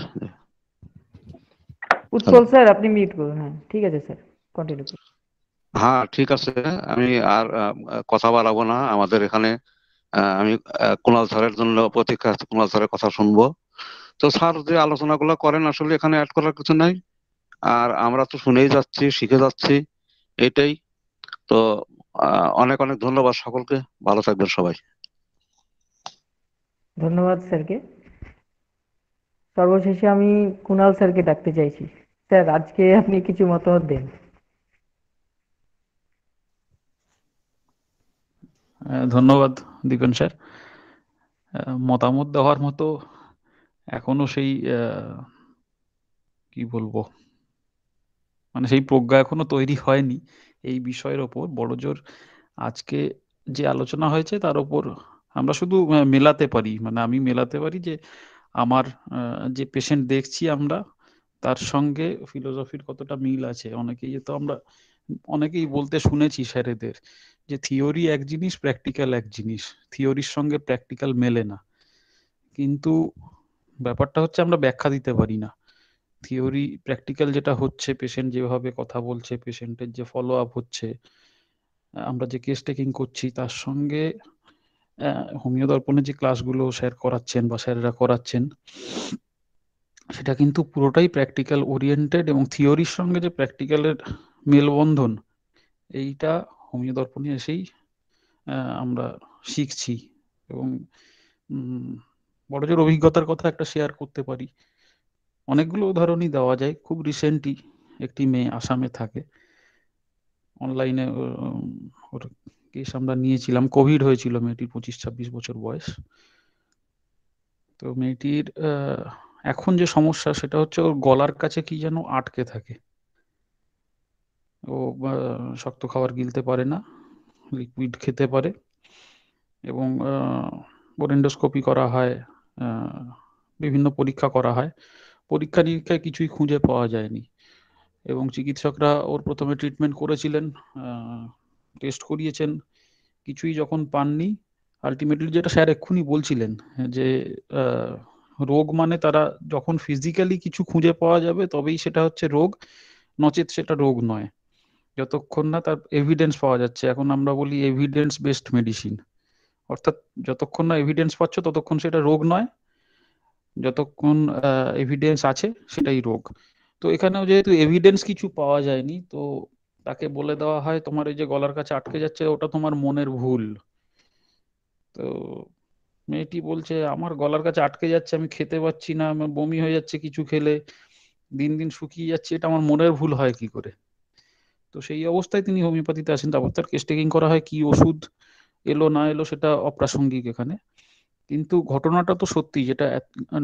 উৎপল স্যার, আপনি মিউট করুন। হ্যাঁ, ঠিক আছে স্যার, কন্টিনিউ করুন। হ্যাঁ, ঠিক আছে, আমি আর কথা বাড়াবো না। আমাদের এখানে আমি কুণাল স্যারের জন্য প্রতীক্ষা আছে, কুণাল স্যারের কথা শুনবো। তো স্যার যে আলোচনাগুলো করেন আসলে এখানে অ্যাড করার কিছু নাই, আর আমরা তো শুনেই যাচ্ছি, শিখে যাচ্ছি, এটাই তো। অনেক অনেক ধন্যবাদ সকলকে, ভালো থাকবেন সবাই। ধন্যবাদ স্যারকে। সর্বশেষে আমি কুণাল স্যারকে ডাকতে চাইছি। স্যার, আজকে আপনি কিছু মতামত দেন। ধন্যবাদ দীপেন স্যার। মতামত দেওয়ার মতো এখনো সেই কি বলবো, মানে সেই প্রজ্ঞা এখনো তৈরি হয়নি এই বিষয়ের ওপর। বড়জোর আজকে যে আলোচনা হয়েছে তার ওপর আমরা শুধু মেলাতে পারি, মানে আমি মেলাতে পারি যে আমার যে পেশেন্ট দেখছি আমরা, তার সঙ্গে ফিলোসফির কতটা মিল আছে। অনেকেই বলতে শুনেছি স্যারেদের যে থিওরি এক জিনিস, প্র্যাকটিক্যাল এক জিনিস, থিওরির সঙ্গে প্র্যাকটিক্যাল মেলে না। কিন্তু ব্যাপারটা হচ্ছে আমরা ব্যাখ্যা দিতে পারি না। থিওরি প্র্যাকটিক্যাল যেটা হচ্ছে, পেশেন্ট যেভাবে কথা বলছে, পেশেন্টের যে ফলো আপ হচ্ছে, আমরা যে কেস টেকিং করছি, তার সঙ্গে হোমিও দর্পণের যে ক্লাসগুলো স্যার করাচ্ছেন বা স্যাররা করাচ্ছেন, সেটা কিন্তু পুরোটাই প্র্যাকটিক্যাল ওরিয়েন্টেড, এবং থিওরির সঙ্গে যে প্র্যাকটিক্যালের মেলবন্ধন, এইটা হোমিও দর্পণে এসেই আমরা শিখছি। এবং বড়জোর অভিজ্ঞতার কথা একটা শেয়ার করতে পারি। অনেকগুলো উদাহরণই দেওয়া যায়। খুব রিসেন্টলি একটি মেয়ে আসামে থাকে, অনলাইনে ওর কেস আমরা নিয়েছিলাম। কোভিড হয়েছিল, মেয়েটির 25-26 বছর বয়স। তো মেয়েটির এখন যে সমস্যা সেটা হচ্ছে ওর গলার কাছে কি যেন আটকে থাকে। ও শক্ত খাবার গিলতে পারে না, লিকুইড খেতে পারে, এবং ওর এন্ডোস্কোপি করা হয়, বিভিন্ন পরীক্ষা করা হয়। পরীক্ষা নিরীক্ষায় কিছুই খুঁজে পাওয়া যায়নি, এবং চিকিৎসকরা ওর প্রথমে ট্রিটমেন্ট করেছিলেন, টেস্ট করিয়েছেন, কিছুই যখন পাননি, আলটিমেটলি যেটা স্যার এক্ষুনি বলছিলেন যে রোগ মানে তারা যখন ফিজিক্যালি কিছু খুঁজে পাওয়া যাবে তবেই সেটা হচ্ছে রোগ, নচেত সেটা রোগ নয় যতক্ষণ না তার এভিডেন্স পাওয়া যাচ্ছে। এখন আমরা বলি এভিডেন্স বেসড মেডিসিন, অর্থাৎ যতক্ষণ না এভিডেন্স পাচ্ছ ততক্ষণ সেটা রোগ নয়, যতক্ষণ এভিডেন্স আছে সেটাই রোগ। তো এখানেও যেহেতু এভিডেন্স কিছু পাওয়া যায়নি, তো তাকে বলে দেওয়া হয় তোমার এই যে গলার কাছে আটকে যাচ্ছে ওটা তোমার মনের ভুল। তো মেয়েটি বলছে আমার গলার কাছে আটকে যাচ্ছে, আমি খেতে পাচ্ছি না, আমার বমি হয়ে যাচ্ছে কিছু খেলে, দিন দিন শুকিয়ে যাচ্ছে, এটা আমার মনের ভুল হয় কি করে? তো সেই অবস্থায় তিনি হোমিওপ্যাথিতে আসেন। তারপর তার কেস টেকিং করা হয়, কি ওষুধ এলো না এলো সেটা অপ্রাসঙ্গিক এখানে। কিন্তু ঘটনাটা তো সত্যি, যেটা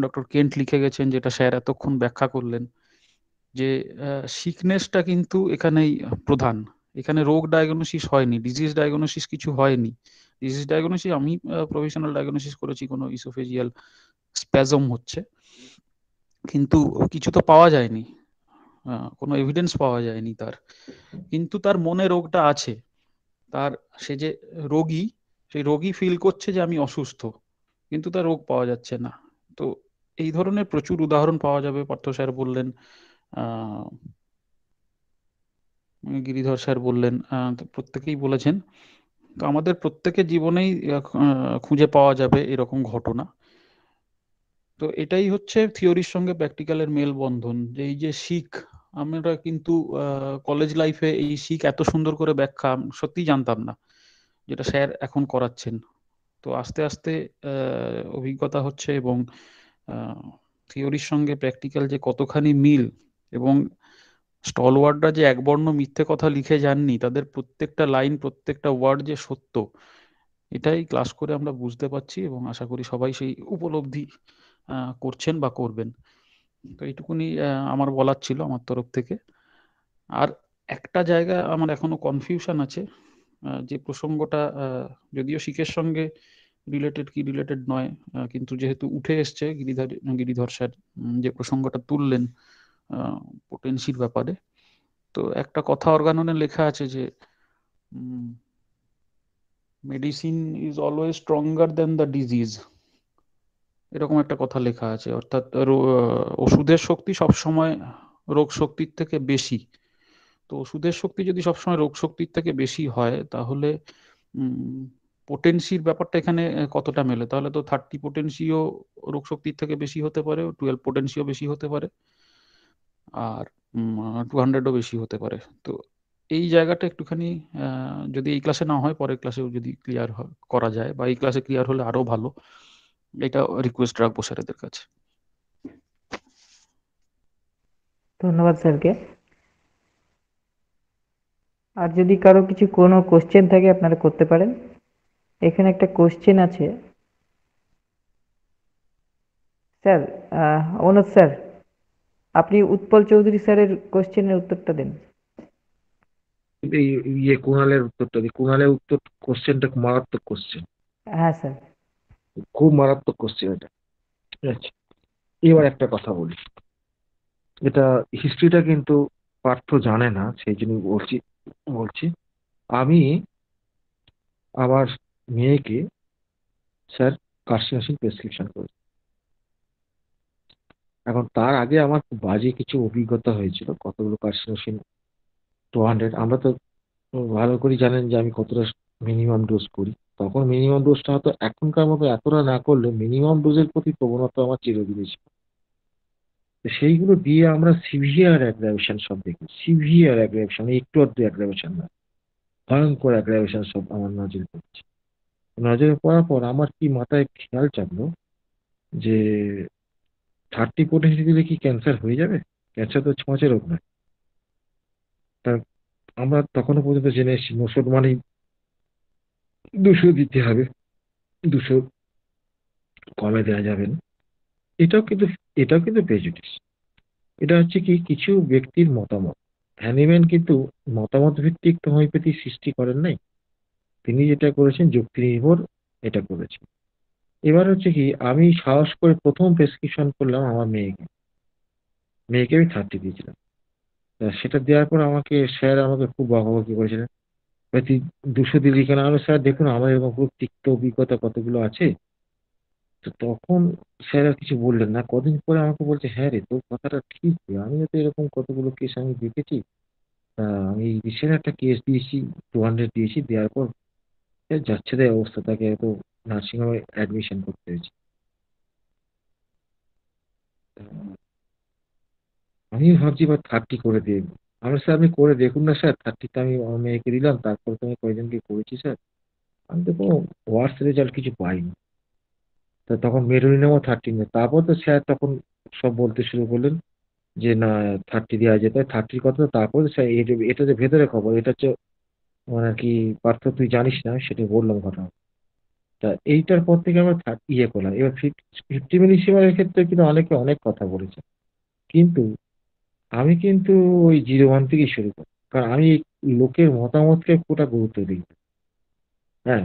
ডক্টর কেন্ট লিখে গেছেন, যেটা স্যার এতক্ষণ ব্যাখ্যা করলেন, যে সিকনেসটা কিন্তু এখানেই প্রধান। এখানে রোগ ডায়াগনোসিস হয়নি, ডিজিজ ডায়াগনোসিস কিছু হয়নি। ডিজিজ ডায়াগনোসিস আমি প্রফেশনাল ডায়াগনোসিস করেছি, কোনো ইসোফেজিয়াল স্প্যাজম হচ্ছে, কিন্তু কিছু তো পাওয়া যায়নি, কোনো এভিডেন্স পাওয়া যায়নি তার, কিন্তু তার মনে রোগটা আছে। তার সে যে রোগী, সেই রোগী ফিল করছে যে আমি অসুস্থ, কিন্তু তার রোগ পাওয়া যাচ্ছে না। তো এই ধরনের প্রচুর উদাহরণ পাওয়া যাবে। পার্থ স্যার বললেন, গিরিধর স্যার বললেন, তো প্রত্যেকেই বলেছেন। তো আমাদের প্রত্যেকের জীবনেই খুঁজে পাওয়া যাবে এরকম ঘটনা। তো এটাই হচ্ছে থিওরির সঙ্গে প্র্যাকটিক্যালের মেলবন্ধন, যে এই যে শিখ, আমরা কিন্তু কলেজ লাইফে এই শিখ এত সুন্দর করে ব্যাখ্যা সত্যিই জানতাম না, যেটা স্যার এখন করাচ্ছেন। তো আস্তে আস্তে অভিজ্ঞতা হচ্ছে, এবং থিওরির সঙ্গে প্র্যাকটিক্যাল যে কতখানি মিল, এবং স্টলওয়ার্ডরা যে একবর্ণ মিথ্যে কথা লিখে যাননি, তাদের প্রত্যেকটা লাইন, প্রত্যেকটা ওয়ার্ড যে সত্য, এটাই ক্লাস করে আমরা বুঝতে পারছি, এবং আশা করি সবাই সেই উপলব্ধি করছেন বা করবেন। তো এইটুকুনি আমার বলার ছিল আমার তরফ থেকে। আর একটা জায়গা আমার এখনো কনফিউশন আছে, যে প্রসঙ্গটা যদিও শিখের সঙ্গে রিলেটেড কি রিলেটেড নয়, কিন্তু যেহেতু উঠে এসছে, গিরিধর স্যার যে প্রসঙ্গটা তুললেন পোটেন্সির ব্যাপারে, তো একটা কথা অর্গাননে লেখা আছে যে medicine is always stronger than the disease, এরকম একটা কথা লেখা আছে। অর্থাৎ ওষুধের শক্তি সবসময় রোগ শক্তির থেকে বেশি। তো ওষুধের শক্তি যদি সবসময় রোগ শক্তির থেকে বেশি হয়, তাহলে পোটেন্সির ব্যাপারটা এখানে কতটা মেলে, তাহলে তো 30 পোটেন্সিও রোগ শক্তির থেকে বেশি হতে পারে, 12 পোটেন্সিও বেশি হতে পারে, আর 200ও বেশি হতে পারে। তো এই জায়গাটা একটুখানি যদি এই ক্লাসে না হয় পরের ক্লাসেও যদি ক্লিয়ার করা যায়, বা এই ক্লাসে ক্লিয়ার হলে আরো ভালো, এটা রিকোয়েস্ট রাখবো স্যারেদের কাছে। ধন্যবাদ স্যারকে। আর যদি কারো কোনো কোশ্চেন থাকে আপনারা করতে পারেন। এখানে একটা কোশ্চেন আছে স্যার, অনুজ স্যার, আপনি উৎপল চৌধুরী স্যারের কোশ্চেনের উত্তরটা দেন। কুণালের উত্তরটা দিই। কুণালের উত্তর কোশ্চেনটা মারাত্মক কোশ্চেন, হ্যাঁ স্যার। খুব মারাত্মক কোশ্চেন এটা। ঠিক আছে, এবার একটা কথা বলি, এটা হিস্ট্রিটা কিন্তু পার্থ জানে না, সেই জন্য বলছি আমি আমার মেয়েকে স্যার কার্সিনোসিন প্রেসক্রিপশন করি। এখন তার আগে আমার খুব বাজে কিছু অভিজ্ঞতা হয়েছিল, কতগুলো কার্সিনোসিন 200, আমরা তো ভালো করে জানেন যে আমি কতটা মিনিমাম ডোজ করি। তখন মিনিমাম ডোজটা হয়তো এখনকার মতো এতটা না করলে মিনিমাম ডোজের প্রতি প্রবণতা আমার চিরদিনই ছিল। সেইগুলো দিয়ে আমরা সিভিয়ার অ্যাগ্রাভেশন সব দেখি, সিভিয়ার অ্যাগ্রাভেশন, একটু আধটু অ্যাগ্রাভেশন না, ভয়ঙ্কর অ্যাগ্রাভেশন সব আমার নজরে পড়ছে। নজরে পড়ার পর আমার কি মাথায় খেয়াল চাপলো যে 30 পোটেন্সি দিলে কি ক্যান্সার হয়ে যাবে? ক্যান্সার তো ছোঁয়াচে রোগ নয়। তা আমরা তখনও পর্যন্ত জেনে এসেছি ওষুধ মানেই 200 দিতে হবে, 200 কমে দেওয়া যাবে না। এটাও কিন্তু প্রেজুডিস। এটা হচ্ছে কি কিছু ব্যক্তির মতামত। হ্যানিম্যান কিন্তু মতামত ভিত্তিক হোমিওপ্যাথি সৃষ্টি করেন নাই, তিনি যেটা করেছেন যুক্তি নির্ভর এটা করেছেন। এবার হচ্ছে কি আমি সাহস করে প্রথম প্রেসক্রিপশন করলাম আমার মেয়েকে আমি 30 দিয়েছিলাম। সেটা দেওয়ার পর স্যার আমাকে খুব বকাবকি করেছিলেন, তুই 200 দিলি কেন? আমি স্যার দেখুন আমার এরকম খুব তিক্ত অভিজ্ঞতা কতগুলো আছে। তো তখন স্যার আর কিছু বললেন না। কদিন পরে আমাকে বলছে, হ্যাঁ রে তোর কথাটা ঠিক, আমিও তো এরকম কতগুলো কেস আমি দেখেছি। আমি রিসেন্ট একটা কেস দিয়েছি, 200 দিয়েছি, দেওয়ার পর যাচ্ছে তাই অবস্থা, তাকে এত নার্সিংহোমে অ্যাডমিশন করতে হয়েছে। আমি ভাবছি এবার 30 করে দিয়ে দেবো। স্যার আপনি করে দেখুন না স্যার, 30টা আমি আমার মেয়েকে দিলাম, তারপরে তো আমি কয়েকজনকে করেছি স্যার, আমি তো কোনো ওয়ার্স রেজাল্ট কিছু পাইনি। তো তখন মেরুনিনামও 30 নেই। তারপর তো স্যার তখন সব বলতে শুরু করলেন যে না 30 দেওয়া যেত, 30 কথা। তারপরে স্যার এটা যে ভেতরে খবর, এটা হচ্ছে মানে আর কি পার্থ তুই জানিস না, সেটা বললাম ঘটনা। তা এইটার পর থেকে আমরা করলাম। এবার 50 মিলিসিমারের ক্ষেত্রে কিন্তু অনেকে অনেক কথা বলেছে, কিন্তু আমি কিন্তু ওই 01 থেকেই শুরু করি, কারণ আমি লোকের মতামতকে পুরোটা গুরুত্ব দিই। হ্যাঁ,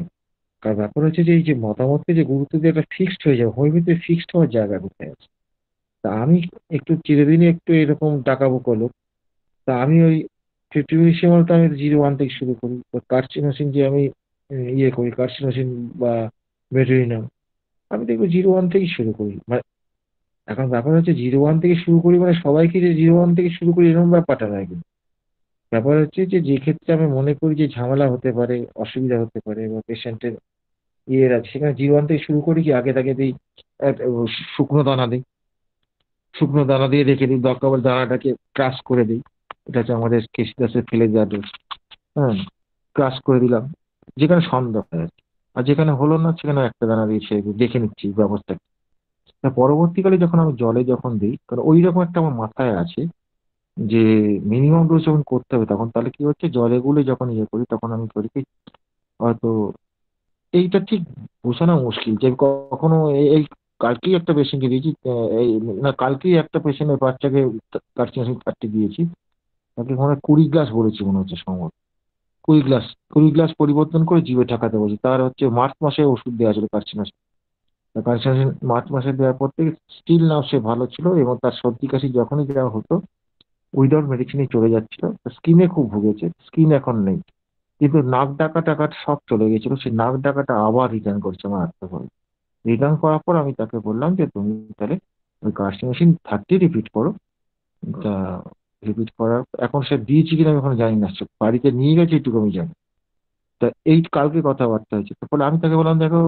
কারণ ব্যাপার হচ্ছে যে এই যে মতামতকে যে গুরুত্ব দিয়ে একটা ফিক্সড হয়ে যাবে, হোমিওপ্যাথি ফিক্সড হওয়ার জায়গা কোথায় আছে? তা আমি একটু চিরদিনই একটু এরকম ডাকাবুকো লোক। তা আমি ওই 50 মিলিসিমার তো আমি 01 থেকে শুরু করি। কার্সিনোসিন যে আমি করি, কার্সিনোসিন বা মেডোরিনাম, আমি দেখবো 01 থেকেই শুরু করি। মানে এখন ব্যাপার হচ্ছে 01 থেকে শুরু করি মানে সবাইকে যে 01 থেকে শুরু করি এরকম ব্যাপারটা নয় কিন্তু। ব্যাপার হচ্ছে যে ক্ষেত্রে আমি মনে করি যে ঝামেলা হতে পারে, অসুবিধা হতে পারে, বা পেশেন্টের আছে, সেখানে 01 থেকে শুরু করি। কি আগে তাকে দিই শুকনো দানা দিই, শুকনো দানা দিয়ে রেখে দিই, দরকার হলে দানাটাকে ক্রাশ করে দিই। এটা হচ্ছে আমাদের কেসি দাসের ফেলে দেওয়া ডোজ। হ্যাঁ, ক্রাশ করে দিলাম যেখানে সন্দেহ হয়, আর যেখানে হলো না সেখানে একটা দানা দিয়ে ছেড়ে দিই, দেখে নিচ্ছি ব্যবস্থা। পরবর্তীকালে যখন আমি জলে যখন দিই, কারণ ওই রকম একটা আমার মাথায় আছে যে মিনিমাম ডোজ যখন করতে হবে, তখন তাহলে কি হচ্ছে জলে গুলে যখন করি তখন আমি করি কি হয়তো এইটা ঠিক বোঝানো মুশকিল যে কখনো এই কালকেই একটা পেশেন্টকে দিয়েছি, এই না কালকেই একটা পেশেন্টের বাচ্চাকে কার্সিনোসিন 30 দিয়েছি, তাকে মনে হয় 20 গ্লাস বলেছি মনে হচ্ছে সম্ভবত, 20 গ্লাস পরিবর্তন করে জিভে ঠাকাতে বলছি। তার হচ্ছে মার্চ মাসে ওষুধ দেওয়া ছিল কার্সিনোসিন। কার্সিনোসিন মার্চ মাসে দেওয়ার পর থেকে স্টিল নাও সে ভালো ছিল, এবং তার সর্দি কাশি যখনই দেওয়া হতো উইদাউট মেডিসিনই চলে যাচ্ছিল। স্কিনে খুব ভুগেছে, স্কিন এখন নেই, কিন্তু নাক ডাকা টাকা সব চলে গেছিল। সেই নাক ডাকাটা আবার রিটার্ন করছে আমার হাতে করে। রিটার্ন করার পর আমি তাকে বললাম যে তুমি তাহলে ওই কার্সিনোসিন 30 রিপিট করো। তা রিপিট করার এখন সে দিয়েছি কিনা আমি এখন জানি না, সে বাড়িতে নিয়ে গেছে এটুকু আমি জানি। তা এই কালকে কথাবার্তা হয়েছে, তারপরে আমি তাকে বললাম দেখো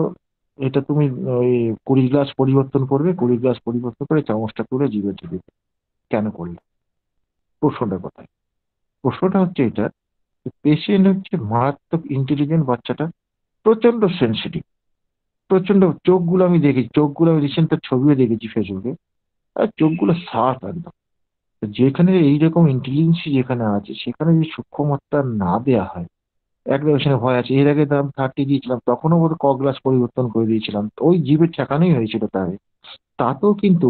এটা তুমি ওই 20 গ্লাস পরিবর্তন করবে, 20 গ্লাস পরিবর্তন করে চামচটা তুলে জিভে দিবে, কেন করলে? প্রশ্নটা কোথায়? প্রশ্নটা হচ্ছে এটা, পেশেন্ট হচ্ছে মারাত্মক ইন্টেলিজেন্ট বাচ্চাটা, প্রচন্ড সেন্সিটিভ, প্রচন্ড চোখগুলো আমি দেখেছি, চোখগুলো আমি রিসেন্ট তার ছবিও দেখেছি ফেসবুকে, আর চোখগুলো সাফ একদম। তো যেখানে এইরকম ইন্টেলিজেন্সি যেখানে আছে সেখানে যদি সূক্ষ্মমাত্রা না দেওয়া হয়, অ্যাগ্রাভেশনের ভয় আছে। এর আগে দাম 30 দিয়েছিলাম, তখনও বোধ ক গ্লাস পরিবর্তন করে দিয়েছিলাম, তো ওই জিভের ঠেকানোই হয়েছিল তার। তাতেও কিন্তু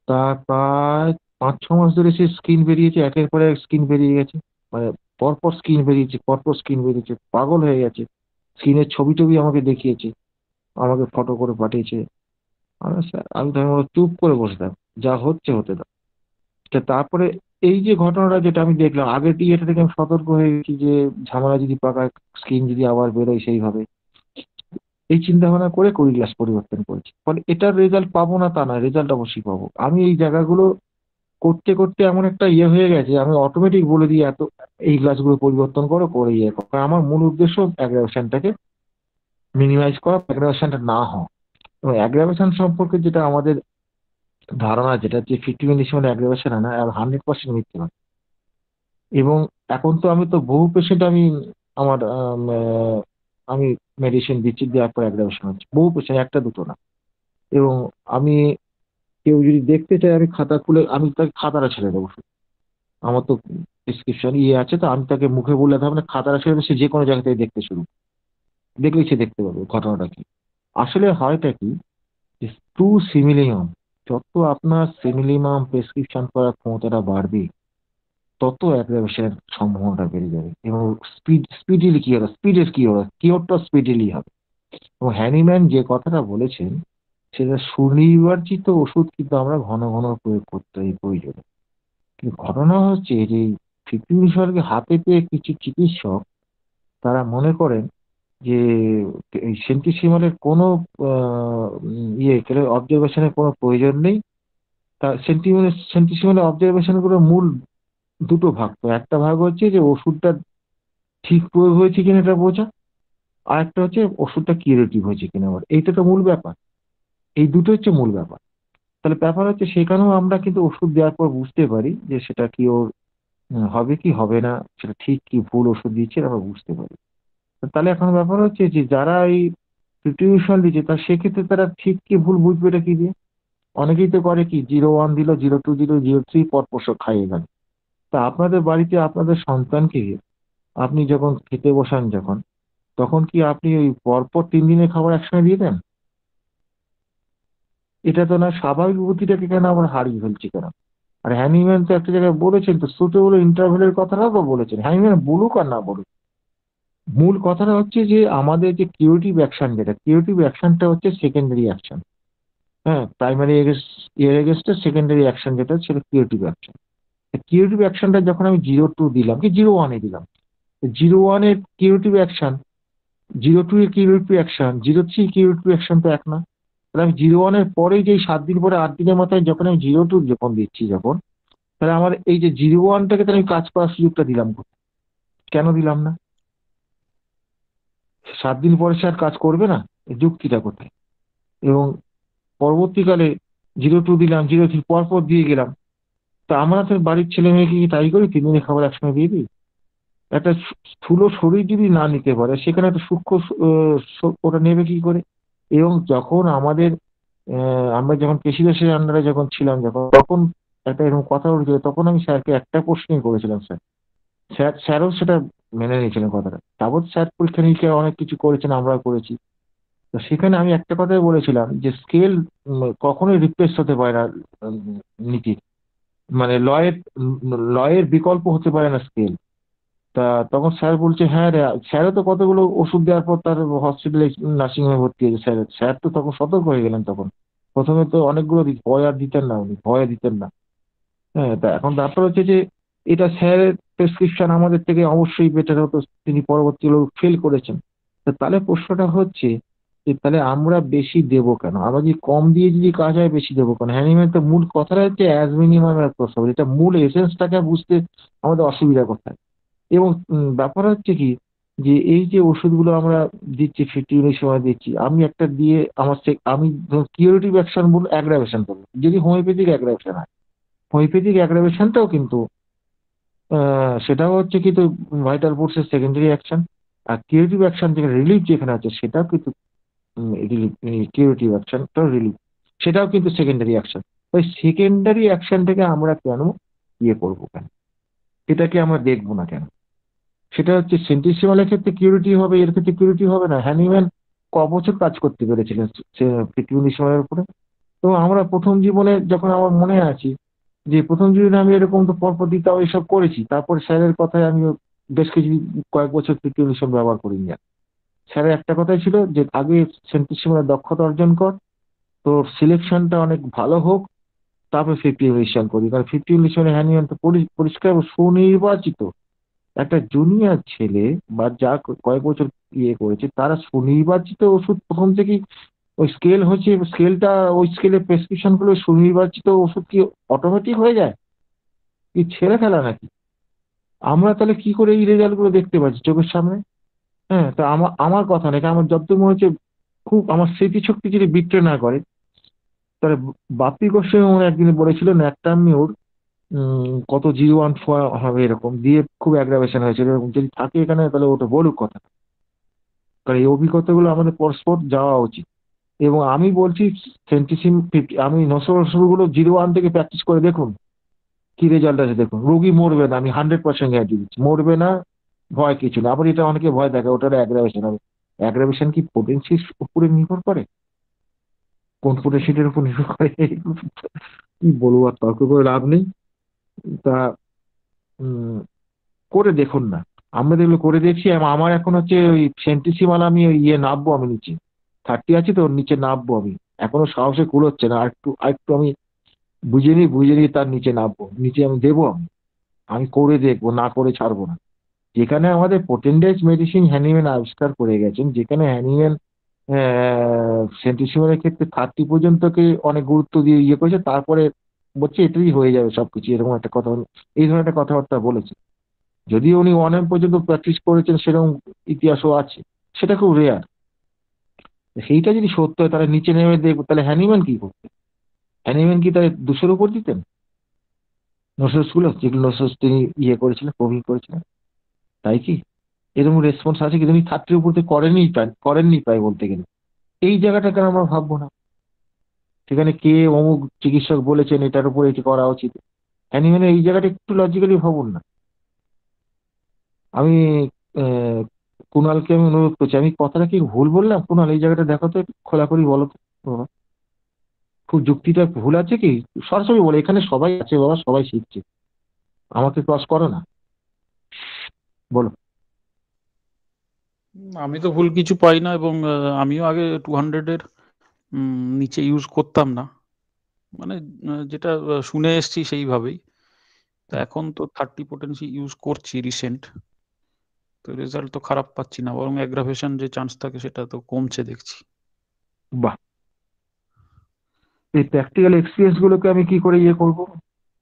তার প্রায় 5-6 মাস ধরে সে স্কিন বেরিয়েছে, একের পর এক স্কিন বেরিয়ে গেছে, মানে পরপর স্কিন বেরিয়েছে, পরপর স্কিন বেরিয়েছে, পাগল হয়ে গেছে। স্কিনের ছবি টবি আমাকে দেখিয়েছে, আমাকে ফটো করে পাঠিয়েছে। আমি তখন চুপ করে বসতাম, যা হচ্ছে হতে দাও। তারপরে এই যে ঘটনাটা যেটা আমি দেখলাম, আগের এটা থেকে আমি সতর্ক হয়ে গেছি যে ঝামেলা যদি পাকায়, স্কিন যদি আবার বেরোয় সেইভাবে, এই চিন্তা ভাবনা করে 20 গ্লাস পরিবর্তন করেছি। ফলে এটার রেজাল্ট পাবো না তা না, রেজাল্ট অবশ্যই পাবো। আমি এই জায়গাগুলো করতে করতে এমন একটা ইয়ে হয়ে গেছে, আমি অটোমেটিক বলে দিই এত এই গ্লাসগুলো পরিবর্তন করো, করে ইয়ে করো। কারণ আমার মূল উদ্দেশ্য অ্যাগ্রাভেশনটাকে মিনিমাইজ করা, অ্যাগ্রাভেশনটা না হয়। এবং অ্যাগ্রাভেশন সম্পর্কে যেটা আমাদের ধারণা, যেটা যে 50 অ্যাগ্রাভেশন হয় না, আর 100% মিথ্যে হয়। এবং এখন তো আমি তো বহু পেশেন্ট আমার আমি মেডিসিন দিচ্ছি, দেওয়ার পর অ্যাগ্রাভেশন হচ্ছে, বহু পেশেন্ট, একটা দুটো না। এবং আমি কেউ যদি দেখতে চায়, আমি খাতা খুলে আমি তাকে খাতাটা ছেড়ে দেবো শুধু। আমার তো প্রেসক্রিপশন ইয়ে আছে, তো আমি তাকে মুখে বললে হবে না, খাতাটা ছেড়ে দেবো, সে যে কোনো জায়গা থেকে দেখতে শুরু, দেখলেই সে দেখতে পাবে ঘটনাটা কি। আসলে হয়টা কি, যে টু সিমিলিয়াম, যত আপনার সিমিলিয়াম প্রেসক্রিপশন করার ক্ষমতাটা বাড়বে, তত অ্যাগ্রাভেশনের সম্ভাবনাটা বেড়ে যাবে। এবং স্পিডিলি কি হবে, স্পিডের কি হবে, কিওরটা স্পিডিলি হবে। এবং হ্যানিম্যান যে কথাটা বলেছেন, সেটা সুনির্বাচিত ওষুধ কিন্তু আমরা ঘন ঘন প্রয়োগ করতে হয় প্রয়োজনে। কিন্তু ঘটনা হচ্ছে যে 50 হাতে পেয়ে কিছু চিকিৎসক তারা মনে করেন যে এই সেন্টিসিমালের কোনো অবজারভেশনের কোনো প্রয়োজন নেই। তার সেন্টিসিমালের অবজারভেশন গুলো মূল দুটো ভাগ। তো একটা ভাগ হচ্ছে যে ওষুধটা ঠিক প্রয়োগ হয়েছে কিনা এটা বোঝা, আর একটা হচ্ছে ওষুধটা কিউরেটিভ হয়েছে কিনা। এইটা তো মূল ব্যাপার, এই দুটো হচ্ছে মূল ব্যাপার। তাহলে ব্যাপার হচ্ছে সেখানেও আমরা কিন্তু ওষুধ দেওয়ার পর বুঝতে পারি যে সেটা কি ওর হবে কি হবে না, সেটা ঠিক কি ভুল ওষুধ দিচ্ছে আমরা বুঝতে পারি। তাহলে এখন ব্যাপার হচ্ছে যে যারা এই প্রিপারেশন দিচ্ছে, তার সেক্ষেত্রে তারা ঠিক কি ভুল বুঝবে এটা কি দিয়ে। অনেকেই তো করে কি 01 দিল, 02 দিল, 03 পরপর সব খাইয়ে গেল। তা আপনাদের বাড়িতে আপনাদের সন্তানকে আপনি যখন খেতে বসান, যখন তখন কি আপনি ওই পরপর 3 দিনের খাবার একসঙ্গে দিয়ে দেন? এটা তো না, স্বাভাবিক বুদ্ধিটাকে কেন আমরা হারিয়ে ফেলছি কেন? আর হ্যানিম্যান তো একটা জায়গায় বলেছেন, তো সুটেবল ইন্টারভেলের কথাটা তো বলেছেন, হ্যানিম্যান বলুক আর না বলুক, মূল কথাটা হচ্ছে যে আমাদের যে কিউরেটিভ অ্যাকশন, যেটা কিউরেটিভ অ্যাকশনটা হচ্ছে সেকেন্ডারি অ্যাকশন। হ্যাঁ, প্রাইমারি এর এগেনস্টে সেকেন্ডারি অ্যাকশন যেটা, সেটা কিউরেটিভ অ্যাকশন। কিউরেটিভ অ্যাকশনটা যখন আমি 02 দিলাম কি 01-এ দিলাম, 01-এর কিউরেটিভ অ্যাকশন, 02 এর কিউরেটিভ অ্যাকশন, 03 কিউরেটিভ অ্যাকশন তো এক না। তাহলে আমি 01-এর পরে যে 7 দিন পরে 8 দিনের মাথায় যখন আমি 02 যখন দিচ্ছি, যখন তাহলে আমার এই যে 01টাকে তো আমি কাজ করার সুযোগটা দিলাম কোথায়? কেন দিলাম না? 7 দিন পরে সে আর কাজ করবে না, এর যুক্তিটা কোথায়? এবং পরবর্তীকালে 02 দিলাম, 03 পরপর দিয়ে গেলাম। তা আমরা তো বাড়ির ছেলে মেয়েকে কি তাই করি, 3 দিনের খাবার একসঙ্গে দিয়ে দিই? একটা স্থূল শরীর যদি না নিতে পারে, সেখানে একটা সূক্ষ্ম ওটা নেবে কি করে? এবং যখন আমরা যখন প্রেসিডেন্সির আন্ডারে যখন ছিলাম, তখন একটা এরকম কথা উঠেছিল, তখন আমি স্যারকে একটা প্রশ্নই করেছিলাম। স্যারও সেটা মেনে নিয়েছিলেন কথাটা। তারপর স্যার পরীক্ষা নিরীক্ষা অনেক কিছু করেছেন, আমরাও করেছি। তো সেখানে আমি একটা কথাই বলেছিলাম যে স্কেল কখনোই রিপ্লেস হতে পারে না নীতির, মানে লয়ের বিকল্প হতে পারে না স্কেল। তা তখন স্যার বলছে হ্যাঁ রে, স্যারও তো কতগুলো ওষুধ দেওয়ার পর তার হসপিটালে নার্সিং হোমে ভর্তি হয়েছে। স্যার তো তখন সতর্ক হয়ে গেলেন। তখন প্রথমে তো অনেকগুলো ভয় আর দিতেন না, উনি ভয় দিতেন না। হ্যাঁ, তা এখন ব্যাপার হচ্ছে যে এটা স্যারের প্রেসক্রিপশন আমাদের থেকে অবশ্যই বেটার হতো, তিনি পরবর্তীগুলো ফেল করেছেন। তাহলে প্রশ্নটা হচ্ছে যে তাহলে আমরা বেশি দেবো কেন? আমরা যদি কম দিয়ে যদি কাজ হয়, বেশি দেবো কেন? হ্যানিম্যান তো মূল কথাটা হচ্ছে অ্যাজ মিনিমাম অ্যাজ পসিবল, এটা মূল এসেন্সটাকে বুঝতে আমাদের অসুবিধা কোথায়। এবং ব্যাপার হচ্ছে কি যে এই যে ওষুধগুলো আমরা দিচ্ছি 50 ইউনিট সময় দিচ্ছি, আমি একটা দিয়ে আমি কিউরেটিভ অ্যাকশন বলবো, অ্যাগ্রাভেশন বলবো, যদি হোমিওপ্যাথিক অ্যাগ্রাভেশন হয়, হোমিওপ্যাথিক অ্যাগ্রাভেশনটাও কিন্তু সেটাও হচ্ছে কিন্তু ভাইটাল ফোর্সের সেকেন্ডারি অ্যাকশন। আর কিউরেটিভ অ্যাকশন যেখানে রিলিফ যেখানে আছে সেটাও কিন্তু কিউরেটিভ অ্যাকশনটাও রিলিফ, সেটাও কিন্তু সেকেন্ডারি অ্যাকশন। ওই সেকেন্ডারি অ্যাকশনটাকে আমরা কেন ইয়ে করবো কেন, এটাকে আমরা দেখবো না কেন? সেটা হচ্ছে সেন্টিসিমালের ক্ষেত্রে কিউরিটি হবে, এর ক্ষেত্রে কিউরিটি হবে না। হ্যানিম্যান ক বছর কাজ করতে পেরেছিলেন সেন্টিসিমালের উপরে? তো আমরা প্রথম জীবনে যখন আমার মনে আছি যে প্রথম জীবনে আমি এরকম তো পরপর দিতাম, এসব করেছি, তারপর স্যারের কথায় আমি বেশ কিছু কয়েক বছর ফিফটিউনিশন ব্যবহার করিনি। স্যারের একটা কথাই ছিল যে আগে সেন্টিসিমালের দক্ষতা অর্জন কর, তোর সিলেকশনটা অনেক ভালো হোক, তারপর 50 ইলিশন করি। কারণ 50 ইলিশনে হ্যানিম্যান তো পরিষ্কার সুনির্বাচিত একটা জুনিয়র ছেলে বা যা কয়েক বছর ইয়ে করেছে তারা সুনির্বাচিত ওষুধ প্রথম থেকেই, ওই স্কেল হচ্ছে স্কেলটা, ওই স্কেলের প্রেসক্রিপশন গুলো সুনির্বাচিত ওষুধ কি অটোমেটিক হয়ে যায়? কি ছেড়ে ফেলা নাকি? আমরা তাহলে কি করে এই রেজাল্ট গুলো দেখতে পাচ্ছি চোখের সামনে? হ্যাঁ, তা আমার কথা নাকি, আমার যতদূর মনে হচ্ছে খুব আমার স্মৃতিশক্তি যদি বিট্রে না করে, তাহলে বাপ্পি গোস্বামী মনে একদিন বলেছিল ন্যাকটামিউর কত G1 হবে এরকম দিয়ে খুব অ্যাগ্রাভেশন হয়েছিল, এরকম যদি থাকে এখানে তাহলে ওটা বলুক কথা। কারণ এই অভিজ্ঞতাগুলো আমাদের পরস্পর যাওয়া উচিত। এবং আমি বলছি সেন্টিসিম 50, আমি নসরগুলো 01 থেকে প্র্যাকটিস করে দেখুন কি রেজাল্ট আছে দেখুন। রোগী মরবে না, আমি 100% গ্যারান্টি দিচ্ছি, মরবে না, ভয় কিছু না। আবার এটা অনেকে ভয় দেখে ওটার অ্যাগ্রাভেশন হবে। অ্যাগ্রাভেশন কি পোটেনসির উপরে নির্ভর করে? কোন পোটেনসিটের উপর নির্ভর করে? কি বলবো, আর তর্ক করে লাভ নেই। তা উম, করে দেখুন না, আমরা যেগুলো করে দেখছি। আমার এখন হচ্ছে ওই সেন্টিসিমাল, আমি ওই ইয়ে নামবো, আমি নিচে 30 আছি তো, ওর নিচে নামবো আমি, এখনো সাহসে কুলোচ্ছে না। আরেকটু আমি বুঝে নিয়ে তার নিচে নামবো, নিচে আমি দেবো, আমি করে দেখবো, না করে ছাড়বো না। যেখানে আমাদের পোটেন্ডেজ মেডিসিন হ্যানিম্যান আবিষ্কার করে গেছেন, যেখানে হ্যানিম্যান সেন্টিসিমালের ক্ষেত্রে 30 পর্যন্তকে অনেক গুরুত্ব দিয়ে ইয়ে করেছে, তারপরে বলছে এটাই হয়ে যাবে সবকিছু, এরকম একটা কথা, এই ধরনের একটা কথাবার্তা বলেছে। যদিও উনি 1M পর্যন্ত প্র্যাকটিস করেছেন সেরকম ইতিহাসও আছে, সেটা খুব রেয়ার। সেইটা যদি সত্য হয় তাহলে নিচে নেমে দেখবো, তাহলে হ্যানিম্যান কি করতেন? হ্যানিম্যান কি তাহলে 200-এর উপর দিতেন নোসেস গুলো, যেগুলো নোসেস তিনি ইয়ে করেছিলেন, প্রবীণ করেছিলেন? তাই কি এরকম রেসপন্স আছে কি? তিনি 30-এর উপর দিয়ে করেননি প্রায় বলতে গেলে। এই জায়গাটা কেন আমরা ভাববো না? সেখানে কে অমুক চিকিৎসক বলেছেন এটার উপর এটি করা উচিত, হ্যানিম্যানের এই জায়গাটা একটু লজিক্যালি ভাবুন না। আমি আহ, কুণালকে আমি অনুরোধ করছি, আমি কথাটা কি ভুল বললাম? কুণাল এই জায়গাটা দেখো তো, একটু খোলাখুলি বলো তো বাবা, খুব যুক্তিটা ভুল আছে কি? সরাসরি বলে, এখানে সবাই আছে বাবা, সবাই শিখছে, আমাকে ক্রস করো না, বলো। আমি তো ভুল কিছু পাই না, এবং আমিও আগে 200-এর নিচে ইউজ করতাম না, মানে যেটা শুনে এসছি সেইভাবেই। তো এখন তো 30 পোটেন্সি ইউজ করছি রিসেন্ট, তো রেজাল্ট তো খারাপ পাচ্ছি না, বরং অ্যাগ্রাভেশন যে চান্স থাকে সেটা তো কমছে দেখছি। বাহ, এই প্র্যাকটিক্যাল এক্সপিরিয়েন্স গুলোকে আমি কি করে ইয়ে করবো?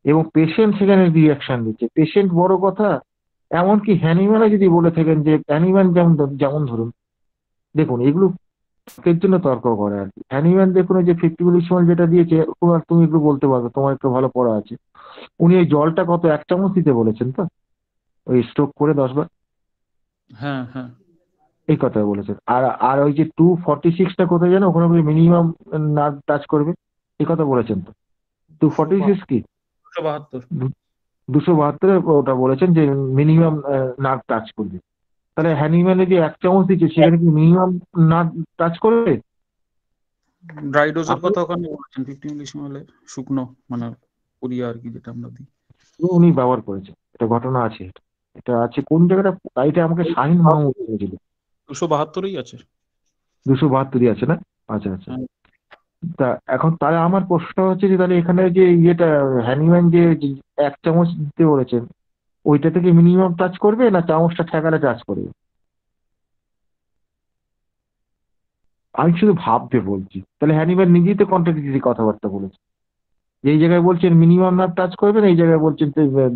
এবং পেশেন্ট সেখানে রিয়াকশন দিচ্ছে, পেশেন্ট বড় কথা। এমনকি হ্যানিম্যানে যদি বলে থাকেন যে হ্যানিম্যান যেমন যেমন ধরুন, দেখুন এগুলো এর জন্য তর্ক করে আর কি। হ্যানিম্যান দেখুন ওই যে 50 মিলিসিমাল যেটা দিয়েছে, তোমার তুমি একটু বলতে পারবে, তোমার একটু ভালো পড়া আছে। উনি ওই জলটা কত 1 চামচ দিতে বলেছেন তো, ওই স্ট্রোক করে 10 বার, হ্যাঁ হ্যাঁ, এই কথা বলেছেন। আর আর ওই যে 246টা কোথায় যেন, ওখানে মিনিমাম নার্ভ টাচ করবে, এই কথা বলেছেন তো। 246 কি 272। 272 ওটা বলেছেন যে মিনিমাম নার্ভ টাচ করবে। তাহলে হ্যানিম্যানে যে 1 চামচ দিচ্ছে সেখানে কি মিনিমাম নার্ভ টাচ করবে? ড্রাই ডোজের আপনি কথা ওখানে বলেছেন, 50 মিলিসিমালে শুকনো, মানে পুরিয়া আর কি, যেটা আমরা দিই। উনি ব্যবহার করেছেন, এটা ঘটনা আছে, এটা এটা আছে কোন জায়গাটা, এটা আমাকে শাহিন মাহমুদ বলেছিল। 272-ই আছে। 272 আছে না? আচ্ছা আচ্ছা। হ্যাঁ। তা এখন তাহলে আমার প্রশ্ন হচ্ছে যে তাহলে এখানে যে ইয়েটা হ্যানিম্যান যে 1 চামচ দিতে বলেছেন, ওইটা থেকে মিনিমাম টাচ করবে না চামচটা ঠেকালে টাচ করবে? আমি শুধু ভাবতে বলছি, তাহলে হ্যানিম্যান নিজেই তো কন্ট্রাডিক্টরি কথাবার্তা বলেছে। এই জায়গায় বলছেন মিনিমাম না টাচ করবেন, এই জায়গায় বলছেন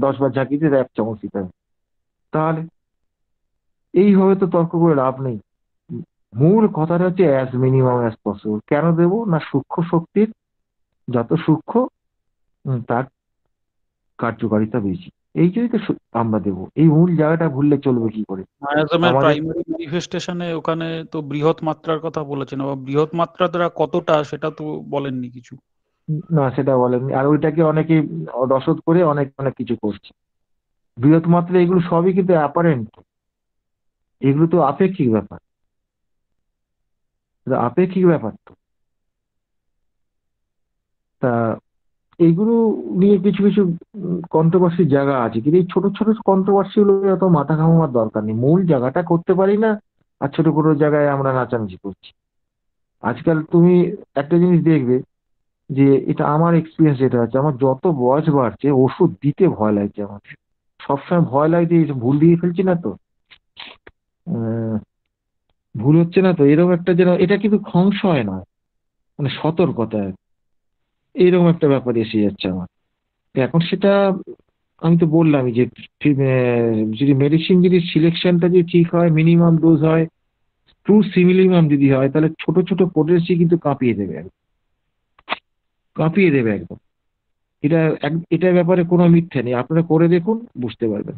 10 বার ঝাঁকিয়ে 1 চামচ দিতে হবে। তাহলে এইভাবে তো তর্ক করে লাভ নেই। মূল কথাটা হচ্ছে অ্যাজ মিনিমাম অ্যাজ পসিবল। কেন দেবো না, সূক্ষ্ম শক্তির যত সূক্ষ্ম তার কার্যকারিতা বেশি, এই জন্যই তো আমরা দেবো। এই মূল জায়গাটা ভুললে চলবে কি করে? মায়াজামের আমাদের প্রাইমারি ম্যানিফেস্টেশনে ওখানে তো বৃহৎ মাত্রার কথা বলেছেন, আবার বৃহৎ মাত্রাটা কতটা সেটা তো বলেননি কিছু। না, সেটা বলেননি। আর ওইটাকে অনেকে রসদ করে অনেক অনেক কিছু করছে। বৃহৎ মাত্রা এগুলো সবই কিন্তু অ্যাপারেন্ট, এগুলো তো আপেক্ষিক ব্যাপার, এটা আপেক্ষিক ব্যাপার তো। তা এইগুলো নিয়ে কিছু কিছু কন্ট্রোভার্সির জায়গা আছে, কিন্তু এই ছোট ছোট কন্ট্রোভার্সি গুলো অত মাথা ঘামাবার দরকার নেই। মূল জায়গাটা করতে পারি না, আর ছোট ছোট জায়গায় আমরা নাচানাচি করছি। আজকাল তুমি একটা জিনিস দেখবে, যে এটা আমার এক্সপিরিয়েন্স যেটা আছে, আমার যত বয়স বাড়ছে ওষুধ দিতে ভয় লাগছে আমার। সবসময় ভয় লাগছে এই ভুল দিয়ে ফেলছি না তো, আহ, ভুল হচ্ছে না তো, এরকম একটা যেন, এটা কিন্তু সংশয় নয়, মানে সতর্কতা, এইরকম একটা ব্যাপার এসে যাচ্ছে আমার এখন। সেটা আমি তো বললামই যে যদি মেডিসিন যদি সিলেকশনটা যদি ঠিক হয়, মিনিমাম ডোজ হয়, ট্রু সিমিলিমাম যদি হয়, তাহলে ছোট ছোট পোটেন্সি কিন্তু কাঁপিয়ে দেবে একদম, কাঁপিয়ে দেবে একদম। এটা এটার ব্যাপারে কোনো মিথ্যে নেই, আপনারা করে দেখুন বুঝতে পারবেন।